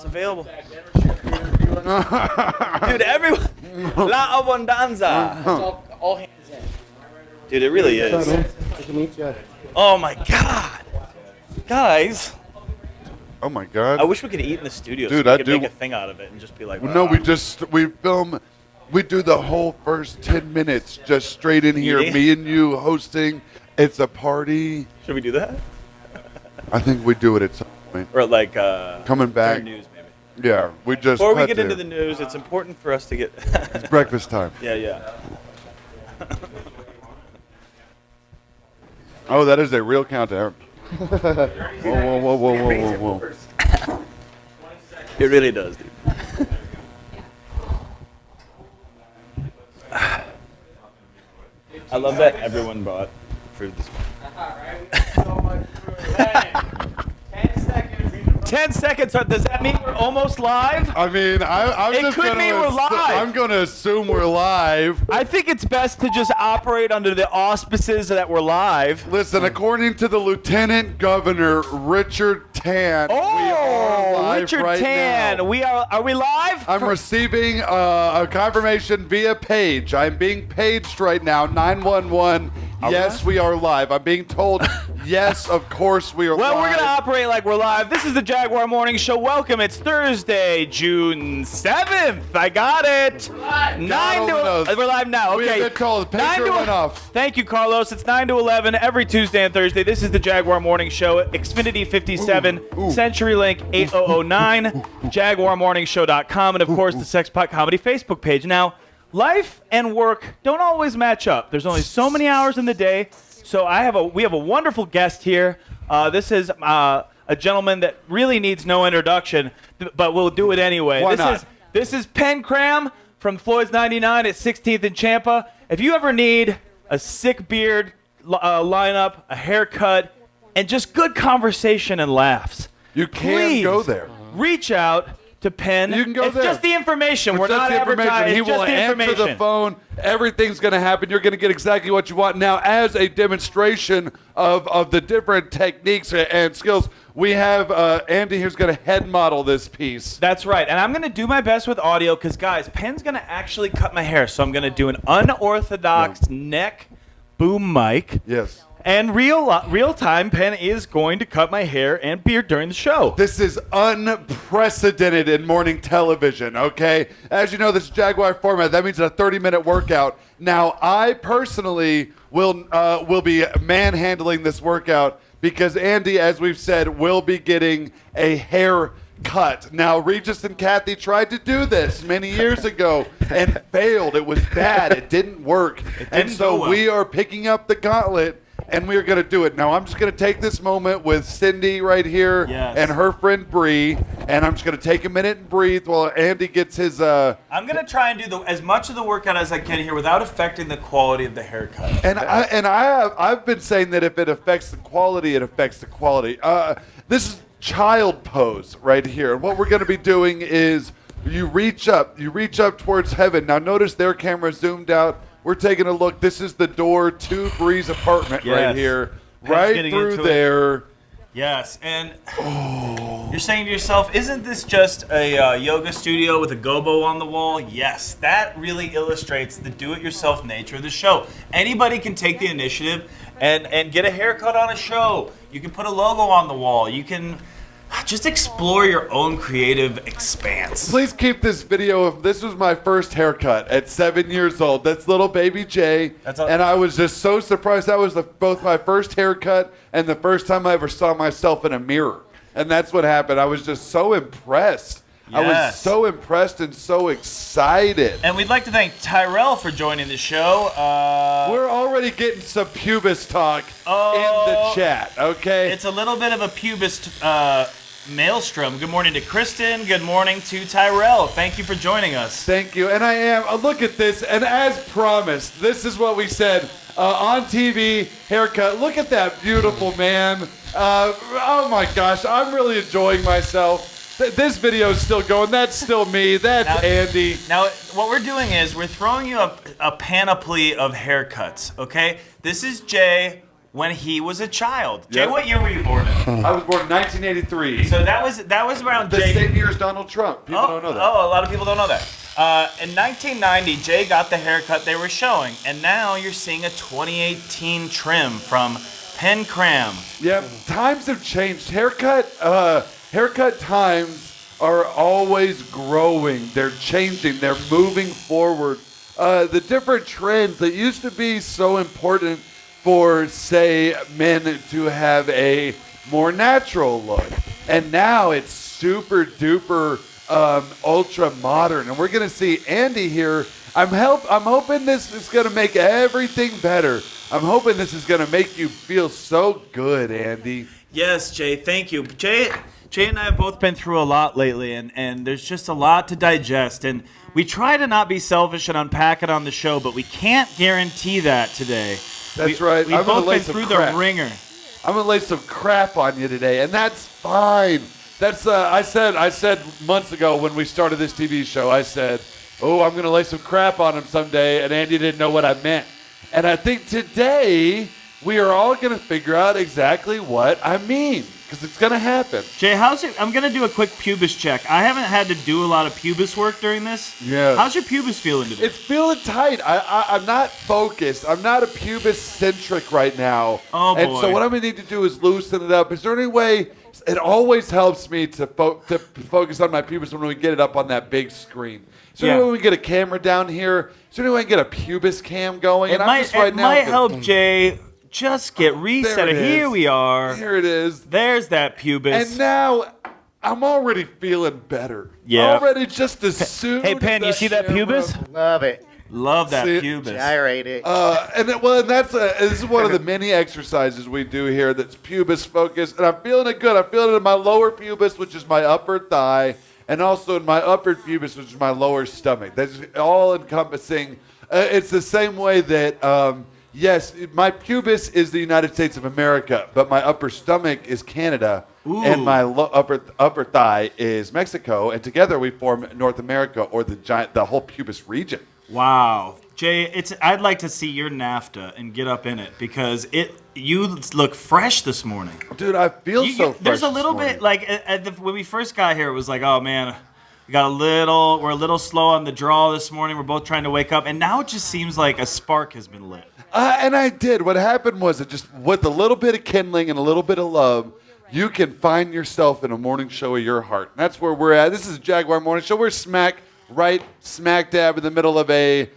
It's available. Dude, everyone. La Abundanza. All hands in. Dude, it really is. Nice to meet you. Oh my God. Guys, Oh my God. I wish we could eat in the studio Dude, so we I could do- make a thing out of it and just be like, No, we film. We do the whole first 10 minutes just straight in here. Eating? Me and you hosting. It's a party. Should we do that? I think we do it at some point. Or like Coming back. during news maybe. Yeah, we just. Before we had get to. into the news, it's important for us to get. It's breakfast time. Yeah. Oh, that is a real countdown. Whoa. It really does, dude. I love that everyone brought food this morning. 10 seconds. Does that mean we're almost live? I mean, I'm It just could gonna mean we're live. I'm going to assume we're live. I think it's best to just operate under the auspices that we're live. Listen, according to the Lieutenant Governor Richard Tan, we are live Richard right Tan, now. are we live? I'm receiving a confirmation via page. I'm being paged right now, 911. Yes, we are live. I'm being told, yes, of course we are Well, live. we're going to operate like we're live. This is the Jaguar Morning Show. Welcome. It's Thursday, June 7th. I got it. We're live now. We've Okay. been told. The pager went off. Thank you, Carlos. It's 9 to 11 every Tuesday and Thursday. This is the Jaguar Morning Show. Xfinity 57, CenturyLink 8009, JaguarMorningShow.com, and of course the Sexpot Comedy Facebook page. Now, life and work don't always match up. There's only so many hours in the day. So we have a wonderful guest here. This is a gentleman that really needs no introduction, but we'll do it anyway. Why not? This is Penn Cram from Floyd's 99 at 16th and Champa. If you ever need a sick beard lineup, a haircut, and just good conversation and laughs, You can please go there. reach out to Penn. You can go it's there. just the information. We're It's just not the information. advertising. He It's will just the answer information. the phone. Everything's going to happen. You're going to get exactly what you want. Now, as a demonstration of the different techniques and skills, we have Andy here's going to head model this piece. That's right. And I'm going to do my best with audio because, guys, Penn's going to actually cut my hair. So I'm going to do an unorthodox neck boom mic. Yes. And real time, Penn is going to cut my hair and beard during the show. This is unprecedented in morning television, okay? As you know, this is Jaguar format. That means a 30-minute workout. Now, I personally will be manhandling this workout because Andy, as we've said, will be getting a hair cut. Now, Regis and Kathy tried to do this many years ago and failed. It was bad. It didn't work. And so go well. we are picking up the gauntlet. And we're going to do it. Now, I'm just going to take this moment with Cindy right here and her friend Bree, and I'm just going to take a minute and breathe while Andy gets his... I'm going to try and do as much of the workout as I can here without affecting the quality of the haircut. I've been saying that if it affects the quality, it affects the quality. This is child pose right here. And what we're going to be doing is you reach up towards heaven. Now, notice their camera zoomed out. We're taking a look. This is the door to Bree's apartment right here. Penn's right getting through into there. Yes, and you're saying to yourself, isn't this just a yoga studio with a gobo on the wall? Yes, that really illustrates the do-it-yourself nature of the show. Anybody can take the initiative and get a haircut on a show. You can put a logo on the wall. You can just explore your own creative expanse. Please keep this video. This was my first haircut at 7 years old. That's little baby Jay. And I was just so surprised. That was both my first haircut and the first time I ever saw myself in a mirror. And that's what happened. I was just so impressed. Yes. I was so impressed and so excited. And we'd like to thank Tyrell for joining the show. We're already getting some pubis talk in the chat, okay? It's a little bit of a pubis maelstrom. Good morning to Kristen. Good morning to Tyrell. Thank you for joining us. Thank you. And I am. Look at this. And as promised, this is what we said on TV, haircut. Look at that beautiful man. Oh, my gosh. I'm really enjoying myself. This video is still going. That's still me. That's Andy. Now, what we're doing is we're throwing you a panoply of haircuts, okay? This is Jay when he was a child. Jay, Yep. what year were you born in? I was born in 1983. So that was around the Jay. same year as Donald Trump. People don't know that. Oh, a lot of people don't know that. In 1990, Jay got the haircut they were showing, and now you're seeing a 2018 trim from Penn Cram. Yeah, times have changed. Haircut times are always growing. They're changing. They're moving forward. The different trends that used to be so important for, say, men to have a more natural look, and now it's super duper ultra modern. And we're gonna see Andy here. I'm hoping this is gonna make everything better. I'm hoping this is gonna make you feel so good, Andy. Yes, Jay, thank you. Jay and I have both been through a lot lately, and there's just a lot to digest. And we try to not be selfish and unpack it on the show, but we can't guarantee that today. That's right. We've I'm gonna both lay been some through crap. the ringer. I'm gonna lay some crap on you today, and that's fine. That's I said months ago when we started this TV show. I said, "Oh, I'm gonna lay some crap on him someday," and Andy didn't know what I meant. And I think today we are all gonna figure out exactly what I mean, because it's gonna happen. Jay, I'm going to do a quick pubis check. I haven't had to do a lot of pubis work during this. Yeah. How's your pubis feeling today? It's feeling tight. I'm not focused. I'm not a pubis-centric right now. Oh, And boy. so what I'm going to need to do is loosen it up. Is there any way? It always helps me to focus on my pubis when we get it up on that big screen. Is there any way we get a camera down here? Is there any way I can get a pubis cam going? It And I'm might, just right it now might help, Jay. Just get reset. There it Here is. we are. Here it is. There's that pubis. And now I'm already feeling better. Yeah. Already just as soon Hey, Penn, as you see that camera- pubis? Love it. Love that See, pubis. Gyrate it. And this is one of the many exercises we do here that's pubis focused, and I'm feeling it good. I'm feeling it in my lower pubis, which is my upper thigh, and also in my upper pubis, which is my lower stomach. That's all encompassing. It's the same way that, yes, my pubis is the United States of America, but my upper stomach is Canada, and my upper thigh is Mexico, and together we form North America, or the whole pubis region. Wow. Jay, I'd like to see your NAFTA and get up in it because you look fresh this morning. Dude, I feel so fresh There's a this little morning. bit like when we first got here, it was like, oh man, we're a little slow on the draw this morning. We're both trying to wake up, and now it just seems like a spark has been lit. And I did. What happened was, it just with a little bit of kindling and a little bit of love, you can find yourself in a morning show of your heart. And that's where we're at. This is a Jaguar Morning Show. We're smack dab in the middle of a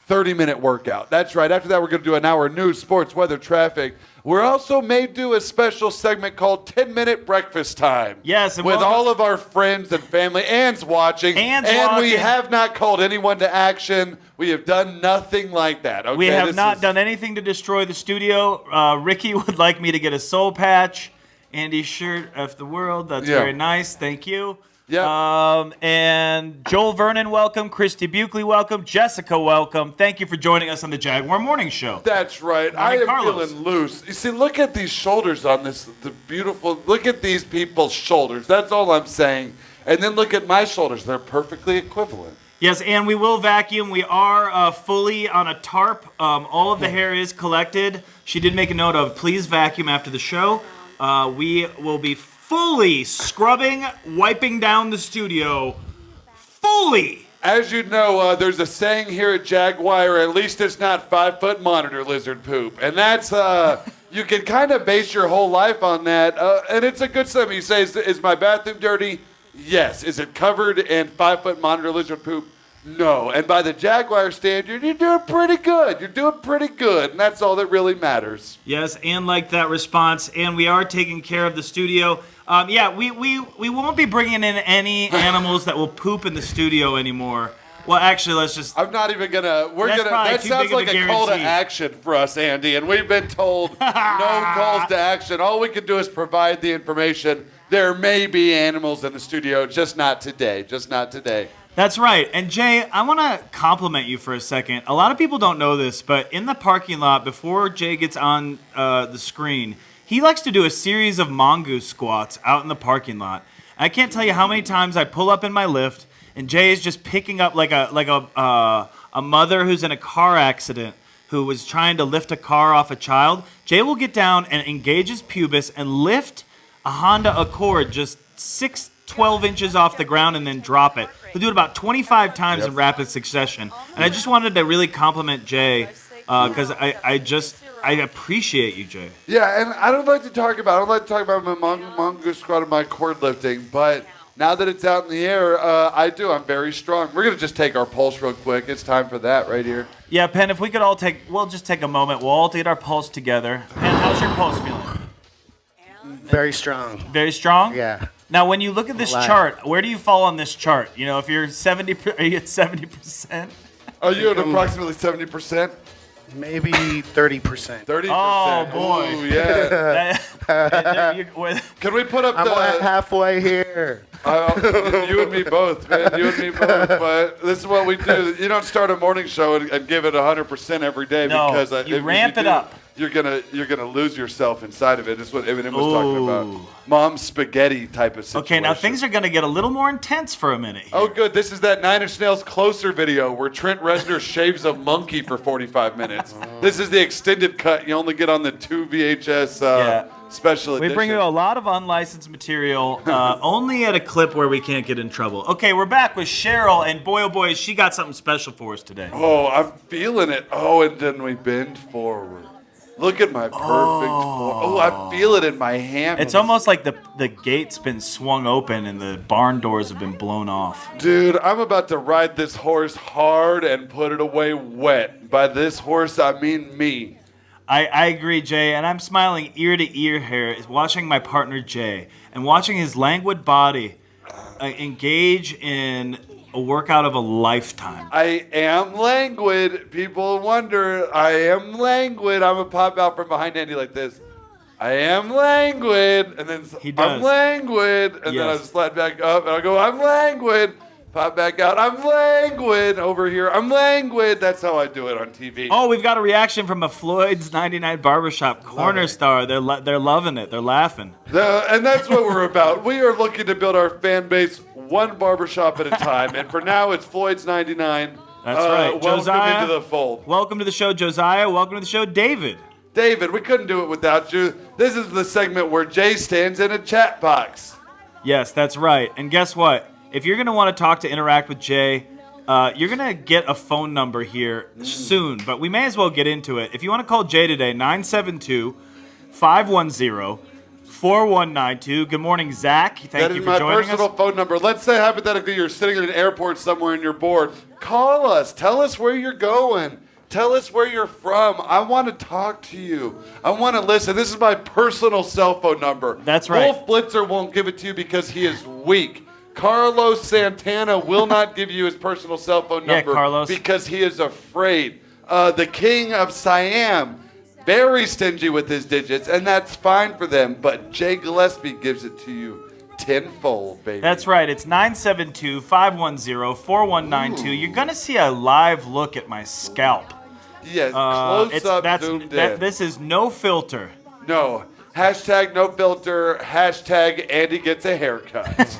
30-minute workout. That's right. After that, we're going to do an hour of news, sports, weather, traffic. We're also may do a special segment called 10-Minute Breakfast Time. Yes, and with welcome- all of our friends and family. Ann's watching. Ann's and we watching. have not called anyone to action. We have done nothing like that. Okay? We have This not is- done anything to destroy the studio. Ricky would like me to get a soul patch. Andy's shirt of the world. That's Yeah. very nice. Thank you. Yeah. And Joel Vernon, welcome. Christy Buckley, welcome. Jessica, welcome. Thank you for joining us on the Jaguar Morning Show. That's right. I Morning, am Carlos. feeling loose. You see, look at these shoulders on this. Look at these people's shoulders. That's all I'm saying. And then look at my shoulders. They're perfectly equivalent. Yes, and we will vacuum. We are fully on a tarp. All of the hair is collected. She did make a note of, please vacuum after the show. We will be fully scrubbing, wiping down the studio. Fully. As you know, there's a saying here at Jaguar, at least it's not 5-foot monitor lizard poop. And that's, you can kind of base your whole life on that. And it's a good saying. You say, is my bathroom dirty? Yes. Is it covered in 5-foot monitor lizard poop? No. And by the Jaguar standard, you're doing pretty good. You're doing pretty good. And that's all that really matters. Yes, and like that response, and we are taking care of the studio. We won't be bringing in any animals that will poop in the studio anymore. Well, actually, let's just. I'm not even gonna. That's probably That too sounds big of like a a call to guarantee. action for us, Andy. And we've been told no calls to action. All we can do is provide the information. There may be animals in the studio, just not today. Just not today. That's right. And Jay, I want to compliment you for a second. A lot of people don't know this, but in the parking lot, before Jay gets on the screen, he likes to do a series of mongoose squats out in the parking lot. I can't tell you how many times I pull up in my Lyft, and Jay is just picking up like a mother who's in a car accident, who was trying to lift a car off a child. Jay will get down and engage his pubis and lift a Honda Accord just 12 inches off the ground and then drop it. He'll do it about 25 times in rapid succession. And I just wanted to really compliment Jay because I appreciate you, Jay. Yeah, and I don't like to talk about my mongoose squat and my cord lifting, but now that it's out in the air, I do. I'm very strong. We're going to just take our pulse real quick. It's time for that right here. Yeah, Penn, if we could we'll just take a moment. We'll all get our pulse together. Penn, how's your pulse feeling? Very strong. Very strong? Yeah. Now, when you look at this chart, where do you fall on this chart? You know, if you're 70, are you at 70%? Are you at approximately 70%? Maybe 30%. 30%. Oh, boy. Ooh, yeah. Can we put up I'm the... halfway here. You and me both, man. You and me both. But this is what we do. You don't start a morning show and give it 100% every day because you ramp it up. You're gonna lose yourself inside of it. This is what Eminem was talking about. Mom's spaghetti type of situation. Okay, now things are gonna get a little more intense for a minute here. Oh, good. This is that Nine Inch Nails Closer video where Trent Reznor shaves a monkey for 45 minutes. This is the extended cut. You only get on the 2 VHS special edition. We bring you a lot of unlicensed material, only at a clip where we can't get in trouble. Okay, we're back with Cheryl, and boy, oh boy, she got something special for us today. Oh, I'm feeling it. Oh, and then we bend forward. Look at my perfect form. Oh, I feel it in my hand. It's almost like the gate's been swung open and the barn doors have been blown off. Dude, I'm about to ride this horse hard and put it away wet. By this horse, I mean me. I agree, Jay, and I'm smiling ear to ear here, watching my partner Jay and watching his languid body engage in a workout of a lifetime. I am languid. People wonder, I am languid. I'm going to pop out from behind Andy like this. I am languid. And then he does. I'm languid. And then I slide back up and I go, I'm languid. Pop back out. I'm languid. Over here, I'm languid. That's how I do it on TV. Oh, we've got a reaction from a Floyd's 99 Barbershop corner star. They're loving it. They're laughing. And that's what we're about. We are looking to build our fan base one barbershop at a time. And for now, it's Floyd's 99. That's right. Welcome Josiah, into the fold. Welcome to the show, Josiah. Welcome to the show, David. David, we couldn't do it without you. This is the segment where Jay stands in a chat box. Yes, that's right. And guess what? If you're going to want to talk to interact with Jay, you're going to get a phone number here soon, but we may as well get into it. If you want to call Jay today, 972-510-4192. Good morning, Zach. Thank you for joining us. That is my personal phone number. Let's say hypothetically you're sitting in an airport somewhere and you're bored. Call us. Tell us where you're going. Tell us where you're from. I want to talk to you. I want to listen. This is my personal cell phone number. That's right. Wolf Blitzer won't give it to you because he is weak. Carlos Santana will not give you his personal cell phone number because he is afraid. The king of Siam, very stingy with his digits, and that's fine for them. But Jay Gillespie gives it to you tenfold, baby. That's right. It's 972-510-4192. You're going to see a live look at my scalp. Yes, close up, zoomed in. This is no filter. No. Hashtag no filter. Hashtag Andy gets a haircut.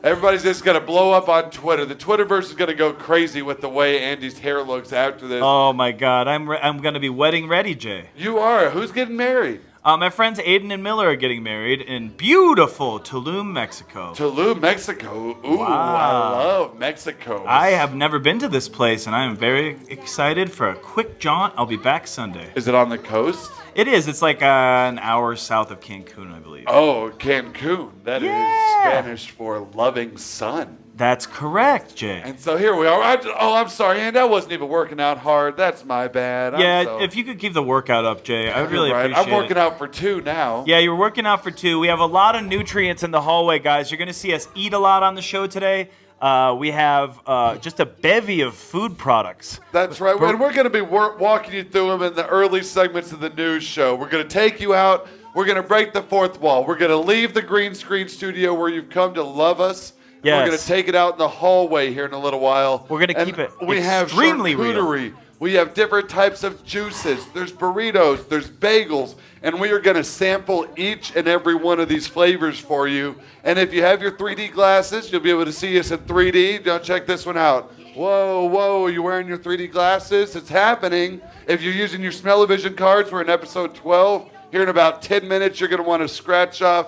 Everybody's just going to blow up on Twitter. The Twitterverse is going to go crazy with the way Andy's hair looks after this. Oh, my God. I'm going to be wedding ready, Jay. You are. Who's getting married? My friends Aiden and Miller are getting married in beautiful Tulum, Mexico. Tulum, Mexico. Ooh, wow. I love Mexico. I have never been to this place, and I am very excited for a quick jaunt. I'll be back Sunday. Is it on the coast? It is. It's like an hour south of Cancun, I believe. Oh, Cancun. That is Spanish for loving sun. That's correct, Jay. And so here we are. I'm sorry, Andy. I wasn't even working out hard. That's my bad. If you could keep the workout up, Jay, I would really appreciate it. I'm working out for 2 now. Yeah, you're working out for 2. We have a lot of nutrients in the hallway, guys. You're going to see us eat a lot on the show today. We have just a bevy of food products. That's right. And we're going to be walking you through them in the early segments of the news show. We're going to take you out. We're going to break the fourth wall. We're going to leave the green screen studio where you've come to love us. Yes. We're going to take it out in the hallway here in a little while. We're going to keep it extremely charcuterie. Real. We have different types of juices. There's burritos. There's bagels. And we are going to sample each and every one of these flavors for you. And if you have your 3D glasses, you'll be able to see us in 3D. Don't check this one out. Whoa, are you wearing your 3D glasses? It's happening. If you're using your smell-o-vision cards, we're in episode 12. Here in about 10 minutes, you're going to want to scratch off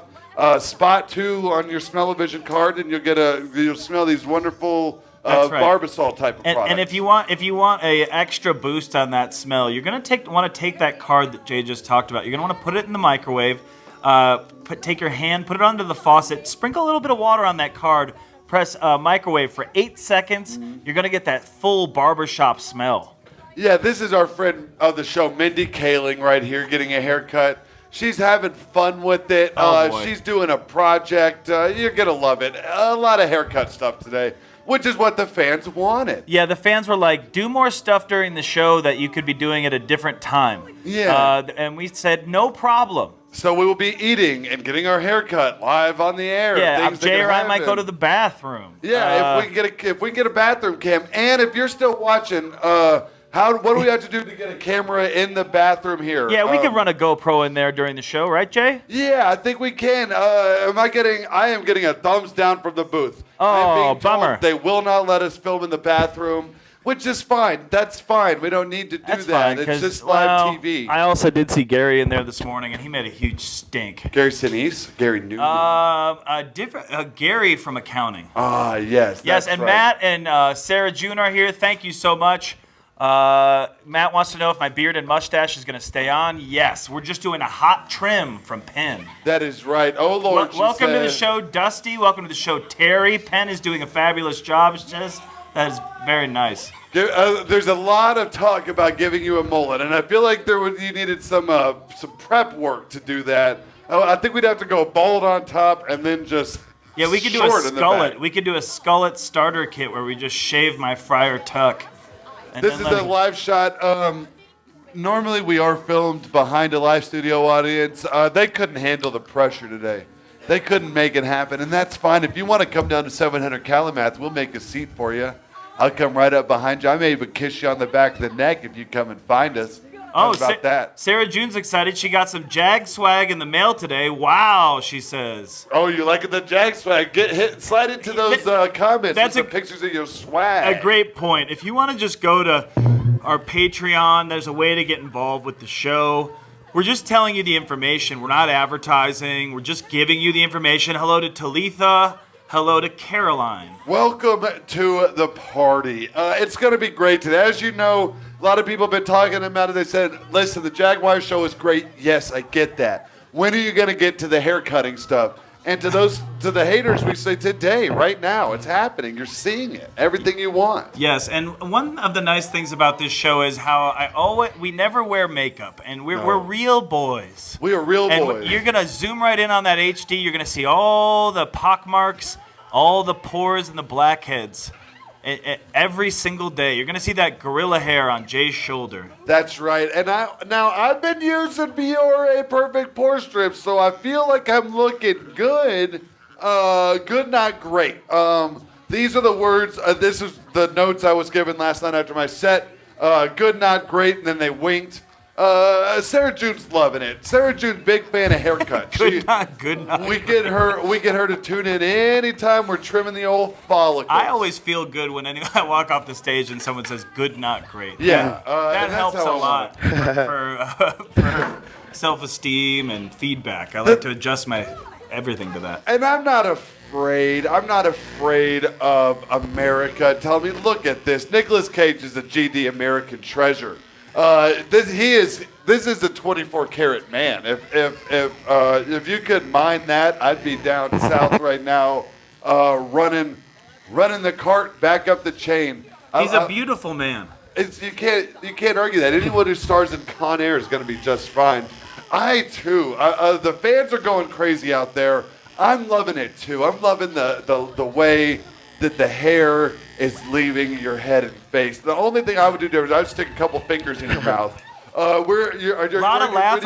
spot 2 on your smell-o-vision card, and you'll smell these wonderful That's right. Barbasol type of products. And if you want a extra boost on that smell, you're going to want to take that card that Jay just talked about. You're going to want to put it in the microwave, take your hand, put it onto the faucet, sprinkle a little bit of water on that card, press microwave for 8 seconds. You're going to get that full barbershop smell. Yeah, this is our friend of the show, Mindy Kaling, right here, getting a haircut. She's having fun with it. She's doing a project. You're going to love it. A lot of haircut stuff today, which is what the fans wanted. Yeah, the fans were like, do more stuff during the show that you could be doing at a different time. Yeah. And we said, no problem. So we will be eating and getting our haircut live on the air. Yeah, Things that Jay can or I might happen. go to the bathroom. Yeah, if we can get a bathroom cam, and if you're still watching, what do we have to do to get a camera in the bathroom here? Yeah, we could run a GoPro in there during the show, right, Jay? Yeah, I think we can. I am getting a thumbs down from the booth. I am being told bummer. They will not let us film in the bathroom, which is fine. That's fine. We don't need to do That's that. fine, It's 'cause, just live TV. I also did see Gary in there this morning, and he made a huge stink. Gary Sinise, Gary Newman. Gary from accounting. Yes. Yes, that's and right. Matt and Sarah June are here. Thank you so much. Matt wants to know if my beard and mustache is going to stay on. Yes, we're just doing a hot trim from Penn. That is right. Oh, Lord. she Welcome to the said. show, Dusty. Welcome to the show, Terry. Penn is doing a fabulous job. That is very nice. There's a lot of talk about giving you a mullet, and I feel like you needed some prep work to do that. I think we'd have to go bald on top and then just Yeah, we could do a short in the skullet. back. We could do a skullet starter kit where we just shave my friar tuck. And This then is let a me- live shot. Normally we are filmed behind a live studio audience. They couldn't handle the pressure today. They couldn't make it happen, and that's fine. If you want to come down to 700 Calumet, we'll make a seat for you. I'll come right up behind you. I may even kiss you on the back of the neck if you come and find us. How about that? Sarah June's excited. She got some Jag swag in the mail today. Wow, she says. Oh, you liking the Jag swag? Slide into those comments. That's with some pictures of your swag. A great point. If you want to just go to our Patreon, there's a way to get involved with the show. We're just telling you the information. We're not advertising. We're just giving you the information. Hello to Talitha. Hello to Caroline. Welcome to the party. It's going to be great today. As you know, a lot of people have been talking about it. They said, listen, the Jaguar show is great. Yes, I get that. When are you going to get to the hair cutting stuff? And to the haters, we say today, right now. It's happening. You're seeing it. Everything you want. Yes, and one of the nice things about this show is how we never wear makeup, and we're real boys. We are real And boys. you're gonna zoom right in on that HD. You're gonna see all the pockmarks, all the pores, and the blackheads. Every single day. You're going to see that gorilla hair on Jay's shoulder. That's right. And I've been using Biore Perfect Pore Strips, so I feel like I'm looking good. Good, not great. These are the words. This is the notes I was given last night after my set. Good, not great, and then they winked. Sarah June's loving it. Sarah June's big fan of haircuts. Good not. We get her to tune in anytime we're trimming the old follicles. I always feel good when I walk off the stage and someone says "good, not great." Yeah, that and that's helps how a I lot for self-esteem and feedback. I like to adjust my everything to that. And I'm not afraid of America. Tell me, look at this. Nicolas Cage is a GD American treasure. This is a 24 karat man. If you could mine that, I'd be down south right now, running the cart back up the chain. He's a beautiful man. You can't argue that. Anyone who stars in Con Air is going to be just fine. I too. The fans are going crazy out there. I'm loving it too. I'm loving the way that the hair is leaving your head and face. The only thing I would do different is I would stick a couple fingers in your mouth. A lot of laugh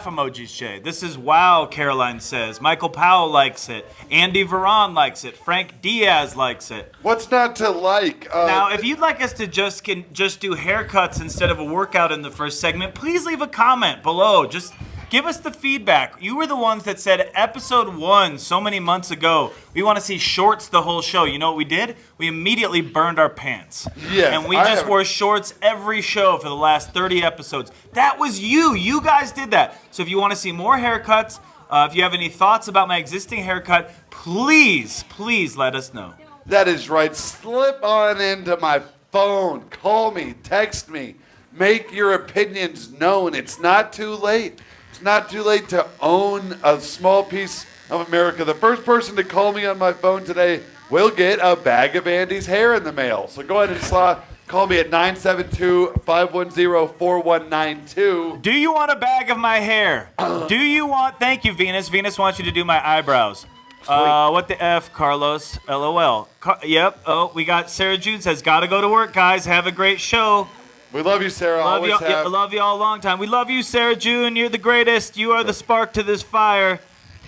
emojis, Jay. This is wow, Caroline says. Michael Powell likes it. Andy Veron likes it. Frank Diaz likes it. What's not to like? Now, if you'd like us to just do haircuts instead of a workout in the first segment, please leave a comment below. Just Give us the feedback. You were the ones that said episode 1 so many months ago, we want to see shorts the whole show. You know what we did? We immediately burned our pants. Yes, And we just wore shorts every show for the last 30 episodes. That was you. You guys did that. So if you want to see more haircuts, if you have any thoughts about my existing haircut, please let us know. That is right. Slip on into my phone. Call me. Text me. Make your opinions known. It's not too late. It's not too late to own a small piece of America. The first person to call me on my phone today will get a bag of Andy's hair in the mail. So go ahead and call me at 972-510-4192. Do you want a bag of my hair? Thank you, Venus. Venus wants you to do my eyebrows. What the F, Carlos? LOL. Yep. Oh, we got Sarah June says, gotta go to work, guys. Have a great show. We love you, Sarah. Love you all a long time. We love you, Sarah June. You're the greatest. You are the spark to this fire.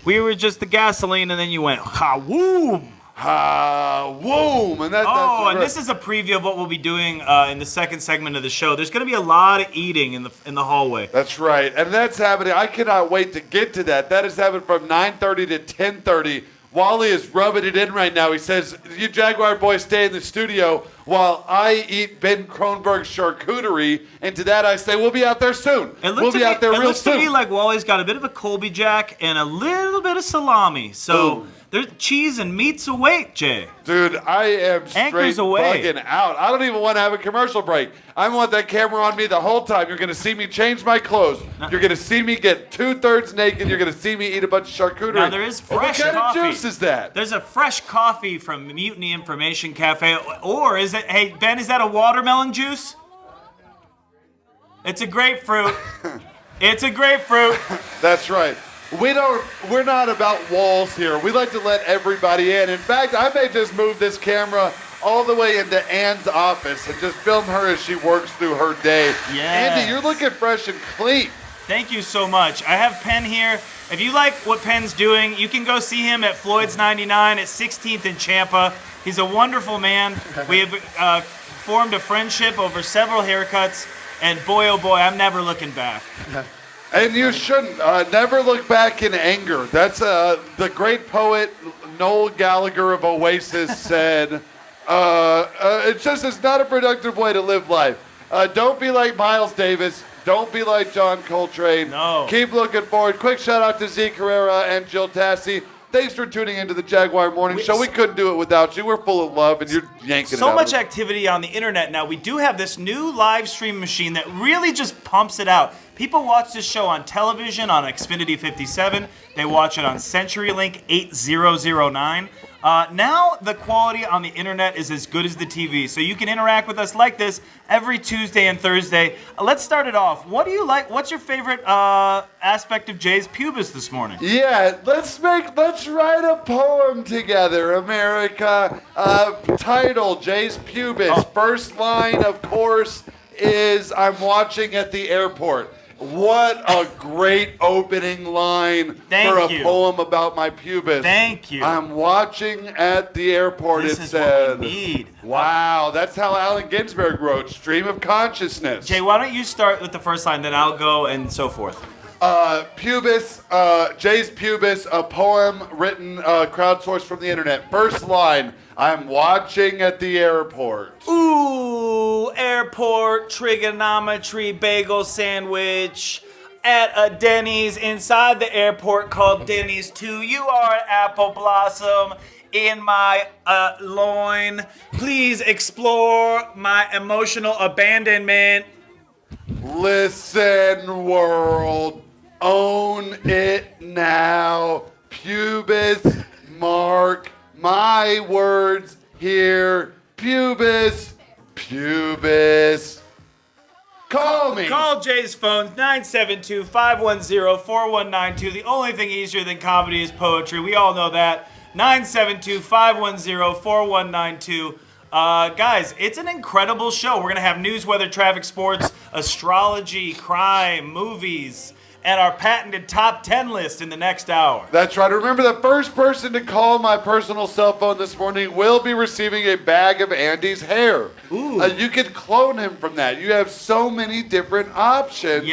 We were just the gasoline, and then you went, ha-woom. Ha-woom. And and this is a preview of what we'll be doing in the second segment of the show. There's going to be a lot of eating in the hallway. That's right. And that's happening. I cannot wait to get to that. That is happening from 9:30 to 10:30. Wally is rubbing it in right now. He says, you Jaguar boys stay in the studio while I eat Ben Kronberg's charcuterie. And to that I say, we'll be out there soon. We'll be out there real soon. It looks to me like Wally's got a bit of a Colby Jack and a little bit of salami. So there's cheese and meats await, Jay. Dude, I am straight bugging out. I don't even want to have a commercial break. I want that camera on me the whole time. You're going to see me change my clothes. You're going to see me get 2/3 naked. You're going to see me eat a bunch of charcuterie. Now, there is fresh coffee. What kind of juice is that? There's a fresh coffee from Mutiny Information Cafe. Or is it, hey, Ben, is that a watermelon juice? It's a grapefruit. It's a grapefruit. That's right. We're not about walls here. We like to let everybody in. In fact, I may just move this camera all the way into Anne's office and just film her as she works through her day. Yes. Andy, you're looking fresh and clean. Thank you so much. I have Penn here. If you like what Penn's doing, you can go see him at Floyd's 99 at 16th and Champa. He's a wonderful man. We have formed a friendship over several haircuts, and boy, oh boy, I'm never looking back. And you shouldn't. Never look back in anger. That's the great poet Noel Gallagher of Oasis said. It's not a productive way to live life. Don't be like Miles Davis. Don't be like John Coltrane. No. Keep looking forward. Quick shout out to J.A.G.U.A.R and Jill Tassi. Thanks for tuning into the Jaguar Morning Show. We couldn't do it without you. We're full of love, and you're yanking it out. So much activity on the internet now. We do have this new live stream machine that really just pumps it out. People watch this show on television on Xfinity 57. They watch it on CenturyLink 8009. Now the quality on the internet is as good as the TV, so you can interact with us like this every Tuesday and Thursday. Let's start it off. What do you like? What's your favorite aspect of Jay's pubis this morning? Yeah, let's write a poem together, America. Title, Jay's pubis. First line, of course, is I'm watching at the airport. What a great opening line for a poem about my pubis. Thank you. I'm watching at the airport, this it is said. What we need. Wow, that's how Allen Ginsberg wrote, Stream of Consciousness. Jay, why don't you start with the first line, then I'll go and so forth. Pubis, Jay's pubis, a poem written, crowdsourced from the internet. First line, I'm watching at the airport. Ooh, airport, trigonometry, bagel sandwich at a Denny's inside the airport called Denny's 2. You are an apple blossom in my loin. Please explore my emotional abandonment. Listen, world, own it now. Pubis, mark my words here. Pubis, pubis. Call me. Call Jay's phone, 972-510-4192. The only thing easier than comedy is poetry. We all know that. 972-510-4192. Guys, it's an incredible show. We're going to have news, weather, traffic, sports, astrology, crime, movies, and our patented top 10 list in the next hour. That's right. Remember, the first person to call my personal cell phone this morning will be receiving a bag of Andy's hair. Ooh. You could clone him from that. You have so many different options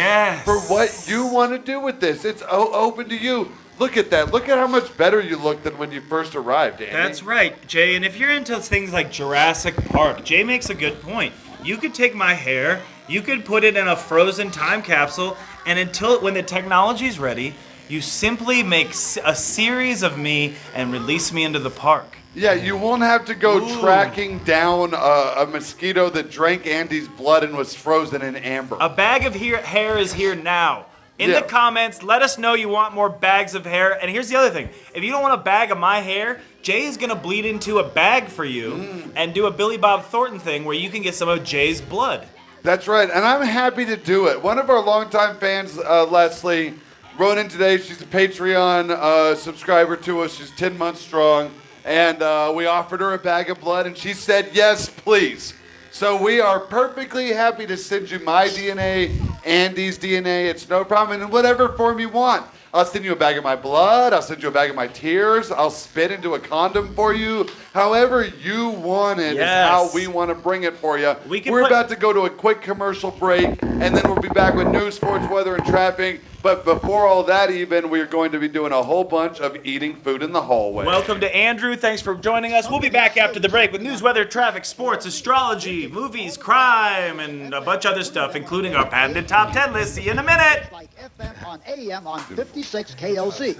for what you want to do with this. It's open to you. Look at that. Look at how much better you look than when you first arrived, Andy. That's right, Jay. And if you're into things like Jurassic Park, Jay makes a good point. You could take my hair, you could put it in a frozen time capsule, and when the technology's ready, you simply make a series of me and release me into the park. Yeah, you won't have to go tracking down a mosquito that drank Andy's blood and was frozen in amber. A bag of hair is here now. In the comments, let us know you want more bags of hair. And here's the other thing. If you don't want a bag of my hair, Jay is going to bleed into a bag for you and do a Billy Bob Thornton thing where you can get some of Jay's blood. That's right, and I'm happy to do it. One of our longtime fans, Leslie, wrote in today. She's a Patreon subscriber to us. She's 10 months strong. And we offered her a bag of blood, and she said, yes, please. So we are perfectly happy to send you my DNA, Andy's DNA. It's no problem, in whatever form you want. I'll send you a bag of my blood. I'll send you a bag of my tears. I'll spit into a condom for you. However you want it is how we want to bring it for you. We're about to go to a quick commercial break, and then we'll be back with news, sports, weather, and traffic. But before all that even, we're going to be doing a whole bunch of eating food in the hallway. Welcome to Andrew. Thanks for joining us. We'll be back after the break with news, weather, traffic, sports, astrology, movies, crime, and a bunch of other stuff, including our patented top 10 list. See you in a minute. Like FM on AM on 56 KLZ.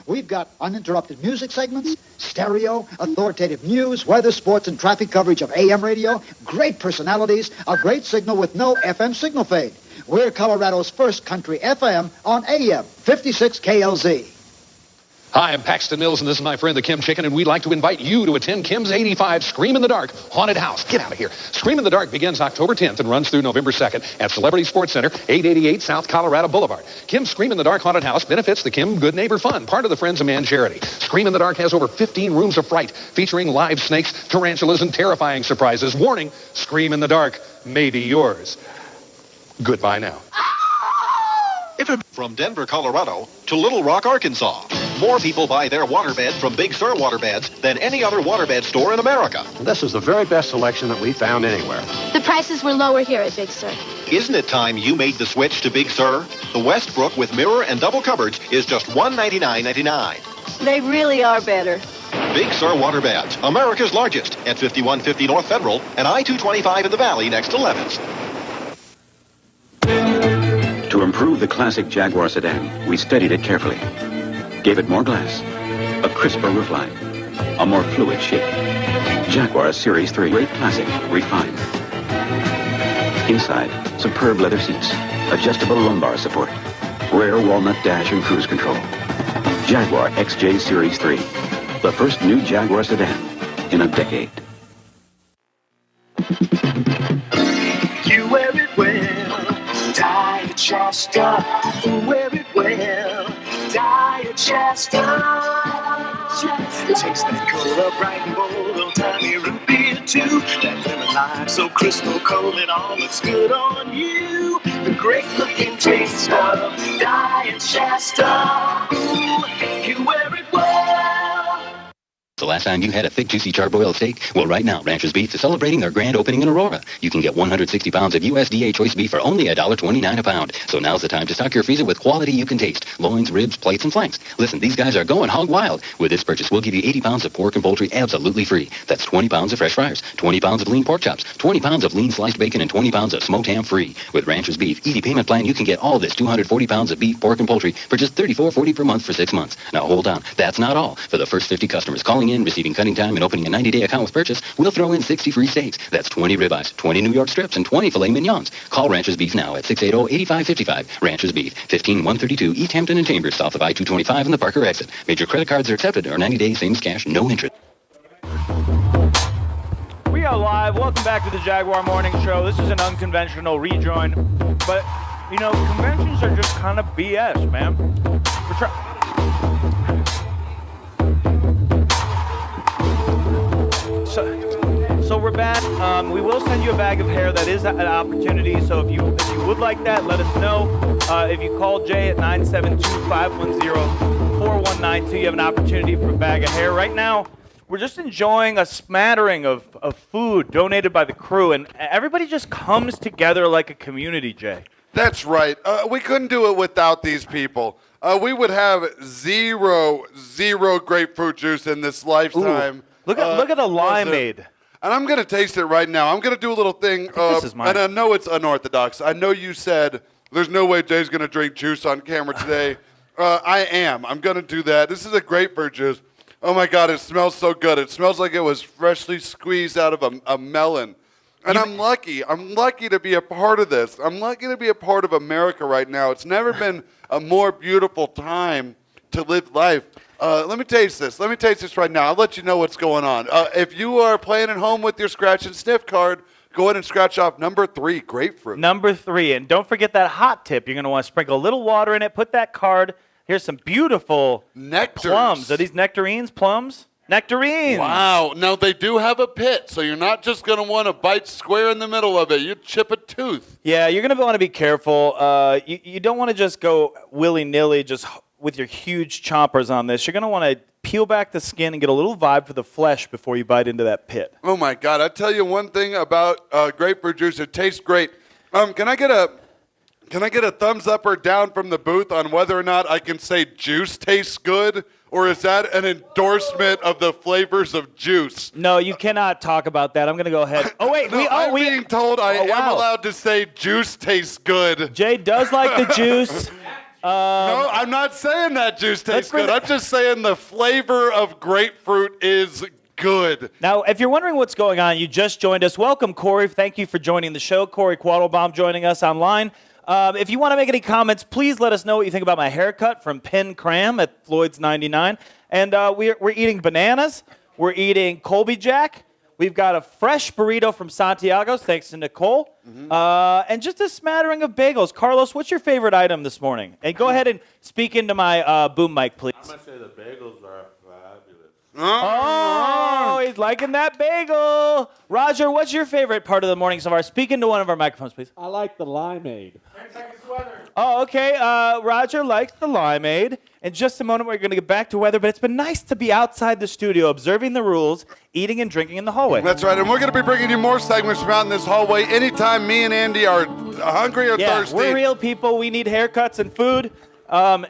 We've got uninterrupted music segments, stereo, authoritative news, weather, sports, and traffic coverage of AM radio, great personalities, a great signal with no FM signal fade. We're Colorado's first country FM on AM 56 KLZ. Hi, I'm Paxton Mills, and this is my friend the Kim Chicken, and we'd like to invite you to attend Kim's 85 Scream in the Dark Haunted House. Get out of here. Scream in the Dark begins October 10th and runs through November 2nd at Celebrity Sports Center, 888 South Colorado Boulevard. Kim's Scream in the Dark Haunted House benefits the Kim Good Neighbor Fund, part of the Friends of Man charity. Scream in the Dark has over 15 rooms of fright, featuring live snakes, tarantulas, and terrifying surprises. Warning, Scream in the Dark may be yours. Goodbye now. From Denver, Colorado to Little Rock, Arkansas. More people buy their waterbed from Big Sur Waterbeds than any other waterbed store in America. This is the very best selection that we found anywhere. The prices were lower here at Big Sur. Isn't it time you made the switch to Big Sur? The Westbrook with mirror and double cupboards is just $199.99. They really are better. Big Sur Waterbeds, America's largest, at 5150 North Federal and I-225 in the Valley next to Levin's. To improve the classic Jaguar sedan, we studied it carefully. Gave it more glass, a crisper roofline, a more fluid shape. Jaguar Series 3, great classic, refined. Inside, superb leather seats, adjustable lumbar support, rare walnut dash and cruise control. Jaguar XJ Series 3, the first new Jaguar sedan in a decade. You wear it well, Digester. You wear it well, Digester. It takes that color bright and bold, old-timey root beer too. That lemon lime so crystal cold, it all looks good on you. The great-looking taste of Digester. Ooh, you wear it well. The last time you had a thick, juicy charbroiled steak? Well, right now, Rancher's Beef is celebrating their grand opening in Aurora. You can get 160 pounds of USDA choice beef for only $1.29 a pound. So now's the time to stock your freezer with quality you can taste. Loins, ribs, plates, and flanks. Listen, these guys are going hog wild. With this purchase, we'll give you 80 pounds of pork and poultry absolutely free. That's 20 pounds of fresh fryers, 20 pounds of lean pork chops, 20 pounds of lean sliced bacon, and 20 pounds of smoked ham free. With Rancher's Beef Easy Payment Plan, you can get all this 240 pounds of beef, pork, and poultry for just $34.40 per month for 6 months. Now, hold on. That's not all. For the first 50 customers calling in, receiving cutting time, and opening a 90-day account with purchase, we'll throw in 60 free steaks. That's 20 ribeyes, 20 New York strips, and 20 filet mignons. Call Rancher's Beef now at 680-8555. Rancher's Beef, 15132 East Hampton and Chambers, south of I-225 and the Parker exit. Major credit cards are accepted or 90 days, same as cash, no interest. We are live. Welcome back to the Jaguar Morning Show. This is an unconventional rejoin, but, you know, conventions are just kind of BS, man. So we're back. We will send you a bag of hair. That is an opportunity. So if you would like that, let us know. If you call Jay at 972-510-4192, you have an opportunity for a bag of hair. Right now, we're just enjoying a smattering of food donated by the crew, and everybody just comes together like a community, Jay. That's right. We couldn't do it without these people. We would have zero grapefruit juice in this lifetime. Ooh. Look at the limeade. And I'm going to taste it right now. I'm going to do a little thing. This is mine. And I know it's unorthodox. I know you said there's no way Jay's going to drink juice on camera today. I am. I'm going to do that. This is a grapefruit juice. Oh, my God. It smells so good. It smells like it was freshly squeezed out of a melon. And I'm lucky. I'm lucky to be a part of this. I'm lucky to be a part of America right now. It's never been a more beautiful time to live life. Let me taste this. Let me taste this right now. I'll let you know what's going on. If you are playing at home with your scratch and sniff card, go ahead and scratch off number 3, grapefruit. Number 3. And don't forget that hot tip. You're going to want to sprinkle a little water in it. Put that card. Here's some beautiful Nectars. Plums. Are these nectarines, plums? Nectarines. Wow. Now, they do have a pit, so you're not just going to want to bite square in the middle of it. You chip a tooth. Yeah, you're going to want to be careful. You don't want to just go willy-nilly just with your huge chompers on this. You're going to want to peel back the skin and get a little vibe for the flesh before you bite into that pit. Oh, my God. I tell you one thing about grapefruit juice. It tastes great. Can I get a thumbs up or down from the booth on whether or not I can say juice tastes good? Or is that an endorsement of the flavors of juice? No, you cannot talk about that. I'm going to go ahead. Oh, wait. I'm being told I am allowed to say juice tastes good. Jay does like the juice. No, I'm not saying that juice tastes good. I'm just saying the flavor of grapefruit is good. Now, if you're wondering what's going on, you just joined us. Welcome, Corey. Thank you for joining the show. Corey Quattlebaum joining us online. If you want to make any comments, please let us know what you think about my haircut from Penn Cram at Floyd's 99. And we're eating bananas. We're eating Colby Jack. We've got a fresh burrito from Santiago's, thanks to Nicole. And just a smattering of bagels. Carlos, what's your favorite item this morning? And go ahead and speak into my boom mic, please. I'm going to say the bagels are fabulous. Oh, he's liking that bagel. Roger, what's your favorite part of the morning so far? Speak into one of our microphones, please. I like the limeade. 10 seconds to weather. Oh, okay. Roger likes the limeade. In just a moment, we're going to get back to weather, but it's been nice to be outside the studio, observing the rules, eating and drinking in the hallway. That's right, and we're going to be bringing you more segments from out in this hallway anytime me and Andy are hungry or thirsty. We're real people. We need haircuts and food. We're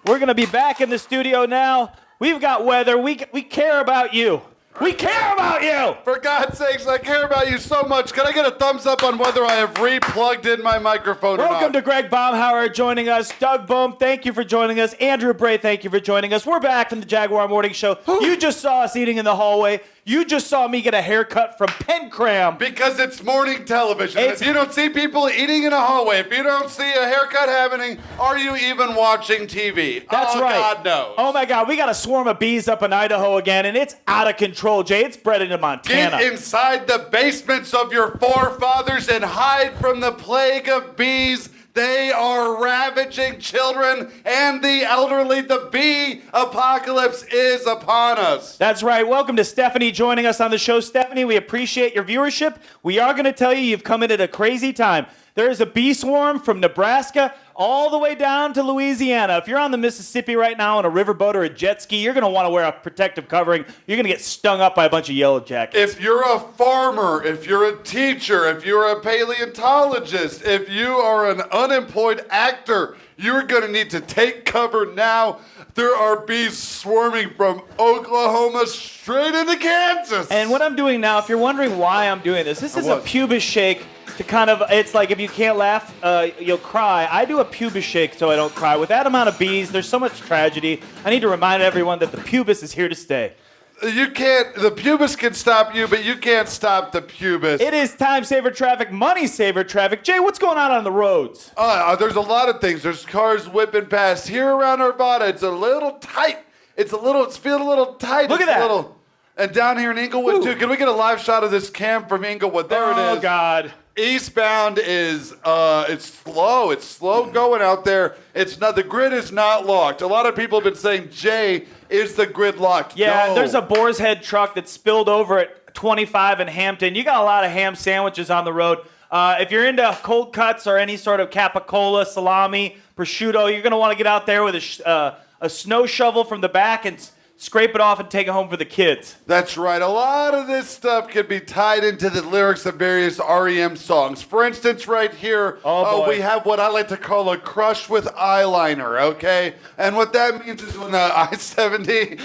going to be back in the studio now. We've got weather. We care about you. We care about you! For God's sakes, I care about you so much. Can I get a thumbs up on whether I have re-plugged in my microphone or not? Welcome to Greg Baumhauer joining us. Doug Bohm, thank you for joining us. Andrew Bray, thank you for joining us. We're back from the Jaguar Morning Show. You just saw us eating in the hallway. You just saw me get a haircut from Penn Cram. Because it's morning television. If you don't see people eating in a hallway, if you don't see a haircut happening, are you even watching TV? That's right. God knows. Oh, my God. We got a swarm of bees up in Idaho again, and it's out of control, Jay. It's spread into Montana. Get inside the basements of your forefathers and hide from the plague of bees. They are ravaging children and the elderly. The bee apocalypse is upon us. That's right. Welcome to Stephanie joining us on the show. Stephanie, we appreciate your viewership. We are going to tell you you've come in at a crazy time. There is a bee swarm from Nebraska all the way down to Louisiana. If you're on the Mississippi right now on a riverboat or a jet ski, you're going to want to wear a protective covering. You're going to get stung up by a bunch of yellow jackets. If you're a farmer, if you're a teacher, if you're a paleontologist, if you are an unemployed actor, you're going to need to take cover now. There are bees swarming from Oklahoma straight into Kansas. And what I'm doing now, if you're wondering why I'm doing this is a pubis shake to kind of, it's like if you can't laugh, you'll cry. I do a pubis shake so I don't cry. With that amount of bees, there's so much tragedy. I need to remind everyone that the pubis is here to stay. The pubis can stop you, but you can't stop the pubis. It is time saver traffic, money saver traffic. Jay, what's going on the roads? There's a lot of things. There's cars whipping past. Here around Arvada, it's a little tight. It's feeling a little tight. Look at that. And down here in Inglewood, too. Can we get a live shot of this cam from Inglewood? There it is. Oh, God. Eastbound is, it's slow. It's slow going out there. The grid is not locked. A lot of people have been saying, Jay, is the grid locked? Yeah, No. there's a Boar's Head truck that spilled over at 25 in Hampton. You got a lot of ham sandwiches on the road. If you're into cold cuts or any sort of capicola, salami, prosciutto, you're going to want to get out there with a snow shovel from the back and scrape it off and take it home for the kids. That's right. A lot of this stuff can be tied into the lyrics of various REM songs. For instance, right here, we have what I like to call a crush with eyeliner, okay? And what that means is when the I-70...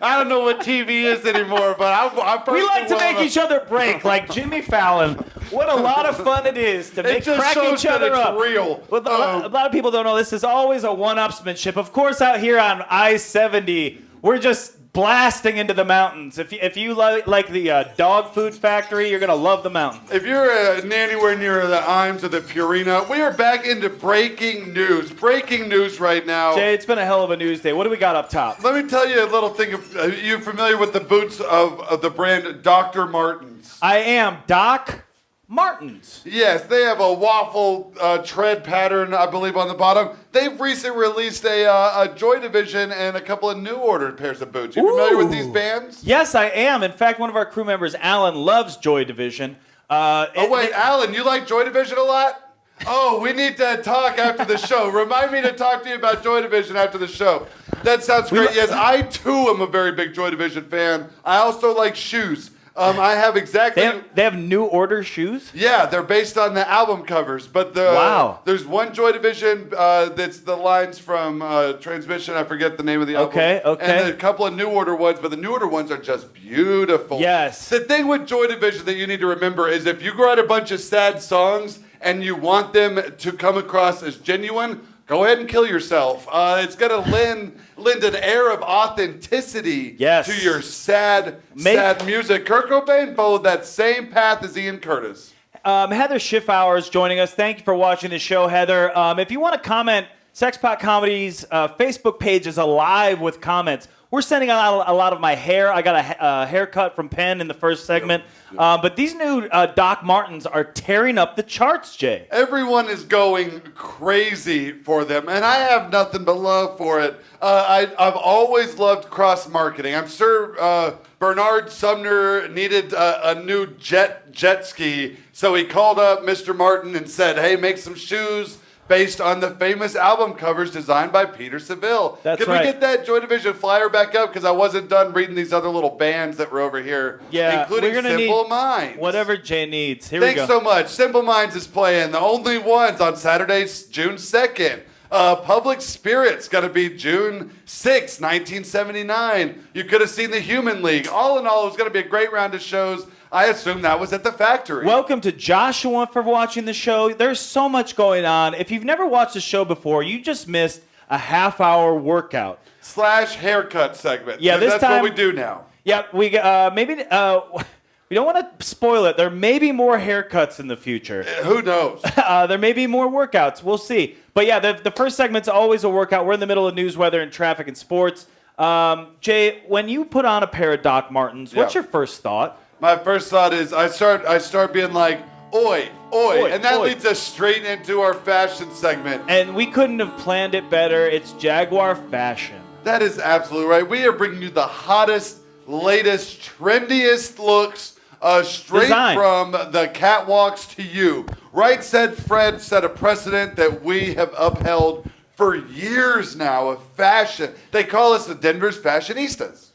I don't know what TV is anymore, but I we like to make each other break, like Jimmy Fallon. What a lot of fun it is to crack each other up. Real. Well, a lot of people don't know this is always a one-upsmanship. Of course, out here on I-70, we're just blasting into the mountains. If you like the dog food factory, you're gonna love the mountains. If you're anywhere near the Imes or the Purina, we are back into breaking news. Breaking news right now. Jay, it's been a hell of a news day. What do we got up top? Let me tell you a little thing. Are you familiar with the boots of the brand Dr. Martens? I am. Doc Martens. Yes, they have a waffle tread pattern, I believe, on the bottom. They've recently released a Joy Division and a couple of new ordered pairs of boots. You familiar with these bands? Yes, I am. In fact, one of our crew members, Alan, loves Joy Division. Alan, you like Joy Division a lot? Oh, we need to talk after the show. Remind me to talk to you about Joy Division after the show. That sounds great. Yes, I too am a very big Joy Division fan. I also like shoes. I have exactly... They have new order shoes? Yeah, they're based on the album covers. But there's one Joy Division that's the lines from Transmission. I forget the name of the album. Okay. And a couple of new order ones, but the new order ones are just beautiful. Yes. The thing with Joy Division that you need to remember is if you write a bunch of sad songs and you want them to come across as genuine, go ahead and kill yourself. It's going to lend an air of authenticity to your sad music. Kurt Cobain followed that same path as Ian Curtis. Heather Schiffauer is joining us. Thank you for watching the show, Heather. If you want to comment, Sexpot Comedy's Facebook page is alive with comments. We're sending out a lot of my hair. I got a haircut from Penn in the first segment. But these new Doc Martens are tearing up the charts, Jay. Everyone is going crazy for them, and I have nothing but love for it. I've always loved cross-marketing. I'm sure Bernard Sumner needed a new jet ski, so he called up Mr. Martin and said, hey, make some shoes based on the famous album covers designed by Peter Seville. That's Can we get that Joy Division flyer back up? Because I wasn't done reading these other little bands that were over here, including Simple Minds. Whatever Jay needs. Here we go. Thanks so much. Simple Minds is playing the only ones on Saturday, June 2nd. Public Spirit's going to be June 6, 1979. You could have seen the Human League. All in all, it was going to be a great round of shows. I assume that was at the factory. Welcome to Joshua for watching the show. There's so much going on. If you've never watched the show before, you just missed a half-hour workout. / haircut segment. Yeah, that's what we do now. Yeah, we maybe we don't want to spoil it. There may be more haircuts in the future. Who knows? There may be more workouts. We'll see. But yeah, the first segment's always a workout. We're in the middle of news, weather, and traffic and sports. Jay, when you put on a pair of Doc Martens, what's your first thought? My first thought is I start being like, oi, and that leads us straight into our fashion segment. And we couldn't have planned it better. It's Jaguar fashion. That is absolutely right. We are bringing you the hottest, latest, trendiest looks straight from the catwalks to you. Right said Fred set a precedent that we have upheld for years now of fashion. They call us the Denver's fashionistas.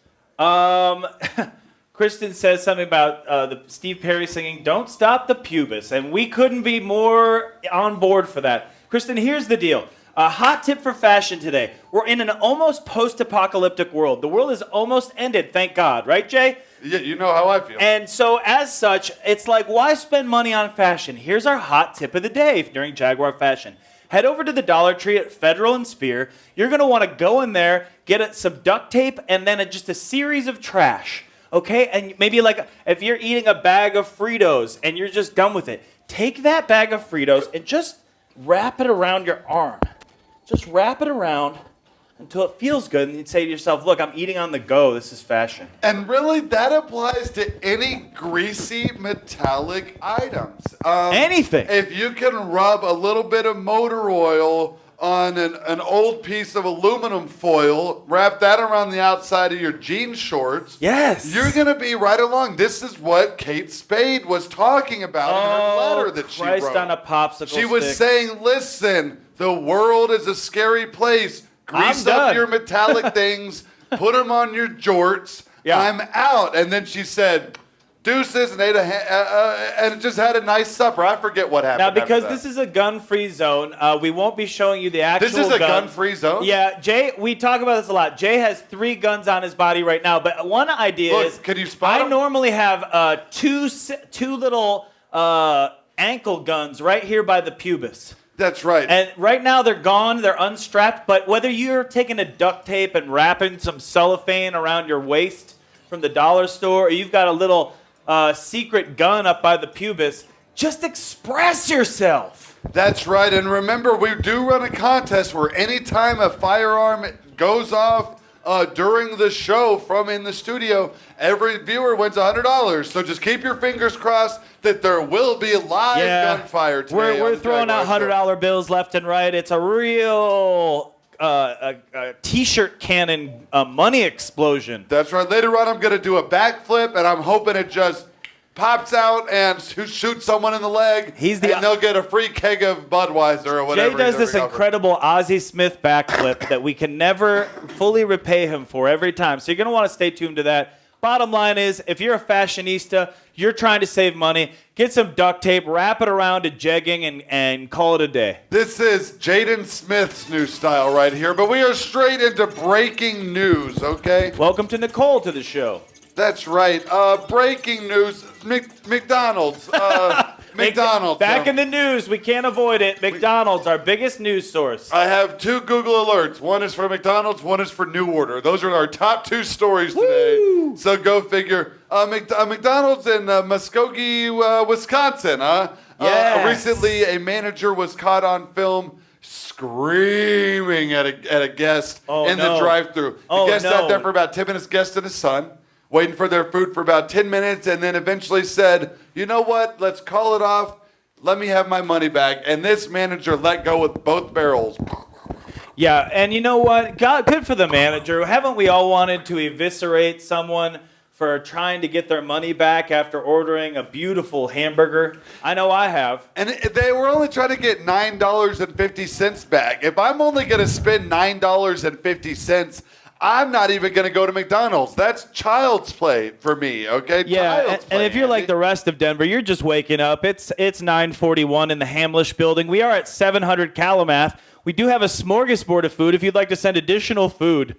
Kristen says something about the Steve Perry singing, Don't Stop the Pubis, and we couldn't be more on board for that. Kristen, here's the deal. A hot tip for fashion today. We're in an almost post-apocalyptic world. The world is almost ended, thank God. Right, Jay? Yeah, you know how I feel. And so, as such, it's like, why spend money on fashion? Here's our hot tip of the day during Jaguar Fashion. Head over to the Dollar Tree at Federal and Spear. You're going to want to go in there, get some duct tape, and then just a series of trash. Okay, and maybe like if you're eating a bag of Fritos and you're just done with it, take that bag of Fritos and just wrap it around your arm. Just wrap it around until it feels good, and you'd say to yourself, look, I'm eating on the go. This is fashion. And really, that applies to any greasy metallic items. Anything. If you can rub a little bit of motor oil on an old piece of aluminum foil, wrap that around the outside of your jean shorts. Yes. You're going to be right along. This is what Kate Spade was talking about in her letter that she wrote. Christ on a popsicle She was stick. saying, listen, the world is a scary place. Grease up your metallic things, put them on your jorts. Yeah. I'm out. And then she said, deuces, and ate and just had a nice supper. I forget what happened. Now, because this is a gun-free zone, we won't be showing you the actual gun. This is a gun-free zone? Yeah, Jay, we talk about this a lot. Jay has 3 guns on his body right now, but one idea is... Can you spot them? normally have two little ankle guns right here by the pubis. That's right. And right now they're gone, they're unstrapped, but whether you're taking a duct tape and wrapping some cellophane around your waist from the dollar store, or you've got a little secret gun up by the pubis, just express yourself. That's right. And remember, we do run a contest where anytime a firearm goes off during the show from in the studio, every viewer wins $100. So just keep your fingers crossed that there will be live gunfire today. We're throwing out $100 bills left and right. It's a real a T-shirt cannon money explosion. That's right. Later on, I'm going to do a backflip, and I'm hoping it just pops out and shoots someone in the leg. And they'll get a free keg of Budweiser or whatever. Jay does this incredible Ozzie Smith backflip that we can never fully repay him for every time. So you're going to want to stay tuned to that. Bottom line is, if you're a fashionista, you're trying to save money, get some duct tape, wrap it around a jegging, and call it a day. This is Jaden Smith's new style right here, but we are straight into breaking news, okay? Welcome to Nicole to the show. That's right. Breaking news, McDonald's. McDonald's. Back in the news, we can't avoid it. McDonald's, our biggest news source. I have 2 Google alerts. One is for McDonald's, one is for New Order. Those are our top 2 stories today. Woo! So go figure. McDonald's in Muskogee, Wisconsin. Yes. Recently, a manager was caught on film screaming at a guest in the drive-thru. The guest sat there for about 10 minutes, guest and his son, waiting for their food for about 10 minutes, and then eventually said, you know what, let's call it off. Let me have my money back. And this manager let go with both barrels. Yeah, and you know what? Good for the manager. Haven't we all wanted to eviscerate someone for trying to get their money back after ordering a beautiful hamburger? I know I have. And they were only trying to get $9.50 back. If I'm only going to spend $9.50, I'm not even going to go to McDonald's. That's child's play for me, okay? Yeah, and if you're like the rest of Denver, you're just waking up. It's 9:41 in the Hamlish building. We are at 700 Calumath. We do have a smorgasbord of food if you'd like to send additional food.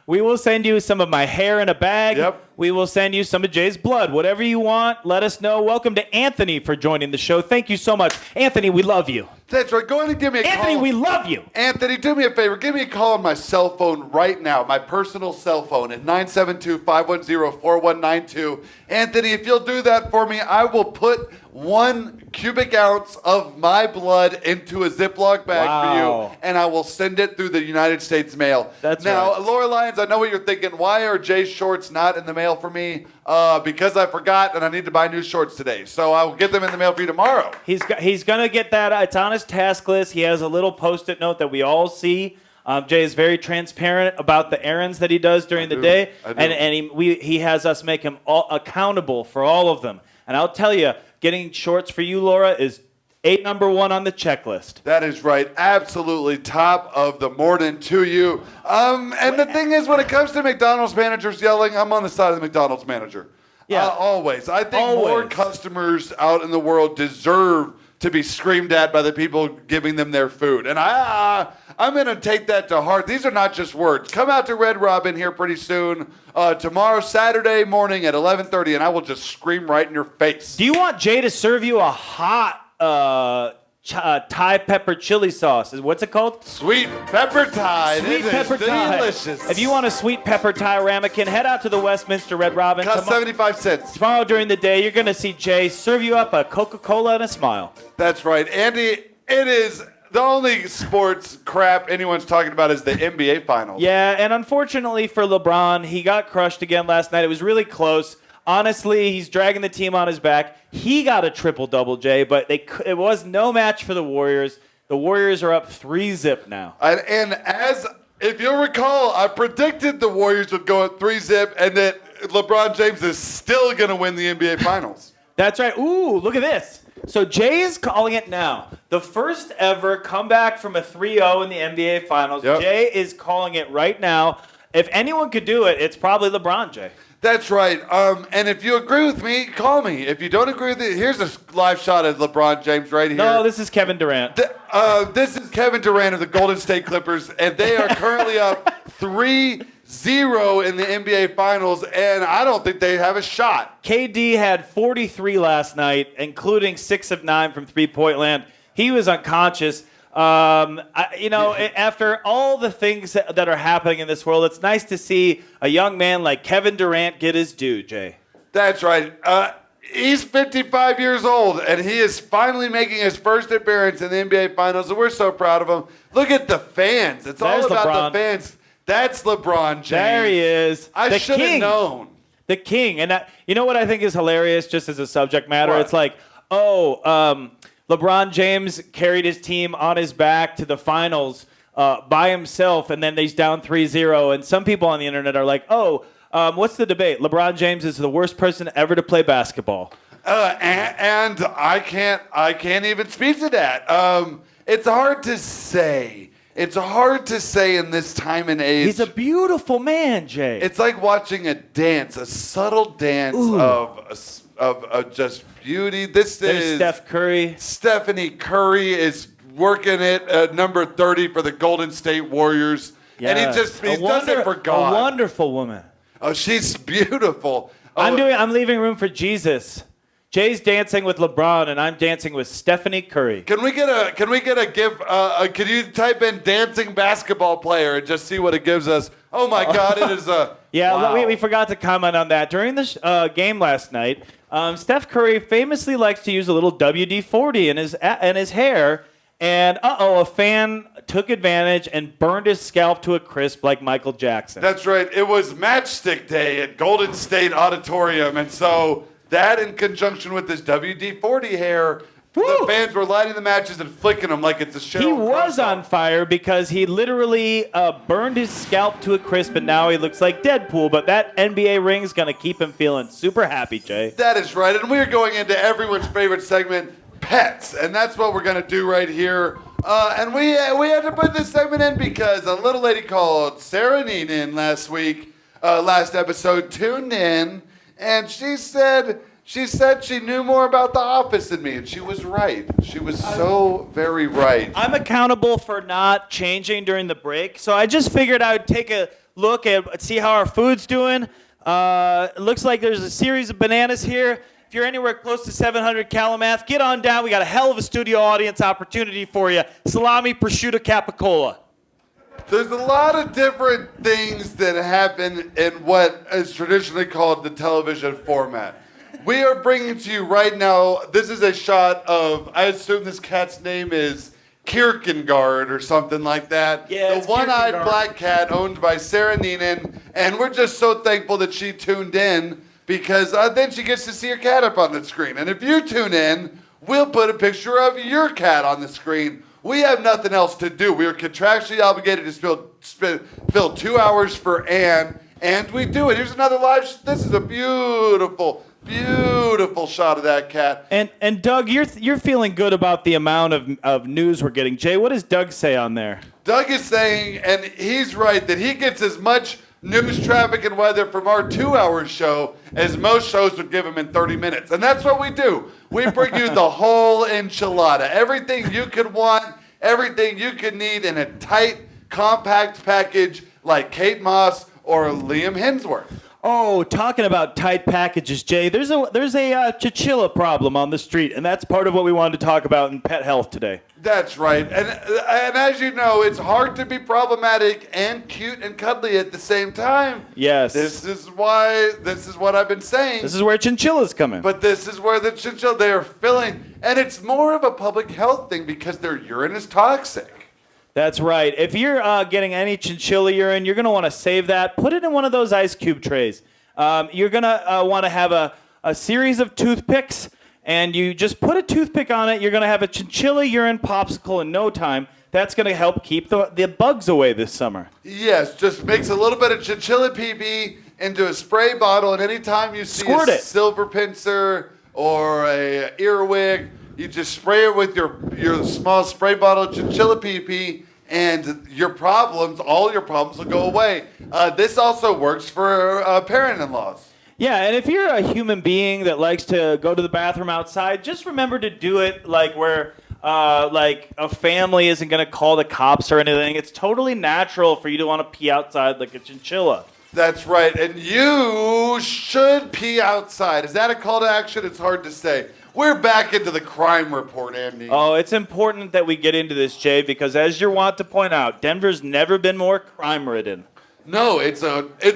We will send you some of my hair in a bag. Yep. We will send you some of Jay's blood. Whatever you want, let us know. Welcome to Anthony for joining the show. Thank you so much. Anthony, we love you. That's right. Go ahead and give me a call. Anthony, we love you. Anthony, do me a favor. Give me a call on my cell phone right now, my personal cell phone at 972-510-4192. Anthony, if you'll do that for me, I will put 1 cubic ounce of my blood into a Ziploc bag for you, and I will send it through the United States mail. That's now, right. Laura Lyons, I know what you're thinking. Why are Jay's shorts not in the mail for me? Because I forgot, and I need to buy new shorts today. So I will get them in the mail for you tomorrow. He's going to get that. It's on his task list. He has a little Post-it note that we all see. Jay is very transparent about the errands that he does during the day, and he has us make him accountable for all of them. And I'll tell you, getting shorts for you, Laura, is number 1 on the checklist. That is right. Absolutely top of the morning to you. And the thing is, when it comes to McDonald's managers yelling, I'm on the side of the McDonald's manager. Yeah. Always. I think more customers out in the world deserve to be screamed at by the people giving them their food. And I'm going to take that to heart. These are not just words. Come out to Red Robin here pretty soon. Tomorrow, Saturday morning at 11:30, and I will just scream right in your face. Do you want Jay to serve you a hot Thai pepper chili sauce? What's it called? Sweet pepper Thai. Sweet pepper Thai. Delicious. If you want a sweet pepper Thai ramekin, head out to the Westminster Red Robin. Costs 75 cents. Tomorrow during the day, you're going to see Jay serve you up a Coca-Cola and a smile. That's right. Andy, it is the only sports crap anyone's talking about is the NBA Finals. Yeah, and unfortunately for LeBron, he got crushed again last night. It was really close. Honestly, he's dragging the team on his back. He got a triple-double, Jay, but it was no match for the Warriors. The Warriors are up 3-0 now. And as if you'll recall, I predicted the Warriors would go at 3-0 and that LeBron James is still going to win the NBA Finals. That's right. Ooh, look at this. So Jay is calling it now. The first ever comeback from a 3-0 in the NBA Finals. Yep. Jay is calling it right now. If anyone could do it, it's probably LeBron, Jay. That's right. And if you agree with me, call me. If you don't agree with it, here's a live shot of LeBron James right here. No, this is Kevin Durant. This is Kevin Durant of the Golden State Clippers, and they are currently up 3-0 in the NBA Finals, and I don't think they have a shot. KD had 43 last night, including 6 of 9 from three-point land. He was unconscious. After all the things that are happening in this world, it's nice to see a young man like Kevin Durant get his due, Jay. That's right. He's 55 years old, and he is finally making his first appearance in the NBA Finals, and we're so proud of him. Look at the fans. It's all about the fans. That's LeBron James. There he is. I should have known. The king. And you know what I think is hilarious, just as a subject matter? What? It's like, LeBron James carried his team on his back to the finals by himself, and then he's down 3-0. And some people on the internet are like, what's the debate? LeBron James is the worst person ever to play basketball. And I can't even speak to that. It's hard to say. It's hard to say in this time and age. He's a beautiful man, Jay. It's like watching a dance, a subtle dance of just beauty. There's Steph Curry. Stephanie Curry is working it at number 30 for the Golden State Warriors. Yes. And he does it for God. A wonderful woman. Oh, she's beautiful. I'm leaving room for Jesus. Jay's dancing with LeBron, and I'm dancing with Stephanie Curry. Can we get a give? Can you type in dancing basketball player and just see what it gives us? Oh my God, it is a wow. We forgot to comment on that during the game last night. Steph Curry famously likes to use a little WD-40 in his hair, and a fan took advantage and burned his scalp to a crisp like Michael Jackson. That's right. It was Matchstick Day at Golden State Auditorium, and so that in conjunction with this WD-40 hair, the fans were lighting the matches and flicking them like it's a show. He was on fire because he literally burned his scalp to a crisp, and now he looks like Deadpool. But that NBA ring is going to keep him feeling super happy, Jay. That is right. And we are going into everyone's favorite segment, pets. And that's what we're going to do right here. And we had to put this segment in because a little lady called Sarah Neenan last episode, tuned in, and she said she knew more about The Office than me, and she was right. She was so very right. I'm accountable for not changing during the break, so I just figured I would take a look and see how our food's doing. It looks like there's a series of bananas here. If you're anywhere close to 700 Calamath, get on down. We got a hell of a studio audience opportunity for you. Salami, prosciutto, capicola. There's a lot of different things that happen in what is traditionally called the television format. We are bringing to you right now, this is a shot of, I assume this cat's name is Kierkegaard or something like that. Yeah, the one-eyed black cat owned by Sarah Neenan, and we're just so thankful that she tuned in because then she gets to see her cat up on the screen. And if you tune in, we'll put a picture of your cat on the screen. We have nothing else to do. We are contractually obligated to fill 2 hours for Ann, and we do it. Here's another this is a beautiful shot of that cat. And Doug, you're feeling good about the amount of news we're getting. Jay, what does Doug say on there? Doug is saying, and he's right, that he gets as much news, traffic, and weather from our 2-hour show as most shows would give him in 30 minutes. And that's what we do. We bring you the whole enchilada. Everything you could want, everything you could need in a tight, compact package like Kate Moss or Liam Hemsworth. Oh, talking about tight packages, Jay, there's a chinchilla problem on the street, and that's part of what we wanted to talk about in pet health today. That's right. And as you know, it's hard to be problematic and cute and cuddly at the same time. Yes. This is what I've been saying. This is where chinchillas come in. But this is where the chinchilla, they are filling. And it's more of a public health thing because their urine is toxic. That's right. If you're getting any chinchilla urine, you're going to want to save that. Put it in one of those ice cube trays. You're going to want to have a series of toothpicks, and you just put a toothpick on it. You're going to have a chinchilla urine popsicle in no time. That's going to help keep the bugs away this summer. Yes, just mix a little bit of chinchilla pee into a spray bottle, and anytime you see Squirt it. silver pincer or a earwig, you just spray it with your small spray bottle of chinchilla pee, and all your problems will go away. This also works for parent-in-laws. Yeah, and if you're a human being that likes to go to the bathroom outside, just remember to do it where a family isn't going to call the cops or anything. It's totally natural for you to want to pee outside like a chinchilla. That's right, and you should pee outside. Is that a call to action? It's hard to say. We're back into the crime report, Andy. Oh, it's important that we get into this, Jay, because as you're wont to point out, Denver's never been more crime-ridden. No, it's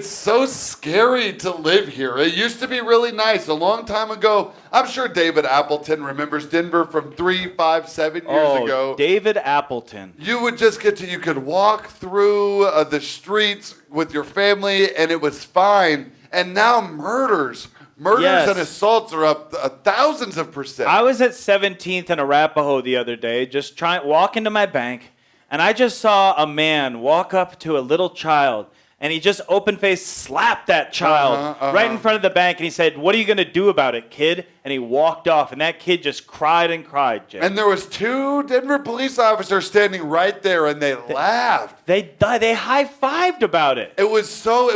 so scary to live here. It used to be really nice a long time ago. I'm sure David Appleton remembers Denver from 3, 5, 7 years ago. David Appleton. You would just you could walk through the streets with your family and it was fine. And now murders and assaults are up thousands of %. I was at 17th and Arapahoe the other day, just walking to my bank, and I just saw a man walk up to a little child. And he just open-faced slapped that child right in front of the bank. And he said, "What are you going to do about it, kid?" And he walked off. And that kid just cried and cried, Jay. And there was 2 Denver police officers standing right there, and they laughed. They high-fived about it. It's so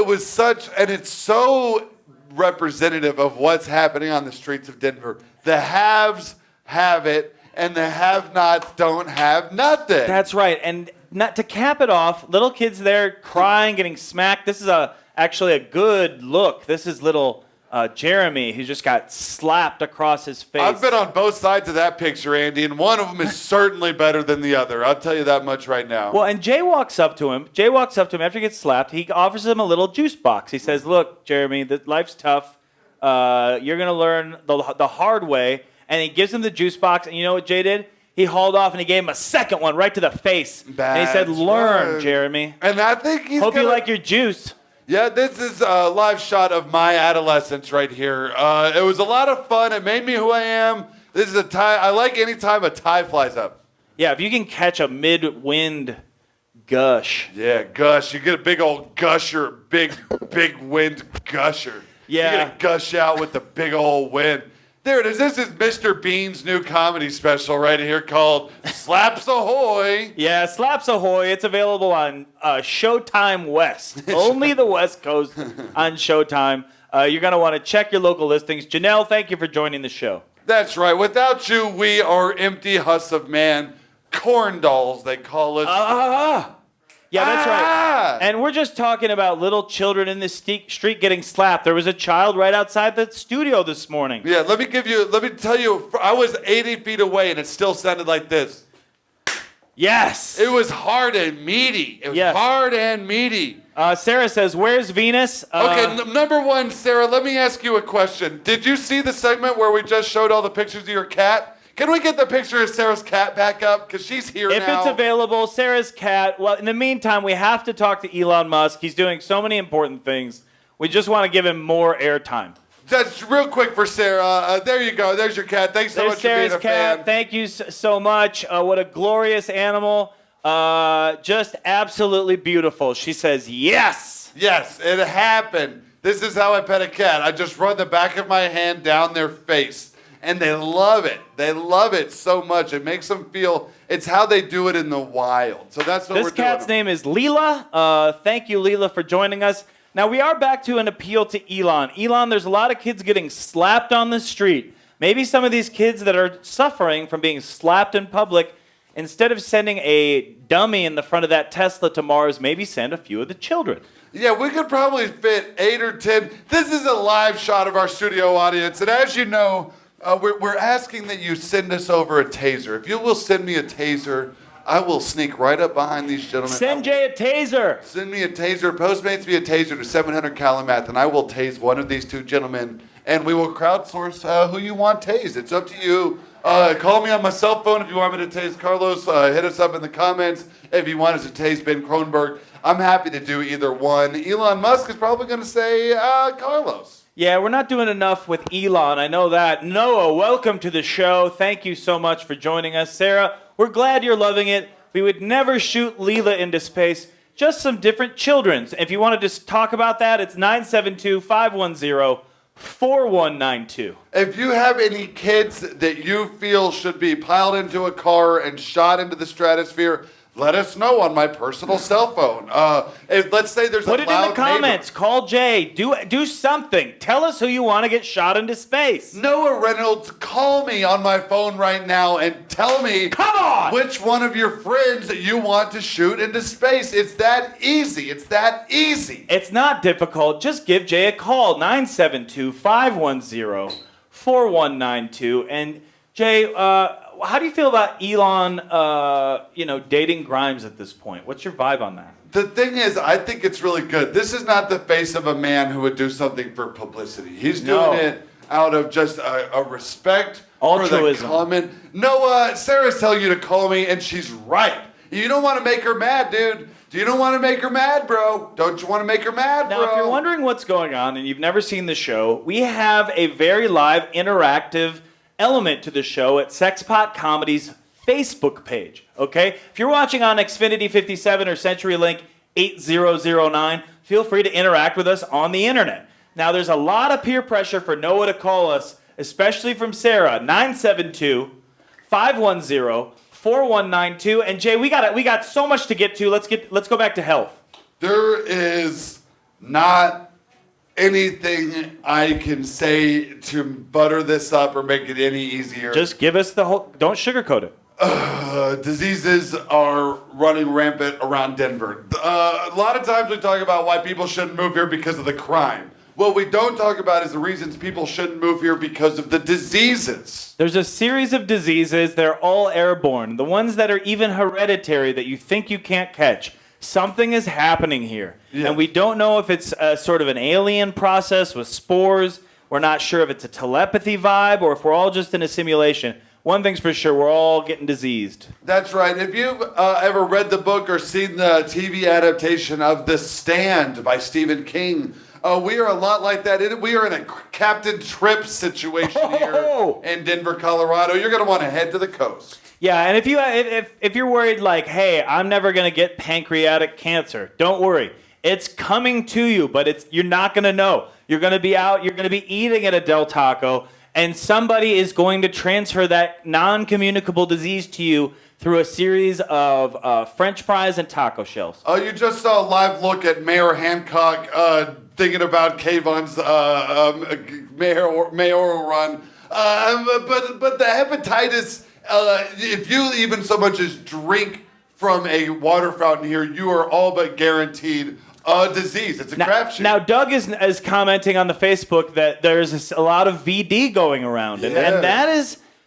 representative of what's happening on the streets of Denver. The haves have it, and the have-nots don't have nothing. That's right. And not to cap it off, little kids there crying, getting smacked. This is actually a good look. This is little Jeremy, who just got slapped across his face. I've been on both sides of that picture, Andy, and one of them is certainly better than the other. I'll tell you that much right now. Well, and Jay walks up to him after he gets slapped. He offers him a little juice box. He says, "Look, Jeremy, life's tough. You're going to learn the hard way." And he gives him the juice box, and you know what Jay did? He hauled off and he gave him a second one right to the face. And he said, "Learn, Jeremy." And I think Hope you like your juice. Yeah, this is a live shot of my adolescence right here. It was a lot of fun. It made me who I am. This is a tie. I like any time a tie flies up. Yeah, if you can catch a mid-wind gush. Yeah, gush. You get a big old gusher, big wind gusher. Yeah. You get a gush out with the big old wind. There it is. This is Mr. Bean's new comedy special right here called Slaps Ahoy. Yeah, Slaps Ahoy. It's available on Showtime West. Only the West Coast on Showtime. You're going to want to check your local listings. Janelle, thank you for joining the show. That's right. Without you, we are empty husks of man. Corn dolls, they call us. Yeah, that's right. And we're just talking about little children in the street getting slapped. There was a child right outside the studio this morning. Yeah, let me tell you, I was 80 feet away and it still sounded like this. Yes. It was hard and meaty. Hard and meaty. Sarah says, "Where's Venus?" Okay, number one, Sarah, let me ask you a question. Did you see the segment where we just showed all the pictures of your cat? Can we get the picture of Sarah's cat back up? Because she's here now. If it's available, Sarah's cat. Well, in the meantime, we have to talk to Elon Musk. He's doing so many important things. We just want to give him more airtime. Just real quick for Sarah. There you go. There's your cat. Thanks so much Sarah's for being a cat. fan. Thank you so much. What a glorious animal. Just absolutely beautiful. She says, yes. Yes, it happened. This is how I pet a cat. I just run the back of my hand down their face. And they love it. They love it so much. It makes them feel, it's how they do it in the wild. So that's what we're doing. This cat's name is Leela. Thank you, Leela, for joining us. Now, we are back to an appeal to Elon. Elon, there's a lot of kids getting slapped on the street. Maybe some of these kids that are suffering from being slapped in public, instead of sending a dummy in the front of that Tesla to Mars, maybe send a few of the children. Yeah, we could probably fit 8 or 10. This is a live shot of our studio audience. And as you know, we're asking that you send us over a taser. If you will send me a taser, I will sneak right up behind these gentlemen. Send Jay a taser. Send me a taser. Postmates me a taser to 700 Calumet, and I will tase one of these 2 gentlemen, and we will crowdsource who you want tased. It's up to you. Call me on my cell phone if you want me to tase Carlos. Hit us up in the comments if you want us to tase Ben Kronberg. I'm happy to do either one. Elon Musk is probably going to say Carlos. Yeah, we're not doing enough with Elon. I know that. Noah, welcome to the show. Thank you so much for joining us. Sarah, we're glad you're loving it. We would never shoot Leela into space, just some different children's. If you want to just talk about that, it's 972-510-4192. If you have any kids that you feel should be piled into a car and shot into the stratosphere, let us know on my personal cell phone. If let's say there's Put a it in the comments. Neighbor. Call Jay. Do something. Tell us who you want to get shot into space. Noah Reynolds, call me on my phone right now and tell me which one of your friends that you want to shoot into space. It's that easy. It's that easy. It's not difficult. Just give Jay a call. 972-510-4192. And Jay, how do you feel about Elon, dating Grimes at this point? What's your vibe on that? The thing is, I think it's really good. This is not the face of a man who would do something for publicity. He's doing it out of just a respect altruism. For the common. No, Sarah's telling you to call me, and she's right. You don't want to make her mad, dude. You don't want to make her mad, bro. Don't you want to make her mad, bro? Now, if you're wondering what's going on and you've never seen the show, we have a very live, interactive element to the show at Sexpot Comedy's Facebook page, okay? If you're watching on Xfinity 57 or CenturyLink 8009, feel free to interact with us on the internet. Now, there's a lot of peer pressure for Noah to call us, especially from Sarah, 972-510-4192. And Jay, we got so much to get to. Let's go back to health. There is not anything I can say to butter this up or make it any easier. Just give us the whole. Don't sugarcoat it. Diseases are running rampant around Denver. A lot of times we talk about why people shouldn't move here because of the crime. What we don't talk about is the reasons people shouldn't move here because of the diseases. There's a series of diseases. They're all airborne. The ones that are even hereditary that you think you can't catch. Something is happening here. Yeah. And we don't know if it's sort of an alien process with spores. We're not sure if it's a telepathy vibe or if we're all just in a simulation. One thing's for sure, we're all getting diseased. That's right. If you've ever read the book or seen the TV adaptation of The Stand by Stephen King, we are a lot like that. We are in a Captain Tripp situation here in Denver, Colorado. You're going to want to head to the coast. Yeah, and if you're worried like, hey, I'm never going to get pancreatic cancer, don't worry. It's coming to you, but you're not going to know. You're going to be out, you're going to be eating at a Del Taco, and somebody is going to transfer that non-communicable disease to you through a series of French fries and taco shells. You just saw a live look at Mayor Hancock thinking about Kayvon's mayoral run. But the hepatitis, if you even so much as drink from a water fountain here, you are all but guaranteed a disease. It's a crapshoot. Now, Doug is commenting on the Facebook that there's a lot of VD going around. And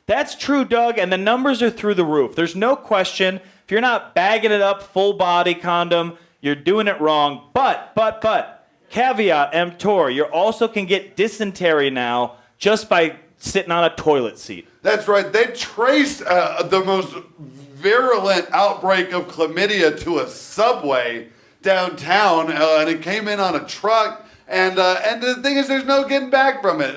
that's true, Doug, and the numbers are through the roof. There's no question. If you're not bagging it up, full body condom, you're doing it wrong. But, caveat emptor, you also can get dysentery now just by sitting on a toilet seat. That's right. They traced the most virulent outbreak of chlamydia to a subway downtown, and it came in on a truck. And the thing is, there's no getting back from it.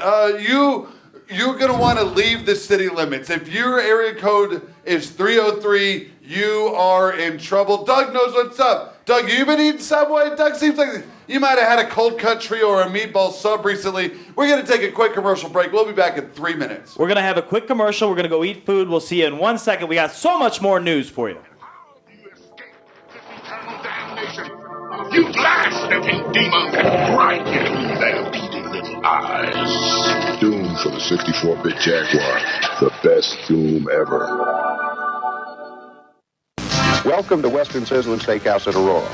You're going to want to leave the city limits. If your area code is 303, you are in trouble. Doug knows what's up. Doug, you been eating Subway? Doug seems like you might have had a cold cut trio or a meatball sub recently. We're going to take a quick commercial break. We'll be back in 3 minutes. We're going to have a quick commercial. We're going to go eat food. We'll see you in 1 second. We got so much more news for you. You glass-sniffing demon, right into their beating little eyes. Doom for the 64-bit Jaguar. The best Doom ever. Welcome to Western Sizzling Steakhouse at Aurora.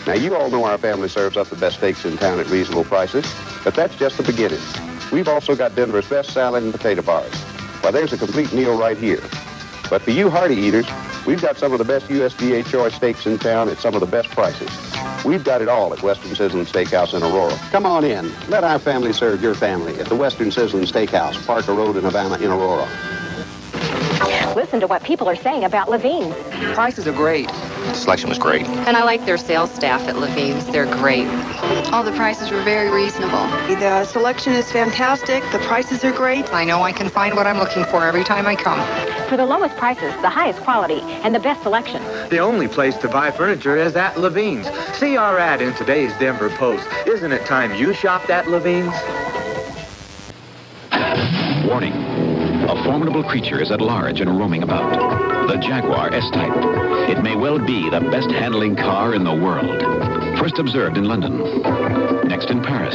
Now, you all know our family serves up the best steaks in town at reasonable prices, but that's just the beginning. We've also got Denver's best salad and potato bars. Why, there's a complete meal right here. But for you hearty eaters, we've got some of the best USDA-choice steaks in town at some of the best prices. We've got it all at Western Sizzling Steakhouse in Aurora. Come on in. Let our family serve your family at the Western Sizzling Steakhouse, Parker Road in Havana in Aurora. Listen to what people are saying about Levine's. Prices are great. The selection was great. And I like their sales staff at Levine's. They're great. All the prices were very reasonable. The selection is fantastic. The prices are great. I know I can find what I'm looking for every time I come. For the lowest prices, the highest quality, and the best selection. The only place to buy furniture is at Levine's. See our ad in today's Denver Post. Isn't it time you shopped at Levine's? Warning. A formidable creature is at large and roaming about. The Jaguar S-Type. It may well be the best handling car in the world. First observed in London. Next in Paris.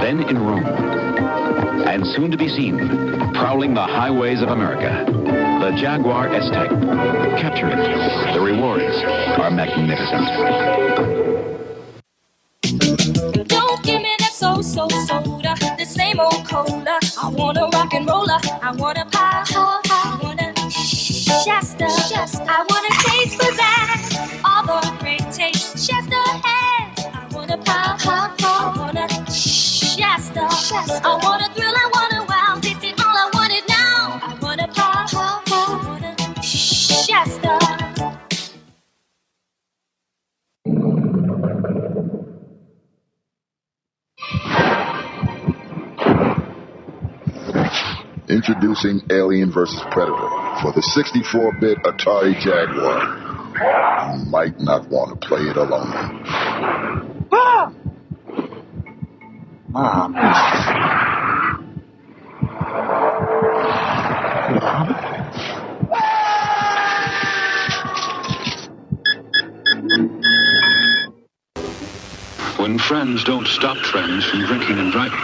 Then in Rome. And soon to be seen, prowling the highways of America. The Jaguar S-Type. Capture it. The rewards are magnificent. Don't give me that so-so soda, the same old cola. I want a rock and roller. I want a pie. I want a Shasta. I want a taste for that. All the great taste Shasta has. I want a pie. I want a Shasta. I want a thrill. I want a wow. Taste it all. I want it now. I want a pie. I want a Shasta. Introducing Alien vs. Predator for the 64-bit Atari Jaguar. You might not want to play it alone. Mom. When friends don't stop friends from drinking and driving,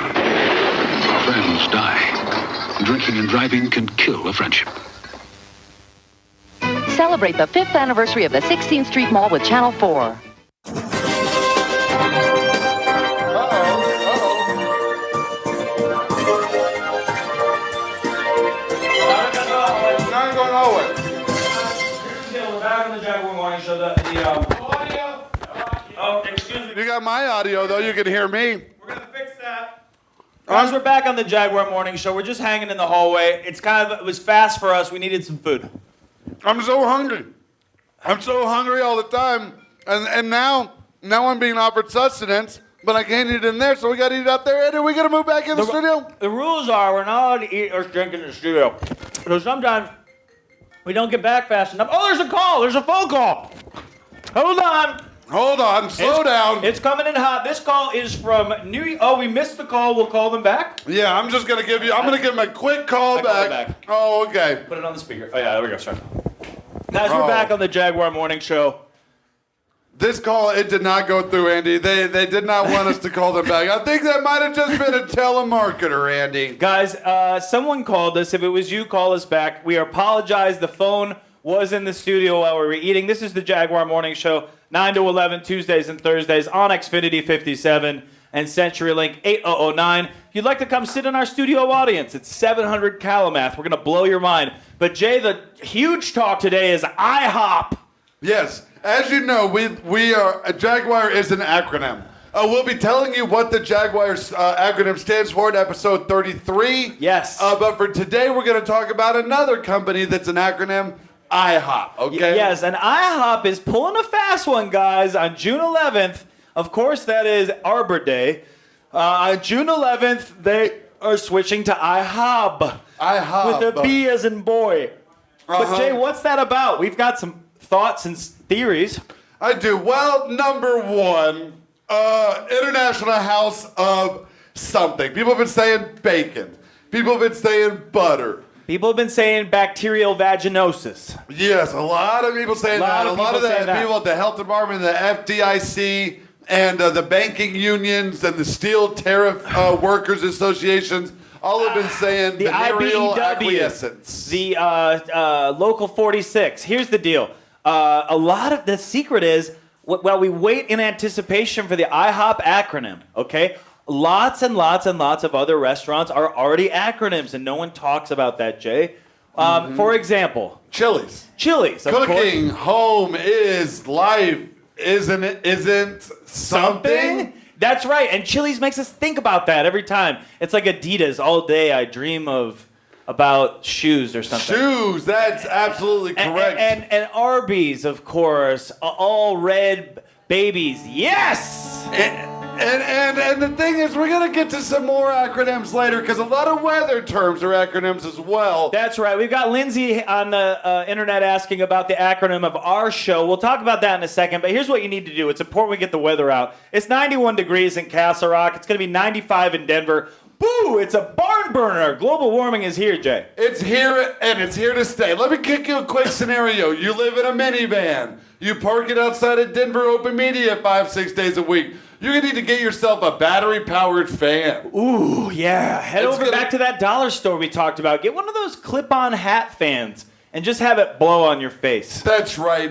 friends die. Drinking and driving can kill a friendship. Celebrate the 5th anniversary of the 16th Street Mall with Channel 4. Not going nowhere. We're back on the Jaguar Morning Show. Oh, excuse me. You got my audio, though. You can hear me. We're going to fix that. Guys, we're back on the Jaguar Morning Show. We're just hanging in the hallway. It was fast for us. We needed some food. I'm so hungry. I'm so hungry all the time. And now I'm being offered sustenance, but I can't eat in there, so we got to eat out there. Eddie, we got to move back in the studio? The rules are we're not allowed to eat or drink in the studio. So sometimes we don't get back fast enough. Oh, there's a call. There's a phone call. Hold on. Slow down. It's coming in hot. This call is from we missed the call. We'll call them back. Yeah, I'm going to give them a quick call back. Oh, okay. Put it on the speaker. Oh, yeah, there we go. Sorry. Guys, we're back on the Jaguar Morning Show. This call, it did not go through, Andy. They did not want us to call them back. I think that might have just been a telemarketer, Andy. Guys, someone called us. If it was you, call us back. We apologize. The phone was in the studio while we were eating. This is the Jaguar Morning Show, 9 to 11, Tuesdays and Thursdays on Xfinity 57 and CenturyLink 8009. If you'd like to come sit in our studio audience, it's 700 Calumath. We're going to blow your mind. But, Jay, the huge talk today is IHOP. Yes. As you know, we are Jaguar is an acronym. We'll be telling you what the Jaguar acronym stands for in episode 33. Yes. But for today, we're going to talk about another company that's an acronym, IHOP. Okay. Yes, and IHOP is pulling a fast one, guys. On June 11th, of course, that is Arbor Day. On June 11th, they are switching to IHOB. IHOB. With a B as in boy. But, Jay, what's that about? We've got some thoughts and theories. I do. Well, number one, International House of something. People have been saying bacon. People have been saying butter. People have been saying bacterial vaginosis. Yes, a lot of people saying that. A lot of the people at the health department, the FDIC, and the banking unions and the steel tariff workers associations all have been saying the venereal IBEW, acquiescence. The Local 46. Here's the deal. A lot of the secret is, while we wait in anticipation for the IHOP acronym, okay? Lots and lots and lots of other restaurants are already acronyms, and no one talks about that, Jay. For example, Chili's. Chili's. Cooking home is life, isn't something? That's right, and Chili's makes us think about that every time. It's like Adidas. All day I dream of about shoes or something. Shoes, that's absolutely correct. And Arby's, of course, all red babies. Yes! And the thing is, we're going to get to some more acronyms later because a lot of weather terms are acronyms as well. That's right. We've got Lindsay on the internet asking about the acronym of our show. We'll talk about that in a second, but here's what you need to do. It's important we get the weather out. It's 91 degrees in Castle Rock. It's going to be 95 in Denver. Boo! It's a barn burner. Global warming is here, Jay. It's here, and it's here to stay. Let me kick you a quick scenario. You live in a minivan. You park it outside of Denver Open Media 5-6 days a week. You're going to need to get yourself a battery-powered fan. Ooh, yeah. Head over back to that dollar store we talked about. Get one of those clip-on hat fans and just have it blow on your face. That's right.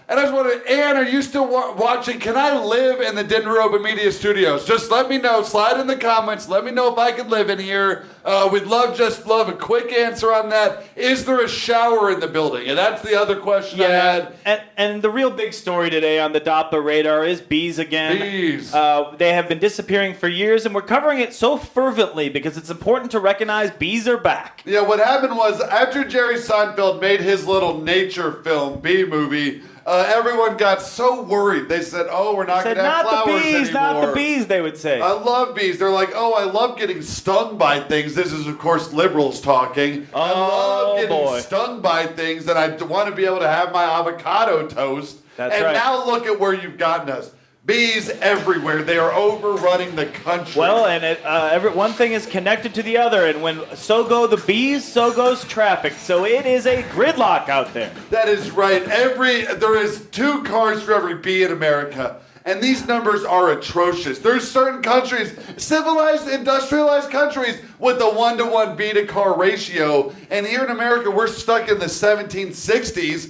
And I just wanted, Ann, are you still watching? Can I live in the Denver Open Media Studios? Just let me know. Slide in the comments. Let me know if I can live in here. We'd love a quick answer on that. Is there a shower in the building? And that's the other question I had. And the real big story today on the Doppler radar is bees again. Bees. They have been disappearing for years, and we're covering it so fervently because it's important to recognize bees are back. Yeah, what happened was after Jerry Seinfeld made his little nature film, Bee Movie, everyone got so worried. They said, oh, we're not going to have flowers anymore. Not the bees, they would say. I love bees. They're like, oh, I love getting stung by things. This is, of course, liberals talking. I love getting stung by things, and I want to be able to have my avocado toast. That's right. And now look at where you've gotten us. Bees everywhere. They are overrunning the country. Well, and one thing is connected to the other, and when so go the bees, so goes traffic. So it is a gridlock out there. That is right. There is 2 cars for every bee in America. And these numbers are atrocious. There's certain countries, civilized, industrialized countries, with the 1-to-1 bee-to-car ratio. And here in America, we're stuck in the 1760s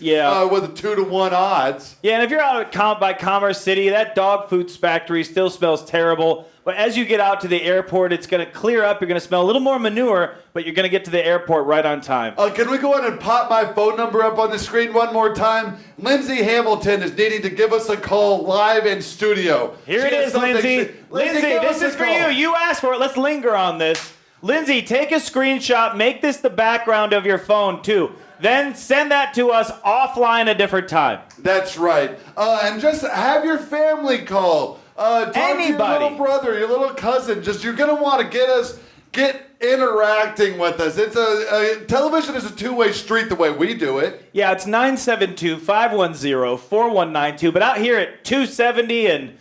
with 2-to-1 odds. Yeah, and if you're out by Commerce City, that dog food factory still smells terrible. But as you get out to the airport, it's going to clear up. You're going to smell a little more manure, but you're going to get to the airport right on time. Can we go ahead and pop my phone number up on the screen one more time? Lindsay Hamilton is needing to give us a call live in studio. Here it is, Lindsay. Lindsay, this is for you. You asked for it. Let's linger on this. Lindsay, take a screenshot. Make this the background of your phone, too. Then send that to us offline a different time. That's right. And just have your family call. Talk to your little brother, your little cousin. You're going to want to get interacting with us. Television is a two-way street the way we do it. Yeah, it's 972-510-4192. But out here at 270 and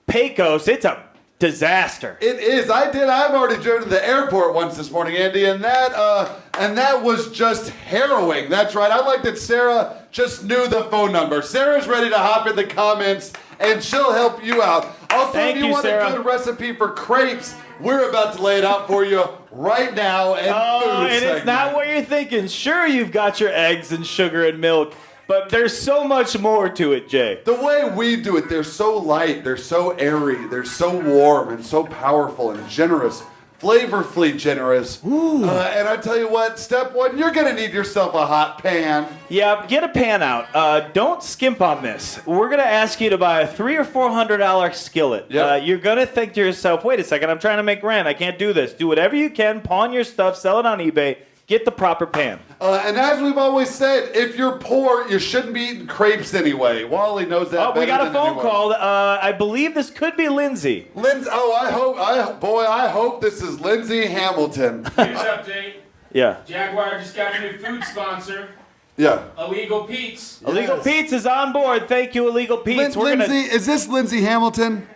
Pecos, it's a disaster. It is. I've already driven to the airport once this morning, Andy, and that was just harrowing. That's right. I like that Sarah just knew the phone number. Sarah's ready to hop in the comments, and she'll help you out. Also, if you want a good recipe for crepes, we're about to lay it out for you right now. It's not what you're thinking. Sure, you've got your eggs and sugar and milk, but there's so much more to it, Jay. The way we do it, they're so light, they're so airy, they're so warm and so powerful and generous. Flavorfully generous. And I tell you what, step 1, you're going to need yourself a hot pan. Yeah, get a pan out. Don't skimp on this. We're going to ask you to buy a $300 or $400 skillet. Yep. You're going to think to yourself, wait a second, I'm trying to make rent. I can't do this. Do whatever you can. Pawn your stuff. Sell it on eBay. Get the proper pan. And as we've always said, if you're poor, you shouldn't be eating crepes anyway. Wally knows that better we got a than phone anyone. call. I believe this could be Lindsay. I hope this is Lindsay Hamilton. Huge update. Yeah. Jaguar just got a new food sponsor. Yeah. Illegal Pete's. Illegal Pete's is on board. Thank you, Illegal Pete's. Is this Lindsay Hamilton?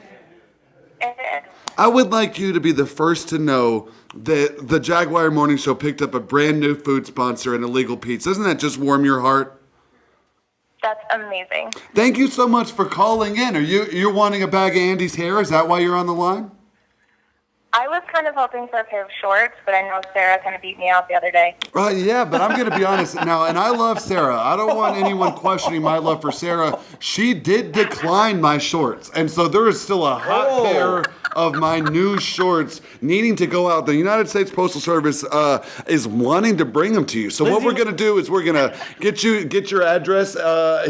I would like you to be the first to know that the Jaguar Morning Show picked up a brand new food sponsor in Illegal Pete's. Doesn't that just warm your heart? That's amazing. Thank you so much for calling in. Are you're wanting a bag of Andy's hair? Is that why you're on the line? I was kind of hoping for a pair of shorts, but I know Sarah kind of beat me out the other day. Yeah, but I'm going to be honest now, and I love Sarah. I don't want anyone questioning my love for Sarah. She did decline my shorts, and so there is still a hot pair of my new shorts needing to go out. The United States Postal Service is wanting to bring them to you. So what we're going to do is we're going to get your address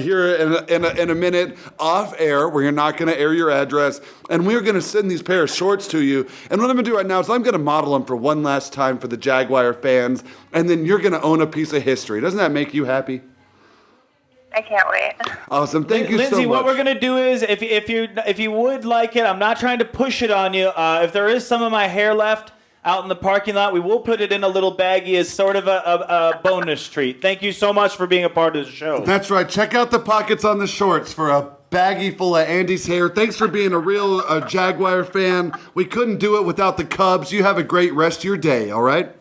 here in a minute off air, where you're not going to air your address, and we're going to send these pair of shorts to you. And what I'm going to do right now is I'm going to model them for one last time for the Jaguar fans, and then you're going to own a piece of history. Doesn't that make you happy? I can't wait. Awesome. Thank you Lindsay, so much. what we're gonna do is, if you would like it, I'm not trying to push it on you. If there is some of my hair left out in the parking lot, we will put it in a little baggie as sort of a bonus treat. Thank you so much for being a part of the show. That's right. Check out the pockets on the shorts for a baggie full of Andy's hair. Thanks for being a real Jaguar fan. We couldn't do it without the Cubs. You have a great rest of your day, all right?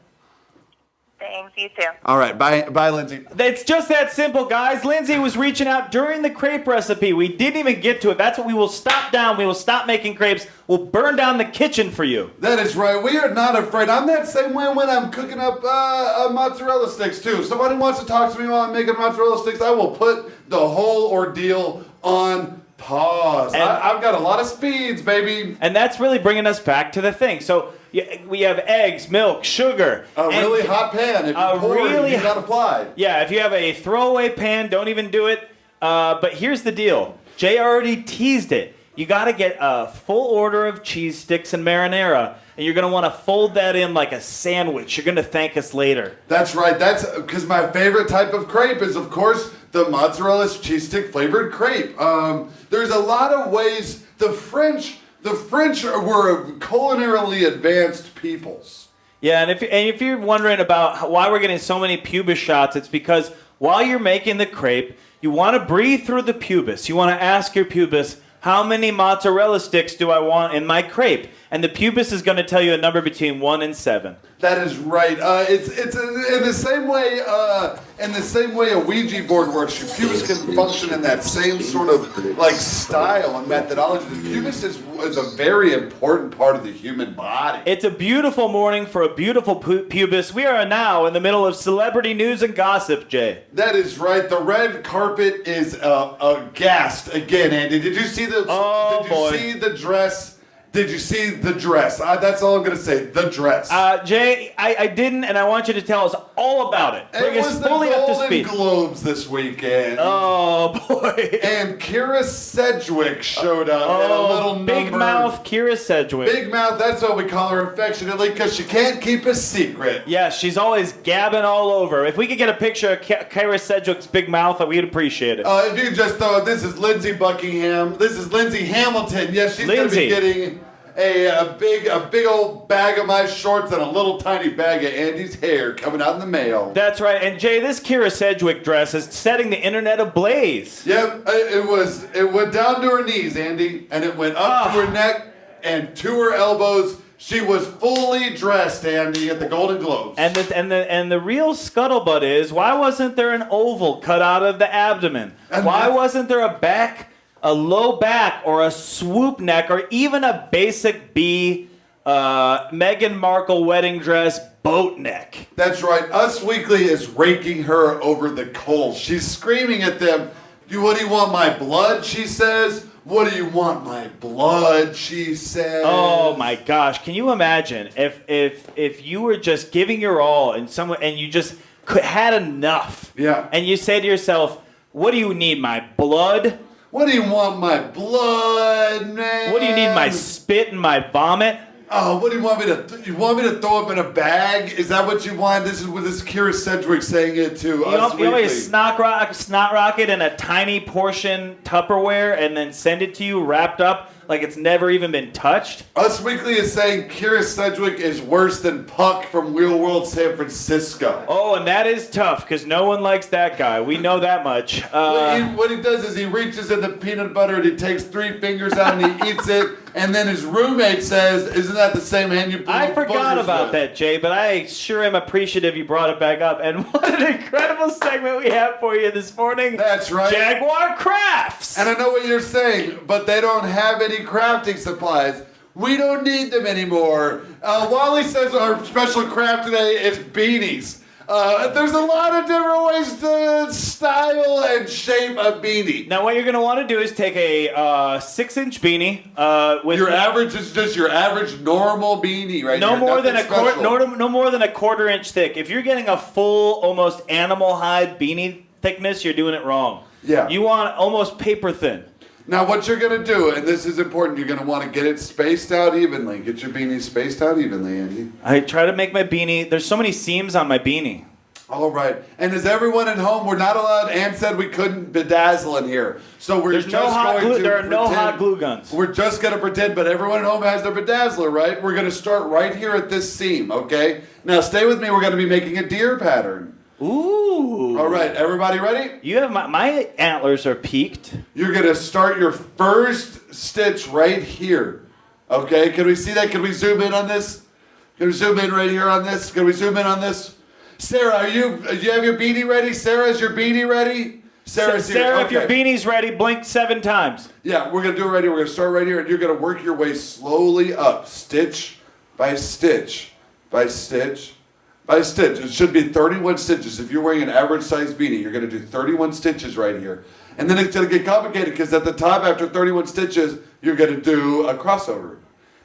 Thanks, you too. All right. Bye, Lindsay. It's just that simple, guys. Lindsay was reaching out during the crepe recipe. We didn't even get to it. That's what we will stop down. We will stop making crepes. We'll burn down the kitchen for you. That is right. We are not afraid. I'm that same way when I'm cooking up mozzarella sticks, too. Somebody wants to talk to me while I'm making mozzarella sticks, I will put the whole ordeal on pause. I've got a lot of speeds, baby. And that's really bringing us back to the thing. So we have eggs, milk, sugar. A really hot pan. If you pour, you got to apply. Yeah, if you have a throwaway pan, don't even do it. But here's the deal. Jay already teased it. You got to get a full order of cheese sticks and marinara, and you're going to want to fold that in like a sandwich. You're going to thank us later. That's right. That's because my favorite type of crepe is, of course, the mozzarella cheese stick flavored crepe. There's a lot of ways. The French were culinarily advanced peoples. Yeah, and if you're wondering about why we're getting so many pubis shots, it's because while you're making the crepe, you want to breathe through the pubis. You want to ask your pubis, how many mozzarella sticks do I want in my crepe? And the pubis is going to tell you a number between 1 and 7. That is right. It's in the same way a Ouija board works. Your pubis can function in that same sort of like style and methodology. The pubis is a very important part of the human body. It's a beautiful morning for a beautiful pubis. We are now in the middle of celebrity news and gossip, Jay. That is right. The red carpet is aghast again, Andy. Did you see the? See the dress? Did you see the dress? That's all I'm going to say. The dress. Jay, I didn't, and I want you to tell us all about it. Bring us fully up to speed. It was the Golden Globes this weekend. Oh, boy. And Kira Sedgwick showed up in a little number. Big mouth Kira Sedgwick. Big mouth, that's what we call her affectionately, because she can't keep a secret. Yeah, she's always gabbing all over. If we could get a picture of Kira Sedgwick's big mouth, we'd appreciate it. If you could just throw it, this is Lindsey Buckingham. This is Lindsay Hamilton. Yes, she's going to be getting a big old bag of my shorts and a little tiny bag of Andy's hair coming out in the mail. That's right. And Jay, this Kira Sedgwick dress is setting the internet ablaze. Yep, it went down to her knees, Andy, and it went up to her neck and to her elbows. She was fully dressed, Andy, at the Golden Globes. And the real scuttlebutt is, why wasn't there an oval cut out of the abdomen? Why wasn't there a low back or a swoop neck or even a basic B Meghan Markle wedding dress boat neck? That's right. Us Weekly is raking her over the coals. She's screaming at them, what do you want, my blood, she says. What do you want, my blood, she says. Oh my gosh, can you imagine if you were just giving your all and you just had enough. Yeah. And you say to yourself, what do you need, my blood? What do you want, my blood, man? What do you need, my spit and my vomit? Oh, what do you want me to? You want me to throw up in a bag? Is that what you want? This is what this Kira Sedgwick saying it to you Us You want me to Weekly. snot rocket in a tiny portion Tupperware and then send it to you wrapped up like it's never even been touched? Us Weekly is saying Kira Sedgwick is worse than Puck from Real World San Francisco. Oh, and that is tough because no one likes that guy. We know that much. What he does is he reaches in the peanut butter and he takes 3 fingers out and he eats it. And then his roommate says, isn't that the same hand you put I forgot about that, Jay, but I sure am appreciative you brought it back up. And what an incredible segment we have for you this morning. That's right. Jaguar Crafts. And I know what you're saying, but they don't have any crafting supplies. We don't need them anymore. Wally says our special craft today is beanies. There's a lot of different ways to style and shape a beanie. Now, what you're going to want to do is take a 6-inch beanie. With Your average is just your average normal beanie, right? no here. more than Nothing a special. no more than a 1/4 inch thick. If you're getting a full, almost animal hide beanie thickness, you're doing it wrong. Yeah. You want almost paper thin. Now, what you're going to do, and this is important, you're going to want to get it spaced out evenly. Get your beanie spaced out evenly, Andy. I try to make my beanie. There's so many seams on my beanie. All right. And is everyone at home? We're not allowed. Ann said we couldn't bedazzle in here. So we're There's just no hot going glue. to There are no pretend- hot glue guns. We're just going to pretend, but everyone at home has their bedazzler, right? We're going to start right here at this seam, okay? Now, stay with me. We're going to be making a deer pattern. Ooh. All right. Everybody ready? You have my antlers are peaked. You're going to start your first stitch right here. Okay? Can we see that? Can we zoom in on this? Can we zoom in right here on this? Can we zoom in on this? Sarah, do you have your beanie ready? Sarah, is your beanie ready? Sarah's here. Sarah, if Okay. your beanie's ready, blink 7 times. Yeah, we're going to do it right here. We're going to start right here, and you're going to work your way slowly up, stitch by stitch by stitch by stitch. It should be 31 stitches. If you're wearing an average size beanie, you're going to do 31 stitches right here. And then it's going to get complicated because at the top, after 31 stitches, you're going to do a crossover.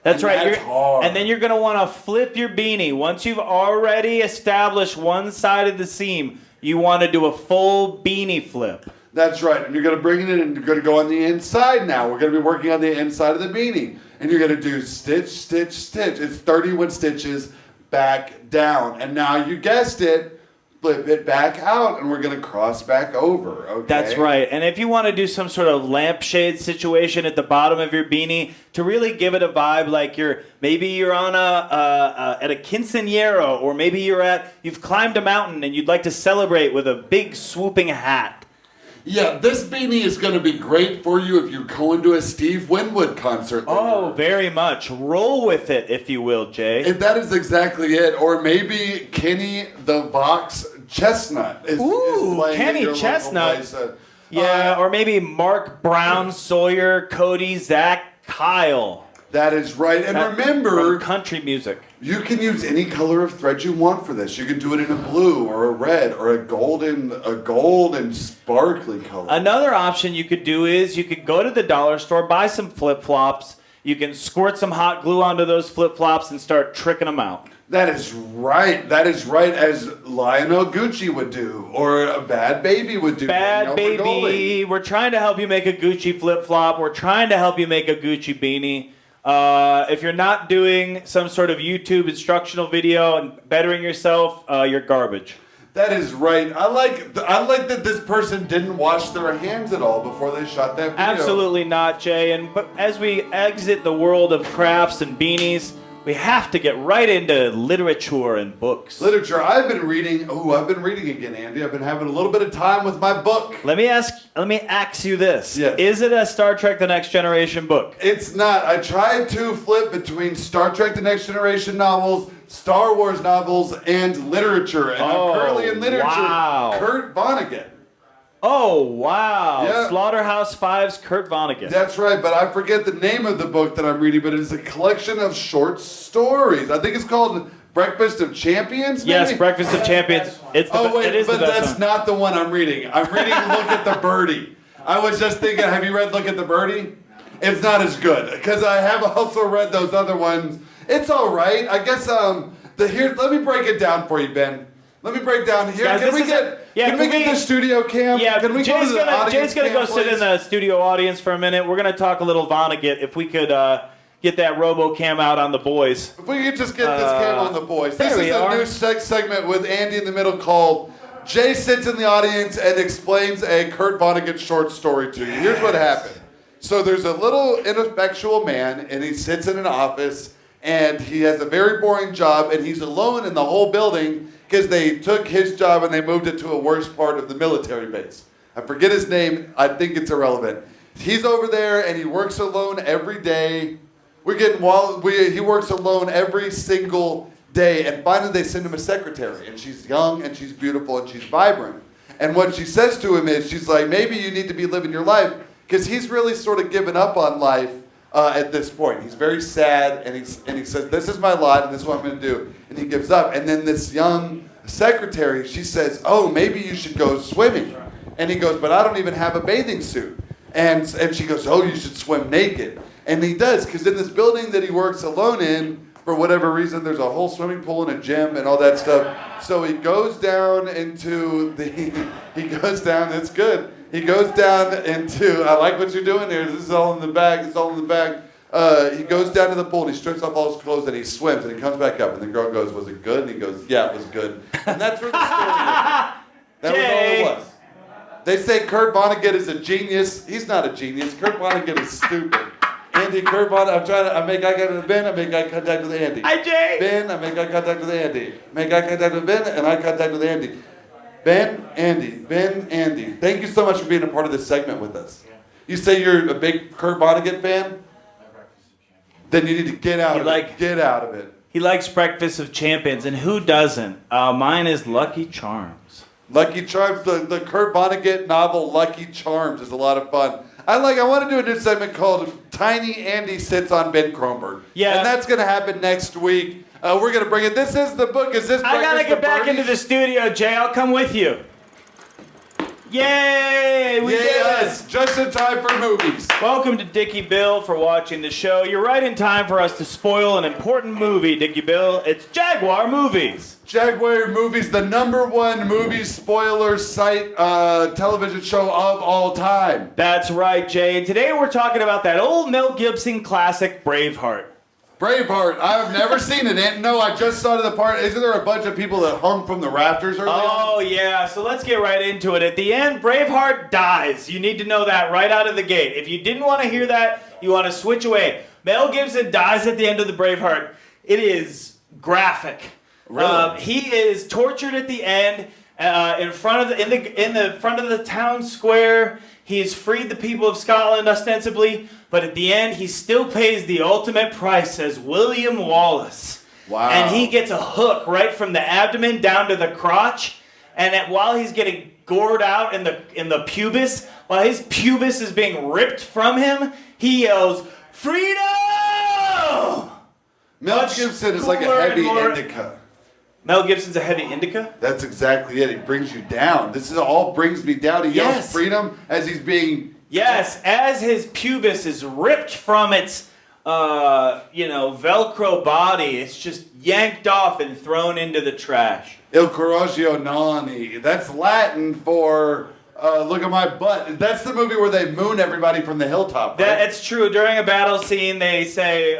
That's And right. that's hard. And then you're going to want to flip your beanie. Once you've already established one side of the seam, you want to do a full beanie flip. That's right. And you're going to bring it in and you're going to go on the inside now. We're going to be working on the inside of the beanie. And you're going to do stitch, stitch, stitch. It's 31 stitches back down. And now you guessed it. Flip it back out, and we're going to cross back over, okay? That's right. And if you want to do some sort of lampshade situation at the bottom of your beanie to really give it a vibe like maybe you're on at a quinceañera, or maybe you've climbed a mountain and you'd like to celebrate with a big swooping hat. Yeah, this beanie is going to be great for you if you're going to a Steve Winwood concert. Oh, very much. Roll with it, if you will, Jay. And that is exactly it. Or maybe Kenny the Vox Chestnut is playing Kenny at your local Chestnut. place. Yeah, or maybe Mark Brown, Sawyer, Cody, Zach, Kyle. That is right. And remember, country music. You can use any color of thread you want for this. You can do it in a blue or a red or a golden sparkly color. Another option you could do is you could go to the dollar store, buy some flip-flops. You can squirt some hot glue onto those flip-flops and start tricking them out. That is right. That is right, as Lionel Gucci would do, or a Bad Baby would do. Bad Baby. We're trying to help you make a Gucci flip-flop. We're trying to help you make a Gucci beanie. If you're not doing some sort of YouTube instructional video and bettering yourself, you're garbage. That is right. I like that this person didn't wash their hands at all before they shot that video. Absolutely not, Jay. But as we exit the world of crafts and beanies, we have to get right into literature and books. Literature. I've been reading again, Andy. I've been having a little bit of time with my book. Let me ask you this. Yes. Is it a Star Trek The Next Generation book? It's not. I tried to flip between Star Trek The Next Generation novels, Star Wars novels, and literature. And I'm currently in literature. Wow. Kurt Vonnegut. Oh, wow. Yeah. Slaughterhouse 5's Kurt Vonnegut. That's right, but I forget the name of the book that I'm reading, but it's a collection of short stories. I think it's called Breakfast of Champions, maybe? Yes, Breakfast of Champions. It is but the best that's one. not the one I'm reading. I'm reading Look at the Birdie. I was just thinking, have you read Look at the Birdie? It's not as good, because I have also read those other ones. It's all right. I guess, let me break it down for you, Ben. Let me break down here. Guys, Can we get the studio cam? Yeah, Can we go to the audience Jay's gonna cam, go sit in please? the studio audience for a minute. We're gonna talk a little Vonnegut. If we could get that RoboCam out on the boys. If we could just get this cam on the boys. There This we is a are. new segment with Andy in the middle called Jay Sits in the Audience and Explains a Kurt Vonnegut short story to you. Here's what happened. So there's a little ineffectual man, and he sits in an office, and he has a very boring job, and he's alone in the whole building because they took his job and they moved it to a worse part of the military base. I forget his name. I think it's irrelevant. He's over there, and he works alone every day. He works alone every single day, and finally they send him a secretary, and she's young, and she's beautiful, and she's vibrant. And what she says to him is, she's like, maybe you need to be living your life, because he's really sort of given up on life at this point. He's very sad, and he says, this is my lot, and this is what I'm going to do. And he gives up. And then this young secretary, she says, "Oh, maybe you should go swimming." And he goes, "But I don't even have a bathing suit." And she goes, "Oh, you should swim naked." And he does, because in this building that he works alone in, for whatever reason, there's a whole swimming pool and a gym and all that stuff. So he goes down into it's good. He goes down into, I like what you're doing here. This is all in the bag. It's all in the bag. He goes down to the pool and he strips off all his clothes and he swims and he comes back up and the girl goes, "Was it good?" And he goes, "Yeah, it was good." And that's where the story is. That was all it was. They say Kurt Vonnegut is a genius. He's not a genius. Kurt Vonnegut is stupid. Andy, Kurt Vonnegut, I make eye contact with Ben, I make eye contact with Andy. Hi, Jay. Ben, I make eye contact with Andy. Make eye contact with Ben and eye contact with Andy. Ben, Andy. Thank you so much for being a part of this segment with us. You say you're a big Kurt Vonnegut fan? Then you need to get out of it. Get out of it. He likes Breakfast of Champions, and who doesn't? Mine is Lucky Charms. Lucky Charms, the Kurt Vonnegut novel Lucky Charms is a lot of fun. I want to do a new segment called Tiny Andy Sits on Ben Kronberg. Yeah. And that's going to happen next week. We're going to bring it. This is the book. Is this I got to get back into the studio, Jay. I'll come with you. Yay! We did us. Just in time for movies. Welcome to Dickie Bill for watching the show. You're right in time for us to spoil an important movie, Dickie Bill. It's Jaguar Movies. Jaguar Movies, the #1 movie spoiler site television show of all time. That's right, Jay. And today we're talking about that old Mel Gibson classic, Braveheart. Braveheart. I've never seen it. And no, I just saw the part. Isn't there a bunch of people that hung from the rafters early on? Oh, yeah. So let's get right into it. At the end, Braveheart dies. You need to know that right out of the gate. If you didn't want to hear that, you want to switch away. Mel Gibson dies at the end of the Braveheart. It is graphic. Really? He is tortured at the end in front of the front of the town square. He has freed the people of Scotland ostensibly, but at the end he still pays the ultimate price as William Wallace. Wow! And he gets a hook right from the abdomen down to the crotch, and while he's getting gored out in the pubis, while his pubis is being ripped from him, he yells, "Freedom!" Mel Gibson is like a heavy indica. Mel Gibson's a heavy indica? That's exactly it. He brings you down. This is all brings me down. He yells freedom as he's being... Yes, as his pubis is ripped from its, Velcro body. It's just yanked off and thrown into the trash. Il coraggio nani. That's Latin for... look at my butt. That's the movie where they moon everybody from the hilltop, right? It's true. During a battle scene, they say,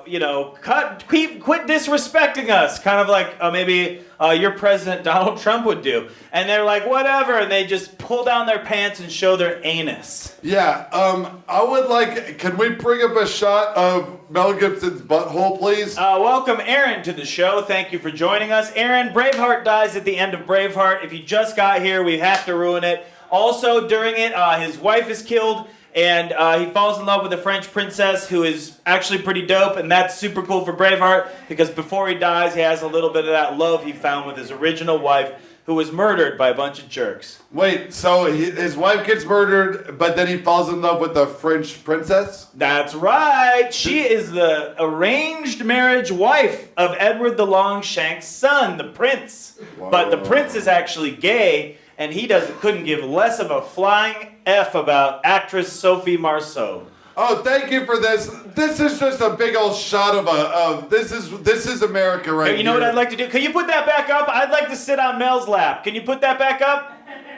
quit disrespecting us. Kind of like maybe your president, Donald Trump, would do. And they're like, whatever. And they just pull down their pants and show their anus. Yeah. I would can we bring up a shot of Mel Gibson's butthole, please? Welcome, Aaron, to the show. Thank you for joining us. Aaron, Braveheart dies at the end of Braveheart. If you just got here, we have to ruin it. Also, during it, his wife is killed, and he falls in love with a French princess who is actually pretty dope, and that's super cool for Braveheart, because before he dies, he has a little bit of that love he found with his original wife, who was murdered by a bunch of jerks. Wait, so his wife gets murdered, but then he falls in love with the French princess? That's right. She is the arranged marriage wife of Edward the Longshank's son, the prince. Whoa. But the prince is actually gay, and he couldn't give less of a flying F about actress Sophie Marceau. Oh, thank you for this. This is just a big old shot of this is America right here. You know what I'd like to do? Can you put that back up? I'd like to sit on Mel's lap. Can you put that back up?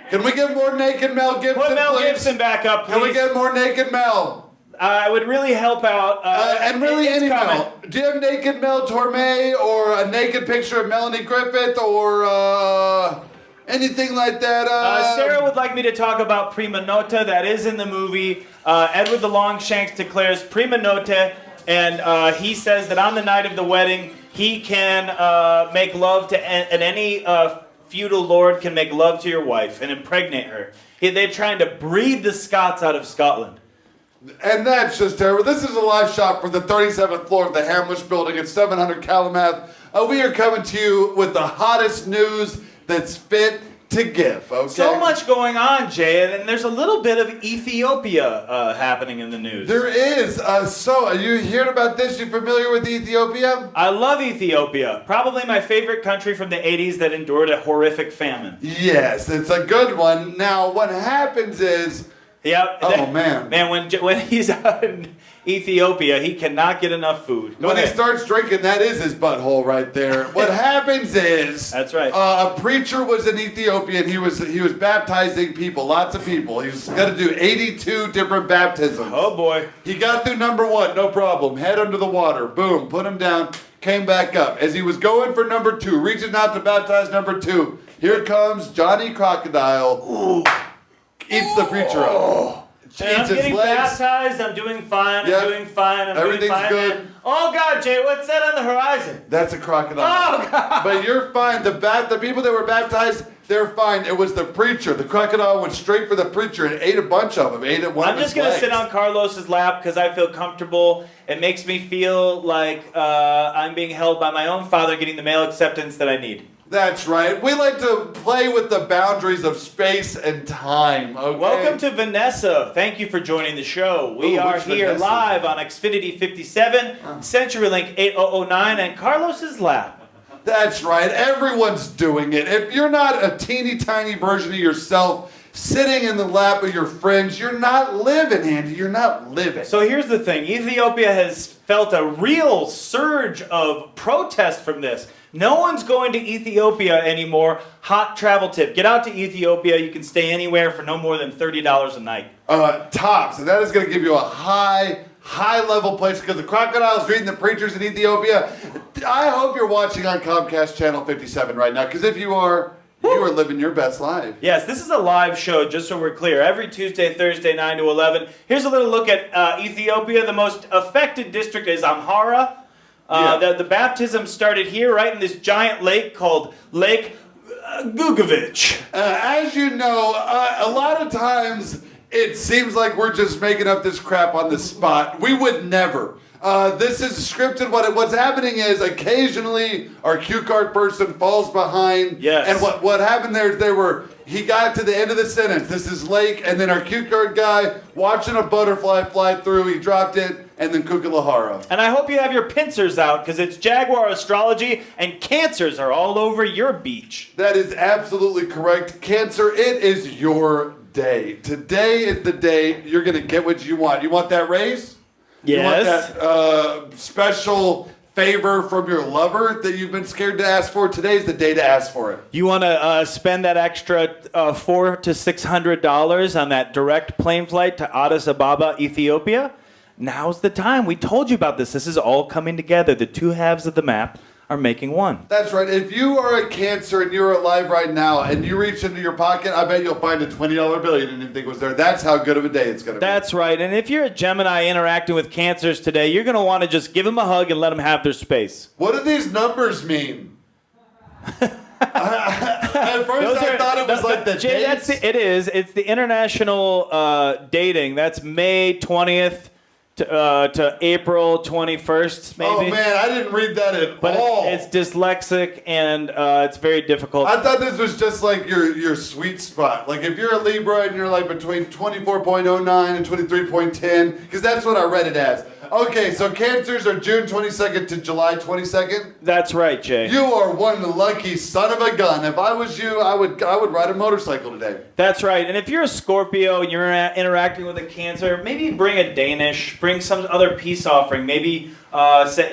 Can we get more naked Mel Gibson, Put Mel please? Gibson back up, please. Can we get more naked Mel? It would really help out. And really any Mel. Do you have naked Mel Torme or a naked picture of Melanie Griffith or anything like that? Sarah would like me to talk about Prima Nota. That is in the movie. Edward the Longshanks declares Prima Nota, and he says that on the night of the wedding, he can make love to, and any feudal lord can make love to your wife and impregnate her. They're trying to breed the Scots out of Scotland. And that's just terrible. This is a live shot from the 37th floor of the Hamlish building at 700 Calumet. We are coming to you with the hottest news that's fit to give, okay? So much going on, Jay, and there's a little bit of Ethiopia happening in the news. There is. So, you heard about this? You familiar with Ethiopia? I love Ethiopia. Probably my favorite country from the 80s that endured a horrific famine. Yes, it's a good one. Now, what happens is... Yep. Oh, man. Man, when he's out in Ethiopia, he cannot get enough food. When he starts drinking, that is his butthole right there. What happens is... That's right. A preacher was in Ethiopia, and he was baptizing people, lots of people. He was going to do 82 different baptisms. Oh, boy. He got through number 1, no problem. Head under the water. Boom. Put him down. Came back up. As he was going for number 2, reaching out to baptize number 2, here comes Johnny Crocodile. Ooh. Eats the preacher up. And I'm getting baptized. I'm doing fine. I'm doing fine. Everything's doing fine. good. Man. Oh, God, Jay, what's that on the horizon? That's a crocodile. Oh, God. But you're fine. The people that were baptized, they're fine. It was the preacher. The crocodile went straight for the preacher and ate a bunch of them. I'm just going to sit on Carlos's lap because I feel comfortable. It makes me feel like I'm being held by my own father, getting the male acceptance that I need. That's right. We like to play with the boundaries of space and time. Okay? Welcome to Vanessa. Thank you for joining the show. We are here Vanessa? live on Xfinity 57, CenturyLink 8009, and Carlos's lap. That's right. Everyone's doing it. If you're not a teeny tiny version of yourself sitting in the lap of your friends, you're not living, Andy. You're not living. So here's the thing. Ethiopia has felt a real surge of protest from this. No one's going to Ethiopia anymore. Hot travel tip. Get out to Ethiopia. You can stay anywhere for no more than $30 a night. Tops. And that is going to give you a high level place because the crocodiles reading the preachers in Ethiopia. I hope you're watching on Comcast Channel 57 right now because if you are living your best life. Yes, this is a live show, just so we're clear. Every Tuesday, Thursday, 9 to 11. Here's a little look at Ethiopia. The most affected district is Amhara. The baptism started here, right in this giant lake called Lake Gugavich. As you know, a lot of times it seems like we're just making up this crap on the spot. We would never. This is scripted. What's happening is occasionally our cue card person falls behind. Yes. And what happened there is he got to the end of the sentence. This is lake, and then our cue card guy watching a butterfly fly through. He dropped it, and then Kukulahara. And I hope you have your pincers out because it's Jaguar astrology, and cancers are all over your beach. That is absolutely correct. Cancer, it is your day. Today is the day you're going to get what you want. You want that raise? Yes. You want that special favor from your lover that you've been scared to ask for? Today's the day to ask for it. You want to spend that extra $400 to $600 on that direct plane flight to Addis Ababa, Ethiopia? Now's the time. We told you about this. This is all coming together. The two halves of the map are making one. That's right. If you are a Cancer and you're alive right now and you reach into your pocket, I bet you'll find a $20 bill you didn't even think was there. That's how good of a day it's going to be. That's right. And if you're a Gemini interacting with Cancers today, you're going to want to just give them a hug and let them have their space. What do these numbers mean? At first I thought it was like the Jay, dates. it is. It's the international dating. That's May 20th. To April 21st, maybe. Oh, man, I didn't read that at all. But it's dyslexic, and it's very difficult. I thought this was just like your sweet spot. Like if you're a Libra and you're like between 24.09 and 23.10, because that's what I read it as. Okay, so Cancers are June 22nd to July 22nd? That's right, Jay. You are one lucky son of a gun. If I was you, I would ride a motorcycle today. That's right. And if you're a Scorpio and you're interacting with a Cancer, maybe bring a Danish, bring some other peace offering. Maybe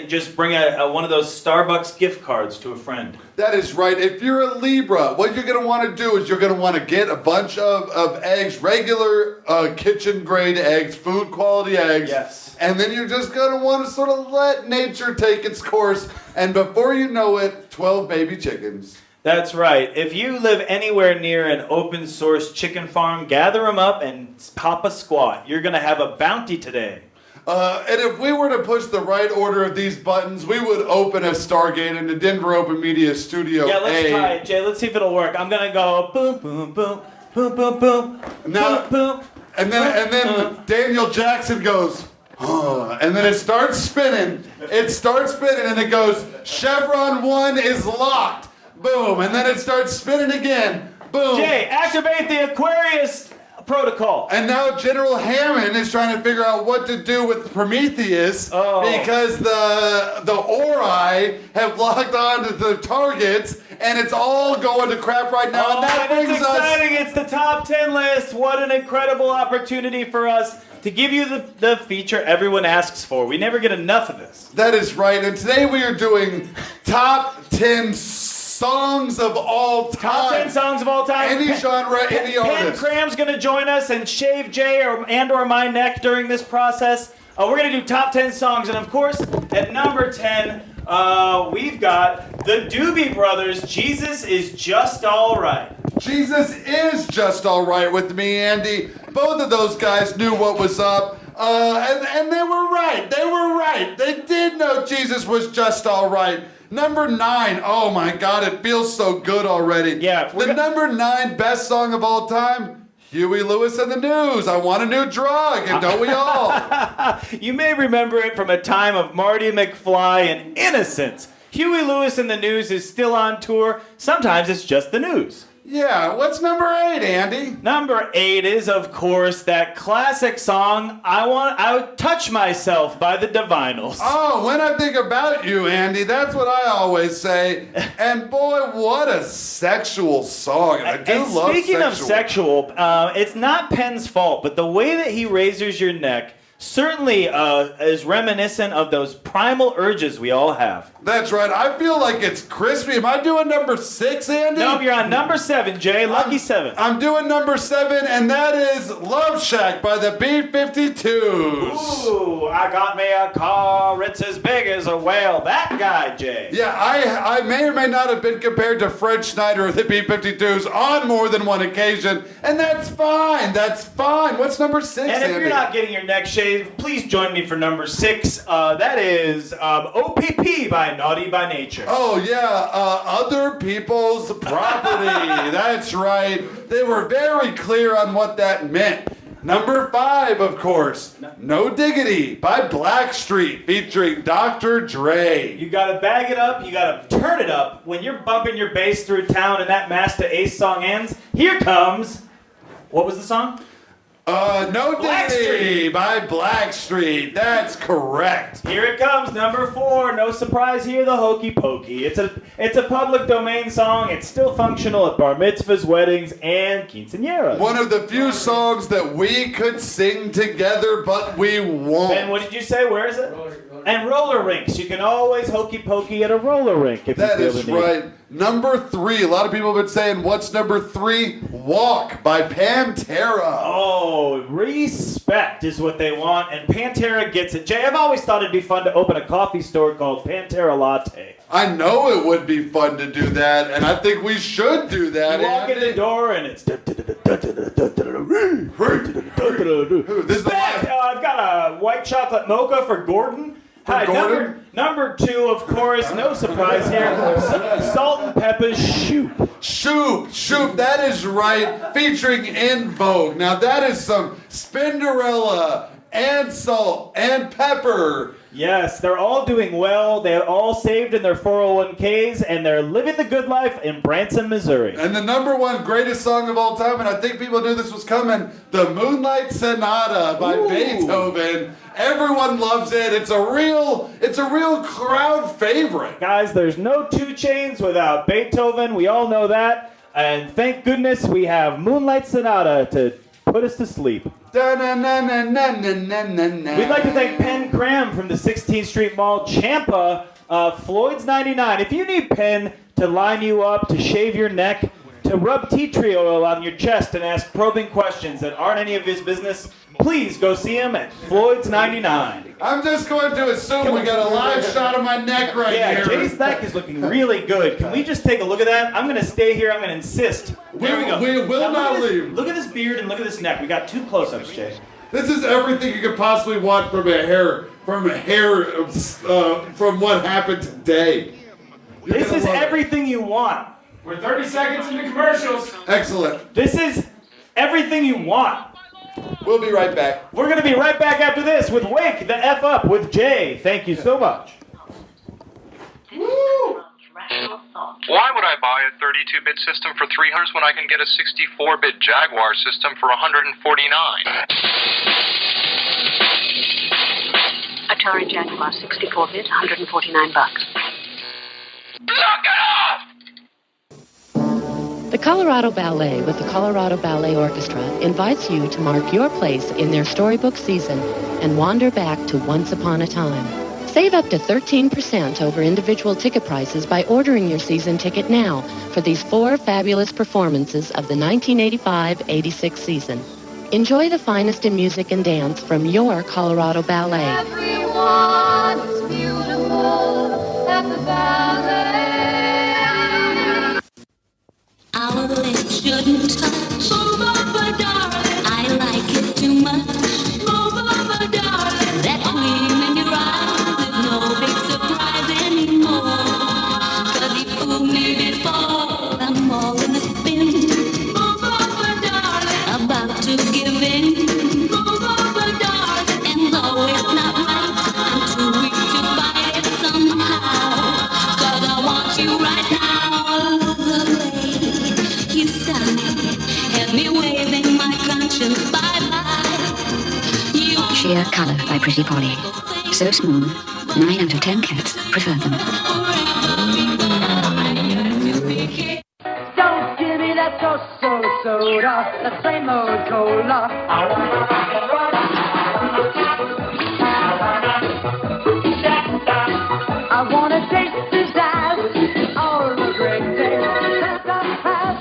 just bring one of those Starbucks gift cards to a friend. That is right. If you're a Libra, what you're going to want to do is you're going to want to get a bunch of eggs, regular kitchen-grade eggs, food quality eggs. Yes. And then you're just going to want to sort of let nature take its course. And before you know it, 12 baby chickens. That's right. If you live anywhere near an open source chicken farm, gather them up and pop a squat. You're going to have a bounty today. And if we were to push the right order of these buttons, we would open a Stargate in the Denver Open Media Studio. Yeah, let's try it, Jay. Let's see if it'll work. I'm going to go boom, boom, boom, boom, boom, boom, now, boom, boom. And then Daniel Jackson goes, and then it starts spinning. It starts spinning, and it goes, Chevron 1 is locked. Boom. And then it starts spinning again. Boom. Jay, activate the Aquarius protocol. And now General Hammond is trying to figure out what to do with Prometheus because the Ori have locked on to the targets and it's all going to crap right now. And that brings it's exciting. It's the top 10 list. What an incredible opportunity for us to give you the feature everyone asks for. We never get enough of this. That is right. And today we are doing top 10 songs of all time. Top 10 songs of all time. Any genre, any Penn artist. Cram's going to join us and shave Jay or my neck during this process. We're going to do top 10 songs. And of course, at number 10, we've got the Doobie Brothers, Jesus is Just All Right. Jesus is just all right with me, Andy. Both of those guys knew what was up. And they were right. They were right. They did know Jesus was just all right. Number 9. Oh my God, it feels so good already. Yeah. The number 9 best song of all time, Huey Lewis and the News. I want a new drug, and don't we all? You may remember it from a time of Marty McFly and Innocence. Huey Lewis and the News is still on tour. Sometimes it's just the news. Yeah, what's number 8, Andy? Number 8 is, of course, that classic song, I Would Touch Myself by the Divinals. Oh, when I think about you, Andy, that's what I always say. And boy, what a sexual song. I do love speaking of sexual, it's not Penn's fault, but the way that he razors your neck certainly is reminiscent of those primal urges we all have. That's right. I feel like it's crispy. Am I doing number 6, Andy? Nope, you're on number 7, Jay. Lucky 7. I'm doing number 7, and that is Love Shack by the B-52s. Ooh, I got me a car. It's as big as a whale. That guy, Jay. Yeah, I may or may not have been compared to Fred Schneider of the B-52s on more than one occasion, and that's fine. That's fine. What's number 6, And if Andy? you're not getting your neck shaved, please join me for number 6. That is OPP by Naughty by Nature. Oh, yeah, other people's property. That's right. They were very clear on what that meant. Number 5, of course, No Diggity by Blackstreet featuring Dr. Dre. You gotta bag it up, you gotta turn it up. When you're bumping your bass through town and that Master Ace song ends, here comes, what was the song? No Diggity by Blackstreet. That's correct. Here it comes, number 4. No surprise here, the Hokey Pokey. It's a public domain song. It's still functional at bar mitzvahs, weddings, and quinceañeras. One of the few songs that we could sing together, but we won't. And what did you say? Where is it? And roller rinks. You can always hokey pokey at a roller rink if that you feel is the need. right. Number 3. A lot of people have been saying, what's number 3? Walk by Pantera. Oh, respect is what they want, and Pantera gets it. Jay, I've always thought it'd be fun to open a coffee store called Pantera Latte. I know it would be fun to do that, and I think we should do that. You walk in the door and it's... I've got a white chocolate mocha for Gordon. Hi, Gordon? number 2, of course, no surprise here. Salt and Pepper's Shoop. Shoop, that is right, featuring In Vogue. Now that is some Spinderella and Salt and Pepper. Yes, they're all doing well. They're all saved in their 401ks, and they're living the good life in Branson, Missouri. And the number 1 greatest song of all time, and I think people knew this was coming, the Moonlight Sonata by Beethoven. Everyone loves it. It's a real crowd favorite. Guys, there's no 2 Chainz without Beethoven. We all know that. And thank goodness we have Moonlight Sonata to put us to sleep. We'd like to thank Penn Cram from the 16th Street Mall, Champa, Floyd's 99. If you need Penn to line you up, to shave your neck, to rub tea tree oil on your chest and ask probing questions that aren't any of his business, please go see him at Floyd's 99. I'm just going to assume we got a live shot of my neck right here. Yeah, Jay's neck is looking really good. Can we just take a look at that? I'm going to stay here. I'm going to insist. There we go. We will not leave. Look at this beard and look at this neck. We got 2 close-ups, Jay. This is everything you could possibly want from what happened today. This is everything you want. We're 30 seconds into commercials. Excellent. This is everything you want. We'll be right back. We're going to be right back after this with Wake the F Up with Jay. Thank you so much. Woo! Why would I buy a 32-bit system for $300 when I can get a 64-bit Jaguar system for $149? Atari Jaguar 64-bit, $149. Knock it off! The Colorado Ballet with the Colorado Ballet Orchestra invites you to mark your place in their storybook season and wander back to Once Upon a Time. Save up to 13% over individual ticket prices by ordering your season ticket now for these 4 fabulous performances of the 1985-86 season. Enjoy the finest in music and dance from your Colorado Ballet. Everyone is beautiful at the ballet. Our legs shouldn't touch. Move over, darling. I like it too much. Move over, darling. That gleam in your eyes is no big surprise anymore. 'Cause you fooled me before. I'm all in the spin. Move over, darling. About to give in. Move over, darling. And though it's not right, I'm too weak to fight it somehow. 'Cause I want you right now. You sigh, have me waving my conscience bye-bye. Sheer Color by Pretty Polly. So smooth, 9 out of 10 cats prefer them. Don't give me that soda, that same old cola. I want to rock and roll. I want to taste the jazz, all the great days that I've had.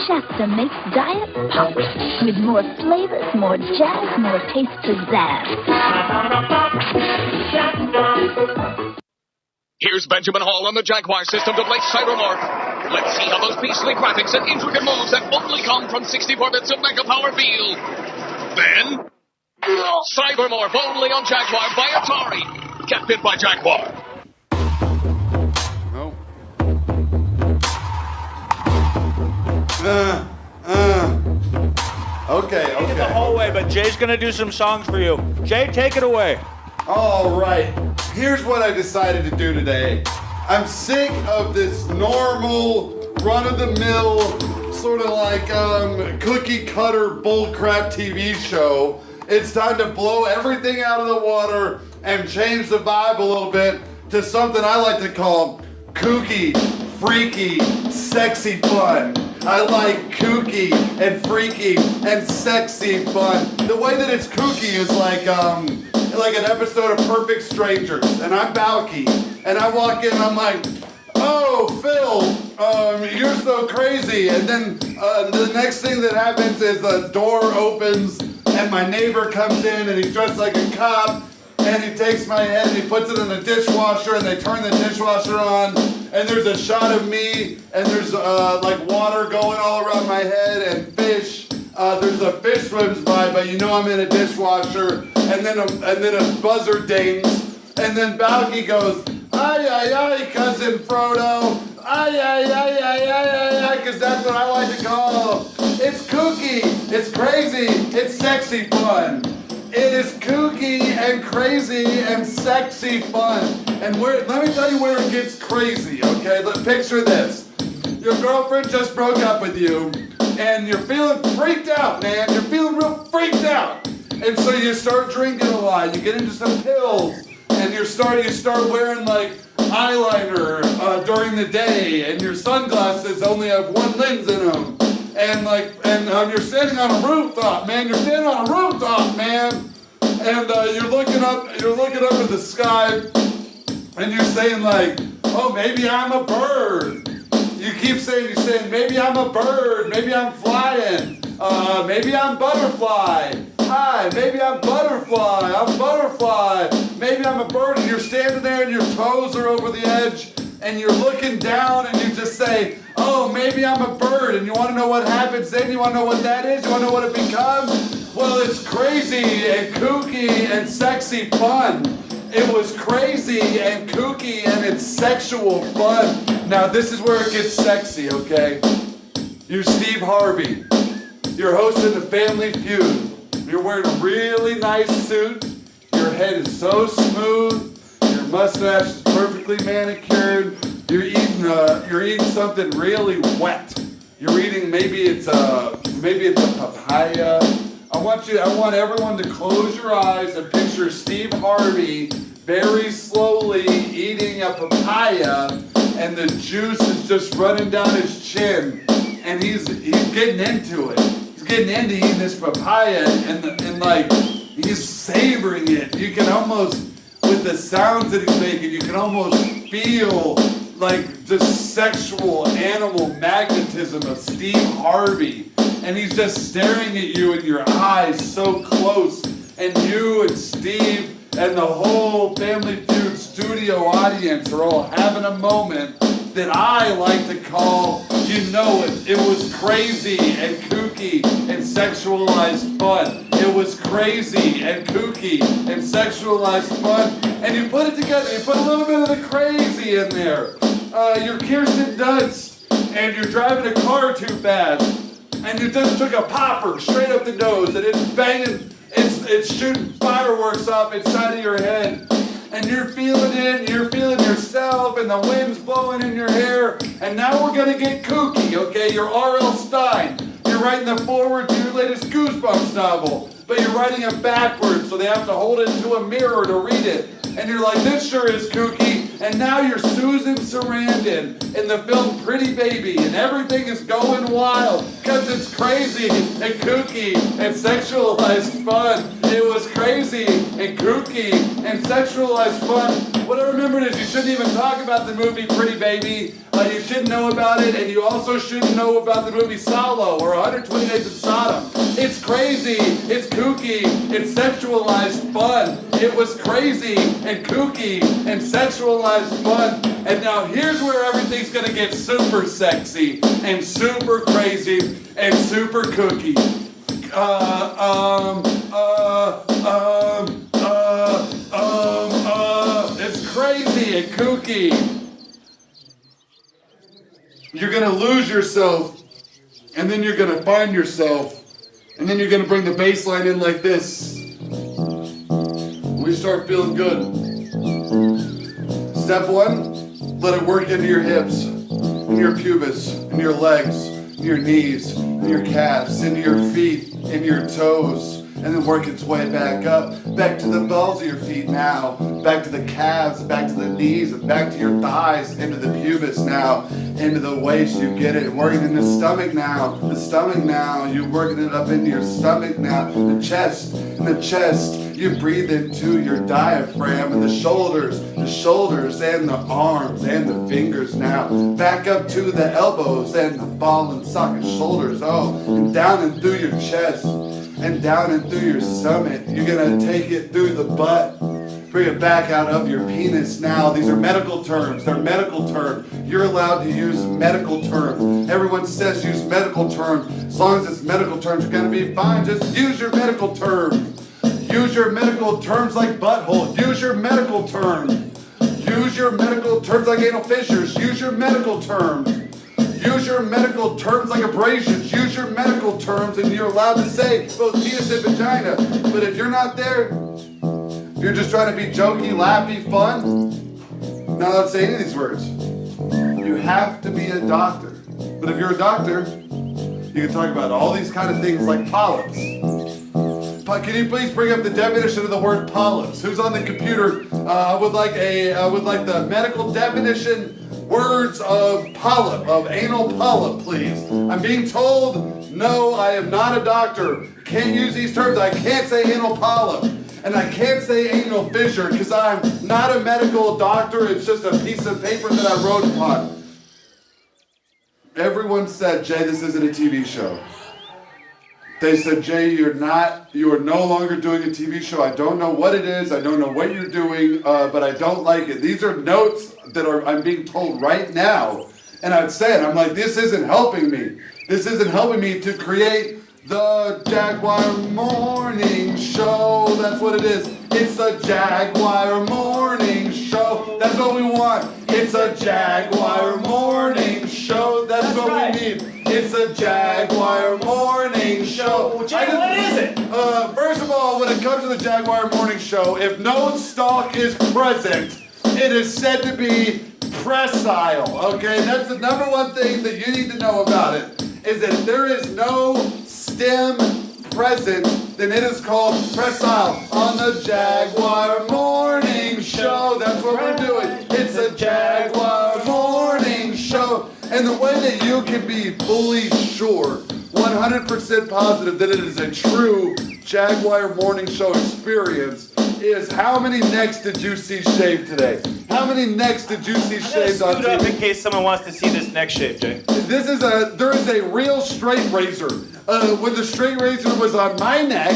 Shasta makes diet pops with more flavors, more jazz, more taste pizzazz. Here's Benjamin Hall on the Jaguar system to play Cybermorph. Let's see how those beastly graphics and intricate moves that only come from 64 bits of Mega Power feel. Then, Cybermorph only on Jaguar by Atari. Get bit by Jaguar. Okay. In the hallway, but Jay's gonna do some songs for you. Jay, take it away. All right. Here's what I decided to do today. I'm sick of this normal, run-of-the-mill, sort of like cookie-cutter bullcrap TV show. It's time to blow everything out of the water and change the vibe a little bit to something I like to call kooky, freaky, sexy fun. I like kooky and freaky and sexy fun. The way that it's kooky is like an episode of Perfect Strangers, and I'm Balky, and I walk in and I'm like, oh, Phil, you're so crazy. And then the next thing that happens is the door opens and my neighbor comes in and he's dressed like a cop and he takes my head and he puts it in the dishwasher and they turn the dishwasher on and there's a shot of me and there's like water going all around my head and fish. There's a fish swims by, but you know I'm in a dishwasher, and then a buzzer dings, and then Balky goes, ay, ay, ay, cousin Frodo, ay, ay, ay, ay, ay, ay, ay, because that's what I like to call. It's kooky, it's crazy, it's sexy fun. It is kooky and crazy and sexy fun. And let me tell you where it gets crazy, okay? Picture this. Your girlfriend just broke up with you, and you're feeling freaked out, man. You're feeling real freaked out. And so you start drinking a lot. You get into some pills, and you start wearing like eyeliner during the day, and your sunglasses only have one lens in them. And you're standing on a rooftop, man. You're standing on a rooftop, man. And you're looking up at the sky, and you're saying like, oh, maybe I'm a bird. You're saying, maybe I'm a bird, maybe I'm flying, maybe I'm butterfly. Hi, maybe I'm butterfly, maybe I'm a bird, and you're standing there and your toes are over the edge, and you're looking down and you just say, oh, maybe I'm a bird, and you want to know what happens then? You want to know what that is? You want to know what it becomes? Well, it's crazy and kooky and sexy fun. It was crazy and kooky and it's sexual fun. Now this is where it gets sexy, okay? You're Steve Harvey. You're hosting the Family Feud. You're wearing a really nice suit. Your head is so smooth. Your mustache is perfectly manicured. You're eating something really wet. You're eating maybe it's a papaya. I want everyone to close your eyes and picture Steve Harvey very slowly eating a papaya, and the juice is just running down his chin, and he's getting into it. He's getting into eating this papaya, and like he's savoring it. You can almost, with the sounds that he's making, you can almost feel like the sexual animal magnetism of Steve Harvey. And he's just staring at you in your eyes so close. And you and Steve and the whole Family Feud studio audience are all having a moment that I like to call, you know it. It was crazy and kooky and sexualized fun. It was crazy and kooky and sexualized fun. And you put it together, you put a little bit of the crazy in there. You're Kirsten Dunst and you're driving a car too fast. And you just took a popper straight up the nose and it's banging, it's shooting fireworks off inside of your head. And you're feeling it, you're feeling yourself, and the wind's blowing in your hair. And now we're gonna get kooky, okay? You're R.L. Stein. You're writing the foreword to your latest Goosebumps novel, but you're writing it backwards, so they have to hold it to a mirror to read it. And you're like, this sure is kooky. And now you're Susan Sarandon in the film Pretty Baby, and everything is going wild because it's crazy and kooky and sexualized fun. It was crazy and kooky and sexualized fun. What I remembered is you shouldn't even talk about the movie Pretty Baby. You shouldn't know about it, and you also shouldn't know about the movie Solo or 120 Days of Sodom. It's crazy, it's kooky, it's sexualized fun. It was crazy and kooky and sexualized fun. And now here's where everything's gonna get super sexy and super crazy and super kooky. It's crazy and kooky. You're gonna lose yourself, and then you're gonna find yourself, and then you're gonna bring the bass line in like this. We start feeling good. Step one, let it work into your hips, and your pubis, and your legs, and your knees, and your calves, into your feet, and your toes. And then work its way back up, back to the balls of your feet now, back to the calves, back to the knees, and back to your thighs, into the pubis now, into the waist, you get it, working in the stomach now, you're working it up into your stomach now, the chest, you breathe into your diaphragm, and the shoulders, and the arms, and the fingers now, back up to the elbows, and the ball and socket shoulders, and down and through your chest, and down and through your stomach. You're gonna take it through the butt. Bring it back out of your penis now. These are medical terms. They're medical terms. You're allowed to use medical terms. Everyone says use medical terms. As long as it's medical terms, you're gonna be fine. Just use your medical terms. Use your medical terms like butthole. Use your medical terms. Use your medical terms like anal fissures. Use your medical terms. Use your medical terms like abrasions. Use your medical terms, and you're allowed to say both penis and vagina. But if you're not there, if you're just trying to be jokey, laughy, fun, not allowed to say any of these words. You have to be a doctor. But if you're a doctor, you can talk about all these kind of things like polyps. Can you please bring up the definition of the word polyps? Who's on the computer would like the medical definition? Words of polyp, of anal polyp, please. I'm being told, no, I am not a doctor. Can't use these terms. I can't say anal polyp. And I can't say anal fissure because I'm not a medical doctor. It's just a piece of paper that I wrote upon. Everyone said, Jay, this isn't a TV show. They said, Jay, you are no longer doing a TV show. I don't know what it is. I don't know what you're doing, but I don't like it. These are notes that I'm being told right now. And I'd say it. I'm like, this isn't helping me. This isn't helping me to create the Jaguar Morning Show. That's what it is. It's the Jaguar Morning Show. That's what we want. It's a Jaguar Morning Show. That's what we need. It's a Jaguar Morning Show. Jay, what is it? First of all, when it comes to the Jaguar Morning Show, if no stalk is present, It is said to be pressile. Okay, that's the number one thing that you need to know about it. Is that if there is no stem present, then it is called pressile. On the Jaguar Morning Show, that's what we're doing. It's a Jaguar Morning Show. And the way that you can be fully sure, 100% positive that it is a true Jaguar Morning Show experience is how many necks did you see shaved today? How many necks did you see shaved on Scoot up TV? in case someone wants to see this neck shape, Jay. There is a real straight razor. When the straight razor was on my neck,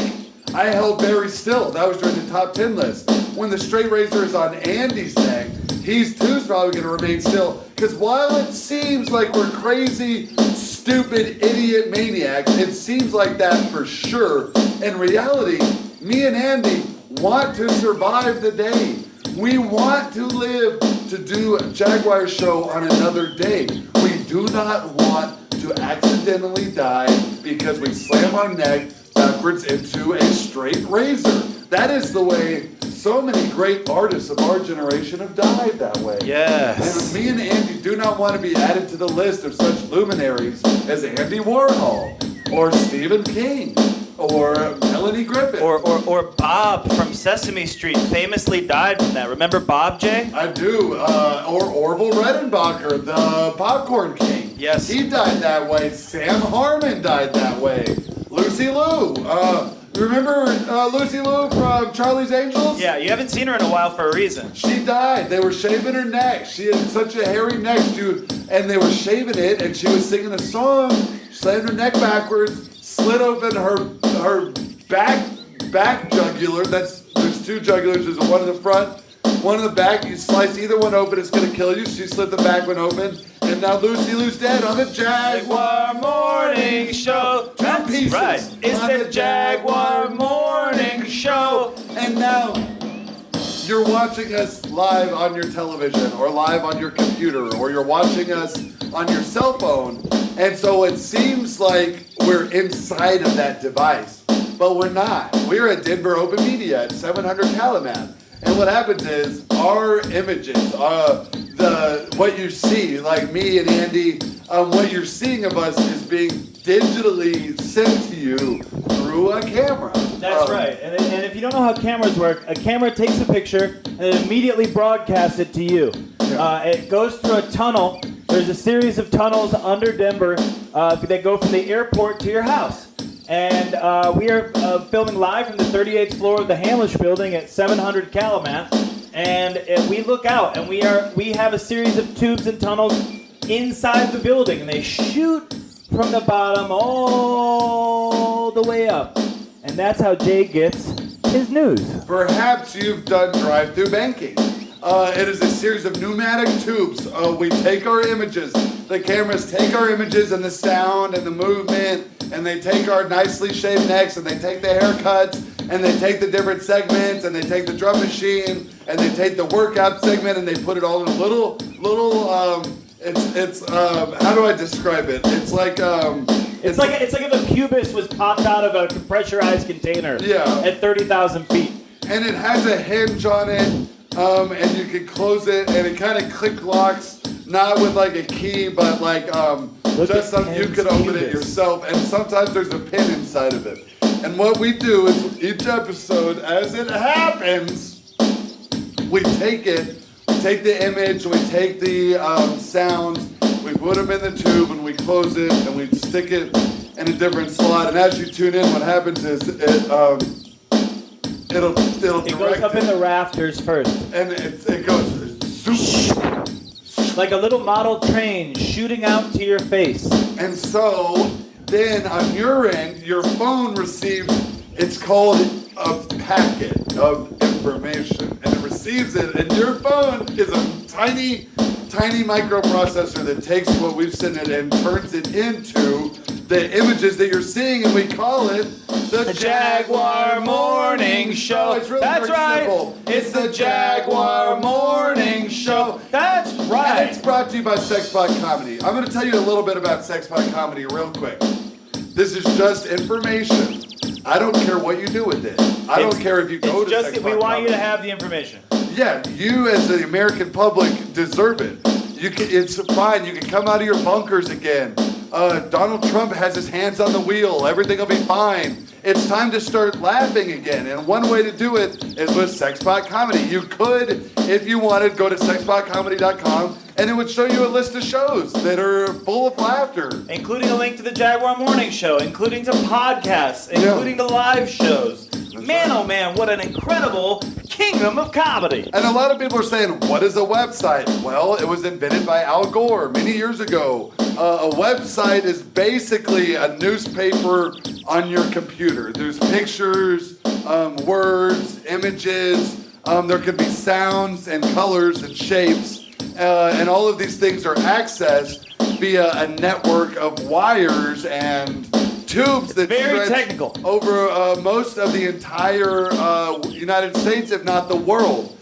I held very still. That was during the top 10 list. When the straight razor is on Andy's neck, he's too's probably going to remain still. Because while it seems like we're crazy, stupid, idiot maniacs, it seems like that for sure. In reality, me and Andy want to survive the day. We want to live to do a Jaguar show on another day. We do not want to accidentally die because we slam our neck backwards into a straight razor. That is the way so many great artists of our generation have died that way. Yes. And me and Andy do not want to be added to the list of such luminaries as Andy Warhol or Stephen King or Melanie Griffith. Or Bob from Sesame Street famously died from that. Remember Bob, Jay? I do. Or Orville Redenbacher, the Popcorn King. Yes. He died that way. Sam Harmon died that way. Lucy Liu. Remember Lucy Liu from Charlie's Angels? Yeah, you haven't seen her in a while for a reason. She died. They were shaving her neck. She had such a hairy neck, and they were shaving it, and she was singing a song, slammed her neck backwards, slit open her back jugular. There's two jugulars. There's one in the front, one in the back. You slice either one open, it's gonna kill you. She slit the back one open, and now Lucy Liu's dead on the Jaguar Morning Show. Two pieces. Right. It's on the Jaguar Morning Show. And now you're watching us live on your television or live on your computer, or you're watching us on your cell phone. And so it seems like we're inside of that device, but we're not. We're at Denver Open Media at 700 Calumet. And what happens is our images, what you see, like me and Andy, what you're seeing of us is being digitally sent to you through a camera. That's right. And if you don't know how cameras work, a camera takes a picture and it immediately broadcasts it to you. It goes through a tunnel. There's a series of tunnels under Denver that go from the airport to your house. And we are filming live from the 38th floor of the Hamlish building at 700 Calumet. And we look out, and we have a series of tubes and tunnels inside the building, and they shoot from the bottom all the way up. And that's how Jay gets his news. Perhaps you've done drive-through banking. It is a series of pneumatic tubes. We take our images. The cameras take our images and the sound and the movement, and they take our nicely shaved necks, and they take the haircuts, and they take the different segments, and they take the drum machine, and they take the workout segment, and they put it all in a little how do I describe it? It's like It's like if a pubis was popped out of a pressurized container at 30,000 feet. And it has a hinge on it, and you can close it, and it kind of click locks, not with like a key, but like just something you can open it yourself. And sometimes there's a pin inside of it. And what we do is each episode, as it happens, we take the image, we take the sounds, we put them in the tube, and we close it, and we stick it in a different slot. And as you tune in, what happens is it goes up in the rafters first, and it goes like a little model train shooting out to your face. And so then on your end, your phone receives, it's called a packet of information, and it receives it, and your phone is a tiny microprocessor that takes what we've sent it and turns it into the images that you're seeing, and we call it the Jaguar Morning Show. It's really That's very right. simple. It's the Jaguar Morning Show. That's right. And it's brought to you by Sexbot Comedy. I'm going to tell you a little bit about Sexbot Comedy real quick. This is just information. I don't care what you do with it. I don't care if you go to Sexbot We want Comedy. you to have the information. Yeah, you as the American public deserve it. It's fine. You can come out of your bunkers again. Donald Trump has his hands on the wheel. Everything will be fine. It's time to start laughing again. And one way to do it is with Sexbot Comedy. You could, if you wanted, go to sexbotcomedy.com and it would show you a list of shows that are full of laughter. Including a link to the Jaguar Morning Show, including to podcasts, including the live shows. Man, oh man, what an incredible kingdom of comedy. And a lot of people are saying, what is a website? Well, it was invented by Al Gore many years ago. A website is basically a newspaper on your computer. There's pictures, words, images. There can be sounds and colors and shapes. And all of these things are accessed via a network of wires and tubes that stretch over most of the entire United States, if not the world.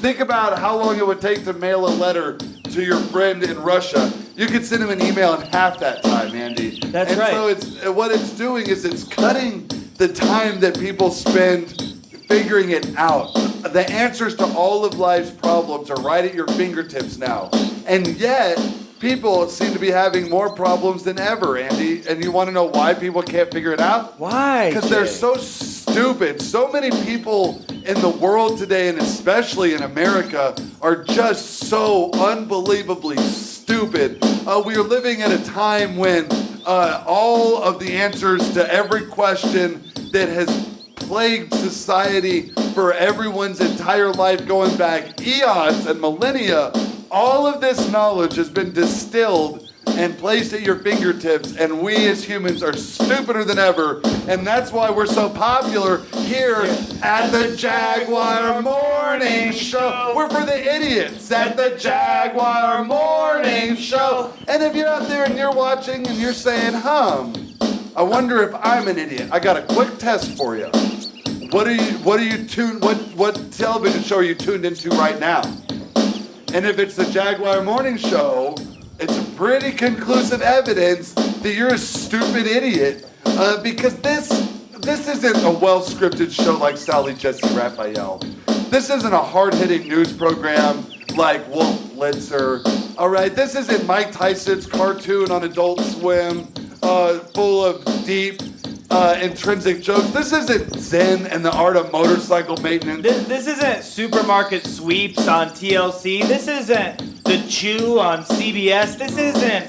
Think about how long it would take to mail a letter to your friend in Russia. You could send him an email in half that time, Andy. That's right. So what it's doing is it's cutting the time that people spend figuring it out. The answers to all of life's problems are right at your fingertips now. And yet, people seem to be having more problems than ever, Andy. And you want to know why people can't figure it out? Why? Because they're so stupid. So many people in the world today, and especially in America, are just so unbelievably stupid. We are living at a time when all of the answers to every question that has plagued society for everyone's entire life going back eons and millennia, all of this knowledge has been distilled and placed at your fingertips, and we as humans are stupider than ever, and that's why we're so popular here at the Jaguar Morning Show. We're for the idiots at the Jaguar Morning Show. And if you're out there and you're watching and you're saying, I wonder if I'm an idiot, I got a quick test for you. What television show are you tuned into right now? And if it's the Jaguar Morning Show, it's pretty conclusive evidence that you're a stupid idiot, because this isn't a well-scripted show like Sally Jesse Raphael. This isn't a hard-hitting news program like Wolf Blitzer. All right, this isn't Mike Tyson's cartoon on Adult Swim, full of deep, intrinsic jokes. This isn't Zen and the Art of Motorcycle Maintenance. This isn't Supermarket Sweeps on TLC. This isn't The Chew on CBS. This isn't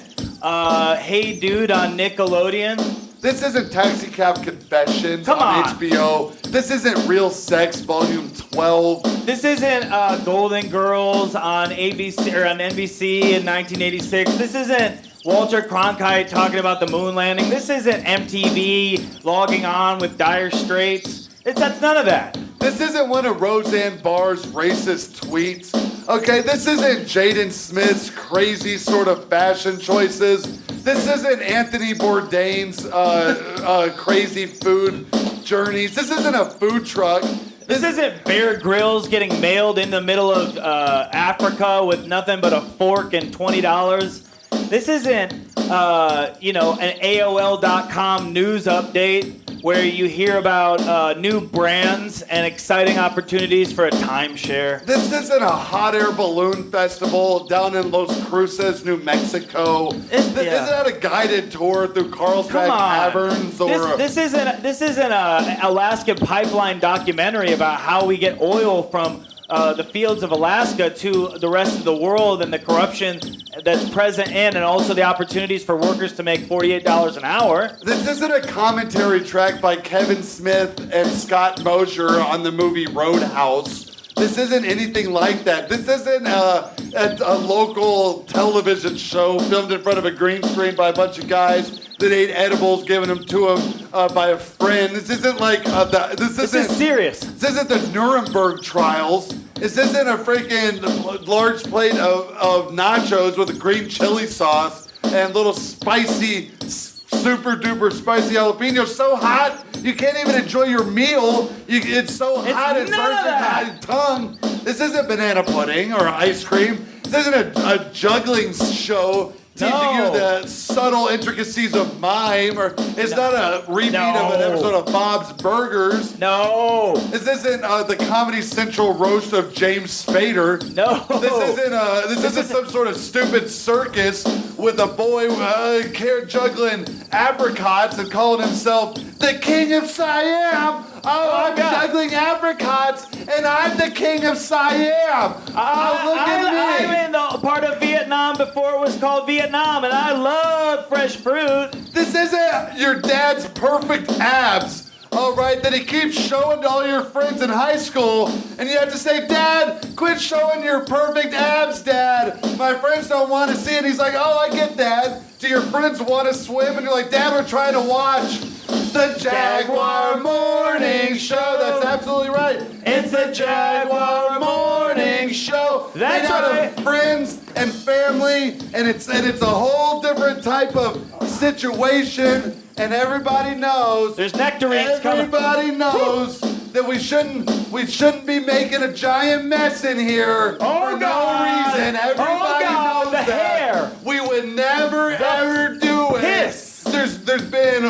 Hey Dude on Nickelodeon. This isn't Taxi Cab Confessions on HBO. This isn't Real Sex Volume 12. This isn't Golden Girls on ABC or on NBC in 1986. This isn't Walter Cronkite talking about the moon landing. This isn't MTV logging on with Dire Straits. That's none of that. This isn't one of Roseanne Barr's racist tweets. Okay, this isn't Jaden Smith's crazy sort of fashion choices. This isn't Anthony Bourdain's crazy food journeys. This isn't a food truck. This isn't Bear Grylls getting mailed in the middle of Africa with nothing but a fork and $20. This isn't, an AOL.com news update where you hear about new brands and exciting opportunities for a timeshare. This isn't a hot air balloon festival down in Los Cruces, New Mexico. This isn't a guided tour through Carlsbad Caverns or this isn't a Alaska pipeline documentary about how we get oil from the fields of Alaska to the rest of the world and the corruption that's present in, and also the opportunities for workers to make $48 an hour. This isn't a commentary track by Kevin Smith and Scott Mosier on the movie Roadhouse. This isn't anything like that. This isn't a local television show filmed in front of a green screen by a bunch of guys that ate edibles given them to them by a friend. This isn't like this is serious. This isn't the Nuremberg trials. This isn't a freaking large plate of nachos with a green chili sauce and little spicy, super duper spicy jalapenos. So hot you can't even enjoy your meal. It's so hot it burns your tongue. This isn't banana pudding or ice cream. This isn't a juggling show teaching you the subtle intricacies of mime, or it's not a repeat of an episode of Bob's Burgers. No. This isn't the Comedy Central roast of James Spader. No. This isn't some sort of stupid circus with a boy juggling apricots and calling himself the King of Siam. I'm juggling apricots, and I'm the King of Siam. Look at me. I'm in the part of Vietnam before it was called Vietnam, and I love fresh fruit. This isn't your dad's perfect abs, all right, that he keeps showing to all your friends in high school, and you have to say, Dad, quit showing your perfect abs, Dad. My friends don't want to see it. He's like, oh, I get that. Do your friends want to swim? And you're like, Dad, we're trying to watch the Jaguar Morning Show. That's absolutely right. It's the Jaguar Morning Show. That's made out right. of friends and family, and it's a whole different type of situation. And everybody knows. There's nectarines coming. Everybody knows that we shouldn't be making a giant mess in here for no reason. Everybody knows the that. hair. We would never ever do it. Piss. There's been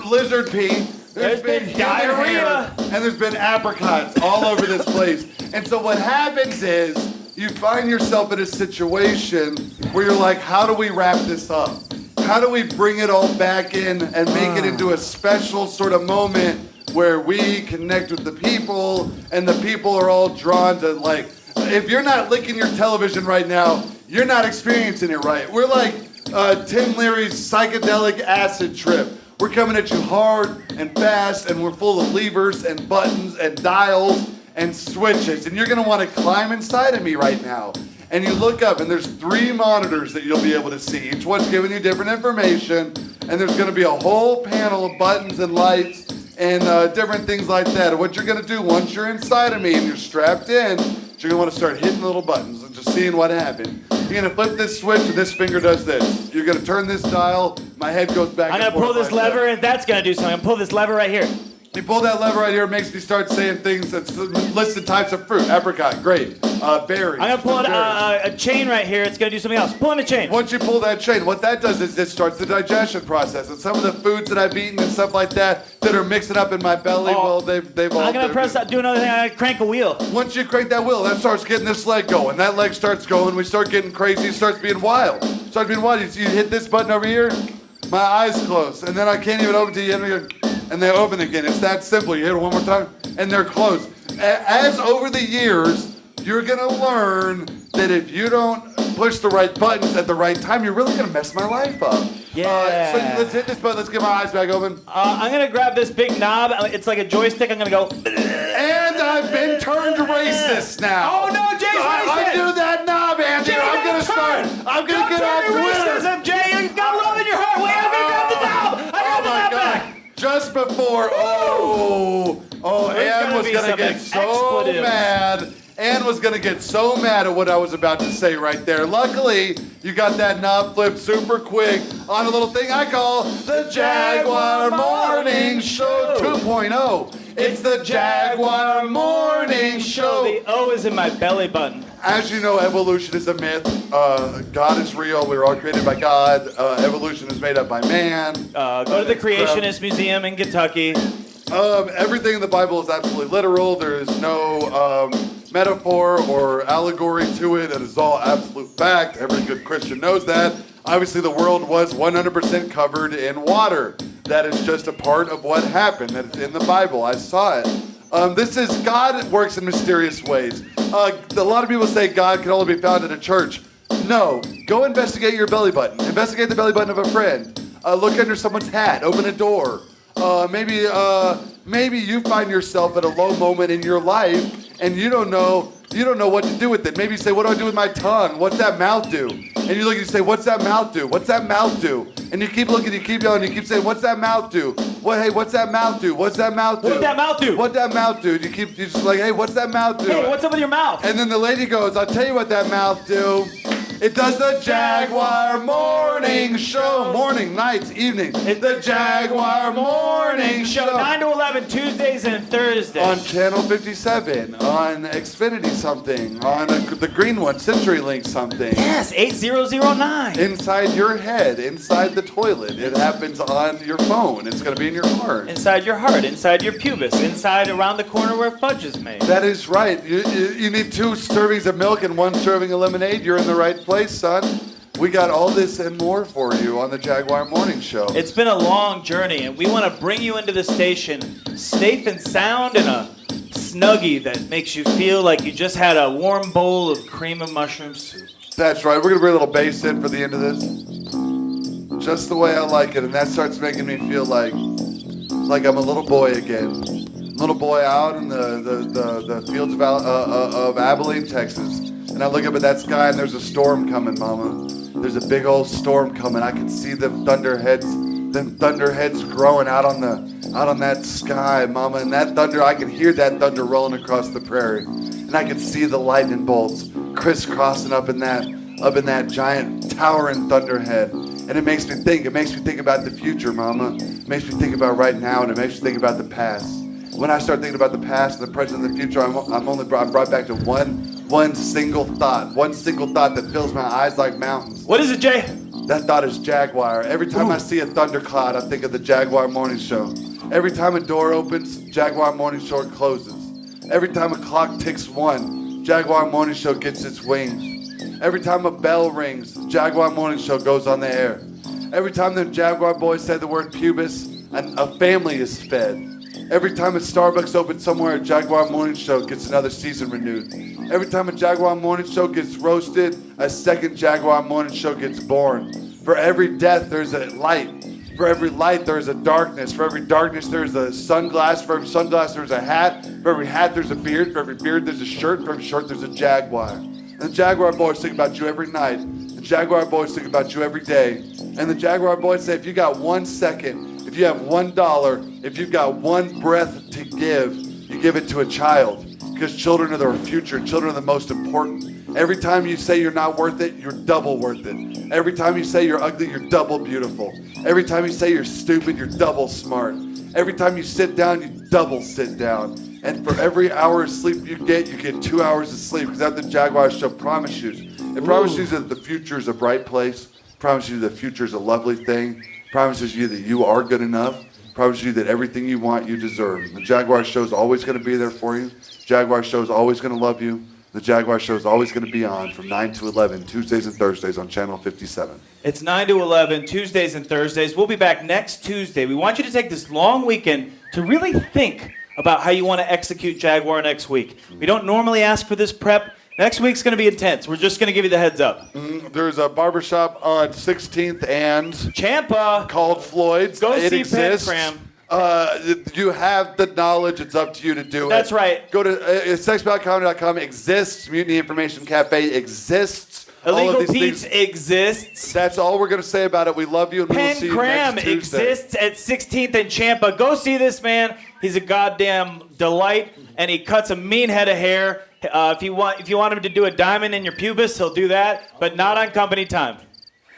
lizard pee. There's been human diarrhea. hair, and there's been apricots all over this place. And so what happens is you find yourself in a situation where you're like, how do we wrap this up? How do we bring it all back in and make it into a special sort of moment where we connect with the people and the people are all drawn to, like, if you're not licking your television right now, you're not experiencing it right. We're like Tim Leary's psychedelic acid trip. We're coming at you hard and fast, and we're full of levers and buttons and dials and switches. And you're going to want to climb inside of me right now. And you look up, and there's 3 monitors that you'll be able to see. Each one's giving you different information, and there's going to be a whole panel of buttons and lights and different things like that. And what you're going to do once you're inside of me and you're strapped in, you're going to want to start hitting the little buttons and just seeing what happened. You're going to flip this switch, and this finger does this. You're going to turn this dial. My head goes back I'm and forth. going to pull this like lever, that. and that's going to do something. I'm going to pull this lever right here. You pull that lever right here, it makes me start saying things that's listed types of fruit. Apricot, grape, berries. I'm going to pull a chain right here. It's going to do something else. Pulling the chain. Once you pull that chain, what that does is it starts the digestion process. And some of the foods that I've eaten and stuff like that are mixing up in my belly, well, they've all... I'm going to press that, do another thing. I'm going to crank a wheel. Once you crank that wheel, that starts getting this leg going. That leg starts going. We start getting crazy. It starts being wild. You hit this button over here, my eyes close. And then I can't even open till you hit me. And they open again. It's that simple. You hit it one more time, and they're closed. As over the years, you're going to learn that if you don't push the right buttons at the right time, you're really going to mess my life up. Yeah. So let's hit this button. Let's get my eyes back open. I'm going to grab this big knob. It's like a joystick. I'm going to go... And I've been turned racist now. Oh, no, Jay's racist. Undo that knob, Andy. I'm going to start. I'm going to get on Twitter. Racism, Jay. You've got love in your heart. Wait, I'm going to grab the knob. I got the knob back. Just before, Ann was going to get so mad. Ann was going to get so mad at what I was about to say right there. Luckily, you got that knob flipped super quick on a little thing I call the Jaguar Morning Show 2.0. It's the Jaguar Morning Show. The O is in my belly button. As you know, evolution is a myth. God is real. We were all created by God. Evolution is made up by man. Go to the Creationist Museum in Kentucky. Everything in the Bible is absolutely literal. There is no metaphor or allegory to it. It is all absolute fact. Every good Christian knows that. Obviously, the world was 100% covered in water. That is just a part of what happened. That is in the Bible. I saw it. This is God works in mysterious ways. A lot of people say God can only be found in a church. No. Go investigate your belly button. Investigate the belly button of a friend. Look under someone's hat. Open a door. Maybe you find yourself at a low moment in your life and you don't know what to do with it. Maybe you say, what do I do with my tongue? What's that mouth do? And you look and you say, what's that mouth do? What's that mouth do? And you keep looking, you keep yelling, you keep saying, what's that mouth do? Hey, what's that mouth do? What's that mouth do? What'd that mouth do? What'd that mouth do? You just like, hey, what's that mouth do? Hey, what's up with your mouth? And then the lady goes, I'll tell you what that mouth do. It does the Jaguar Morning Show. Morning, nights, evenings. It's the Jaguar Morning Show. 9 to 11, Tuesdays and Thursdays. On Channel 57, on Xfinity something, on the green one, CenturyLink something. Yes, 8009. Inside your head, inside the toilet. It happens on your phone. It's going to be in your heart. Inside your heart, inside your pubis, inside around the corner where fudge is made. That is right. You need 2 servings of milk and 1 serving of lemonade. You're in the right place, son. We got all this and more for you on the Jaguar Morning Show. It's been a long journey, and we want to bring you into the station safe and sound in a Snuggie that makes you feel like you just had a warm bowl of cream and mushroom soup. That's right. We're going to bring a little bass in for the end of this. Just the way I like it. And that starts making me feel like I'm a little boy again. Little boy out in the fields of Abilene, Texas. And I look up at that sky and there's a storm coming, Mama. There's a big old storm coming. I can see them thunderheads growing out on that sky, Mama. And that thunder, I can hear that thunder rolling across the prairie. And I can see the lightning bolts crisscrossing up in that giant towering thunderhead. And it makes me think about the future, Mama. It makes me think about right now, and it makes me think about the past. When I start thinking about the past and the present and the future, I'm brought back to one single thought that fills my eyes like mountains. What is it, Jay? That thought is Jaguar. Every time I see a thundercloud, I think of the Jaguar Morning Show. Every time a door opens, Jaguar Morning Show closes. Every time a clock ticks 1, Jaguar Morning Show gets its wings. Every time a bell rings, Jaguar Morning Show goes on the air. Every time the Jaguar boys say the word pubis, a family is fed. Every time a Starbucks opens somewhere, a Jaguar Morning Show gets another season renewed. Every time a Jaguar Morning Show gets roasted, a second Jaguar Morning Show gets born. For every death, there's a light. For every light, there's a darkness. For every darkness, there's a sunglass. For every sunglass, there's a hat. For every hat, there's a beard. For every beard, there's a shirt. For every shirt, there's a Jaguar. And the Jaguar boys think about you every night. The Jaguar boys think about you every day. And the Jaguar boys say, if you got 1 second, if you have $1, if you've got 1 breath to give, you give it to a child. Because children are the future. Children are the most important. Every time you say you're not worth it, you're double worth it. Every time you say you're ugly, you're double beautiful. Every time you say you're stupid, you're double smart. Every time you sit down, you double sit down. And for every hour of sleep you get 2 hours of sleep. Because that's what the Jaguar Show promises you. It promises you that the future is a bright place. It promises you the future is a lovely thing. It promises you that you are good enough. It promises you that everything you want, you deserve. The Jaguar Show is always going to be there for you. The Jaguar Show is always going to love you. The Jaguar Show is always going to be on from 9 to 11, Tuesdays and Thursdays on Channel 57. It's 9 to 11, Tuesdays and Thursdays. We'll be back next Tuesday. We want you to take this long weekend to really think about how you want to execute Jaguar next week. We don't normally ask for this prep. Next week's going to be intense. We're just going to give you the heads up. There's a barbershop on 16th and Champa called Floyd's. Go it see exists. Penn, Cram. You have the knowledge. It's up to you to do it. That's right. Go to sexpotcomedy.com. Exists. Mutiny Information Cafe exists. Illegal Pete's exists. That's all we're going to say about it. We love you, and we will see Penn you Cram next Tuesday. exists at 16th and Champa. Go see this man. He's a goddamn delight, and he cuts a mean head of hair. If you want him to do a diamond in your pubis, he'll do that, but not on company time.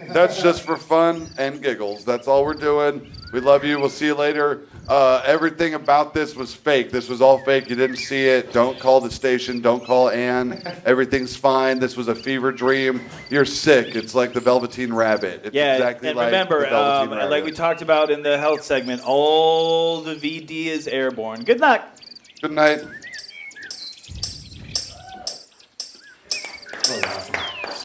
That's just for fun and giggles. That's all we're doing. We love you. We'll see you later. Everything about this was fake. This was all fake. You didn't see it. Don't call the station. Don't call Ann. Everything's fine. This was a fever dream. You're sick. It's like the Velveteen Rabbit. It's exactly and like remember, the Velveteen Rabbit. like we talked about in the health segment, all the VD is airborne. Good night. Good night. That was awesome.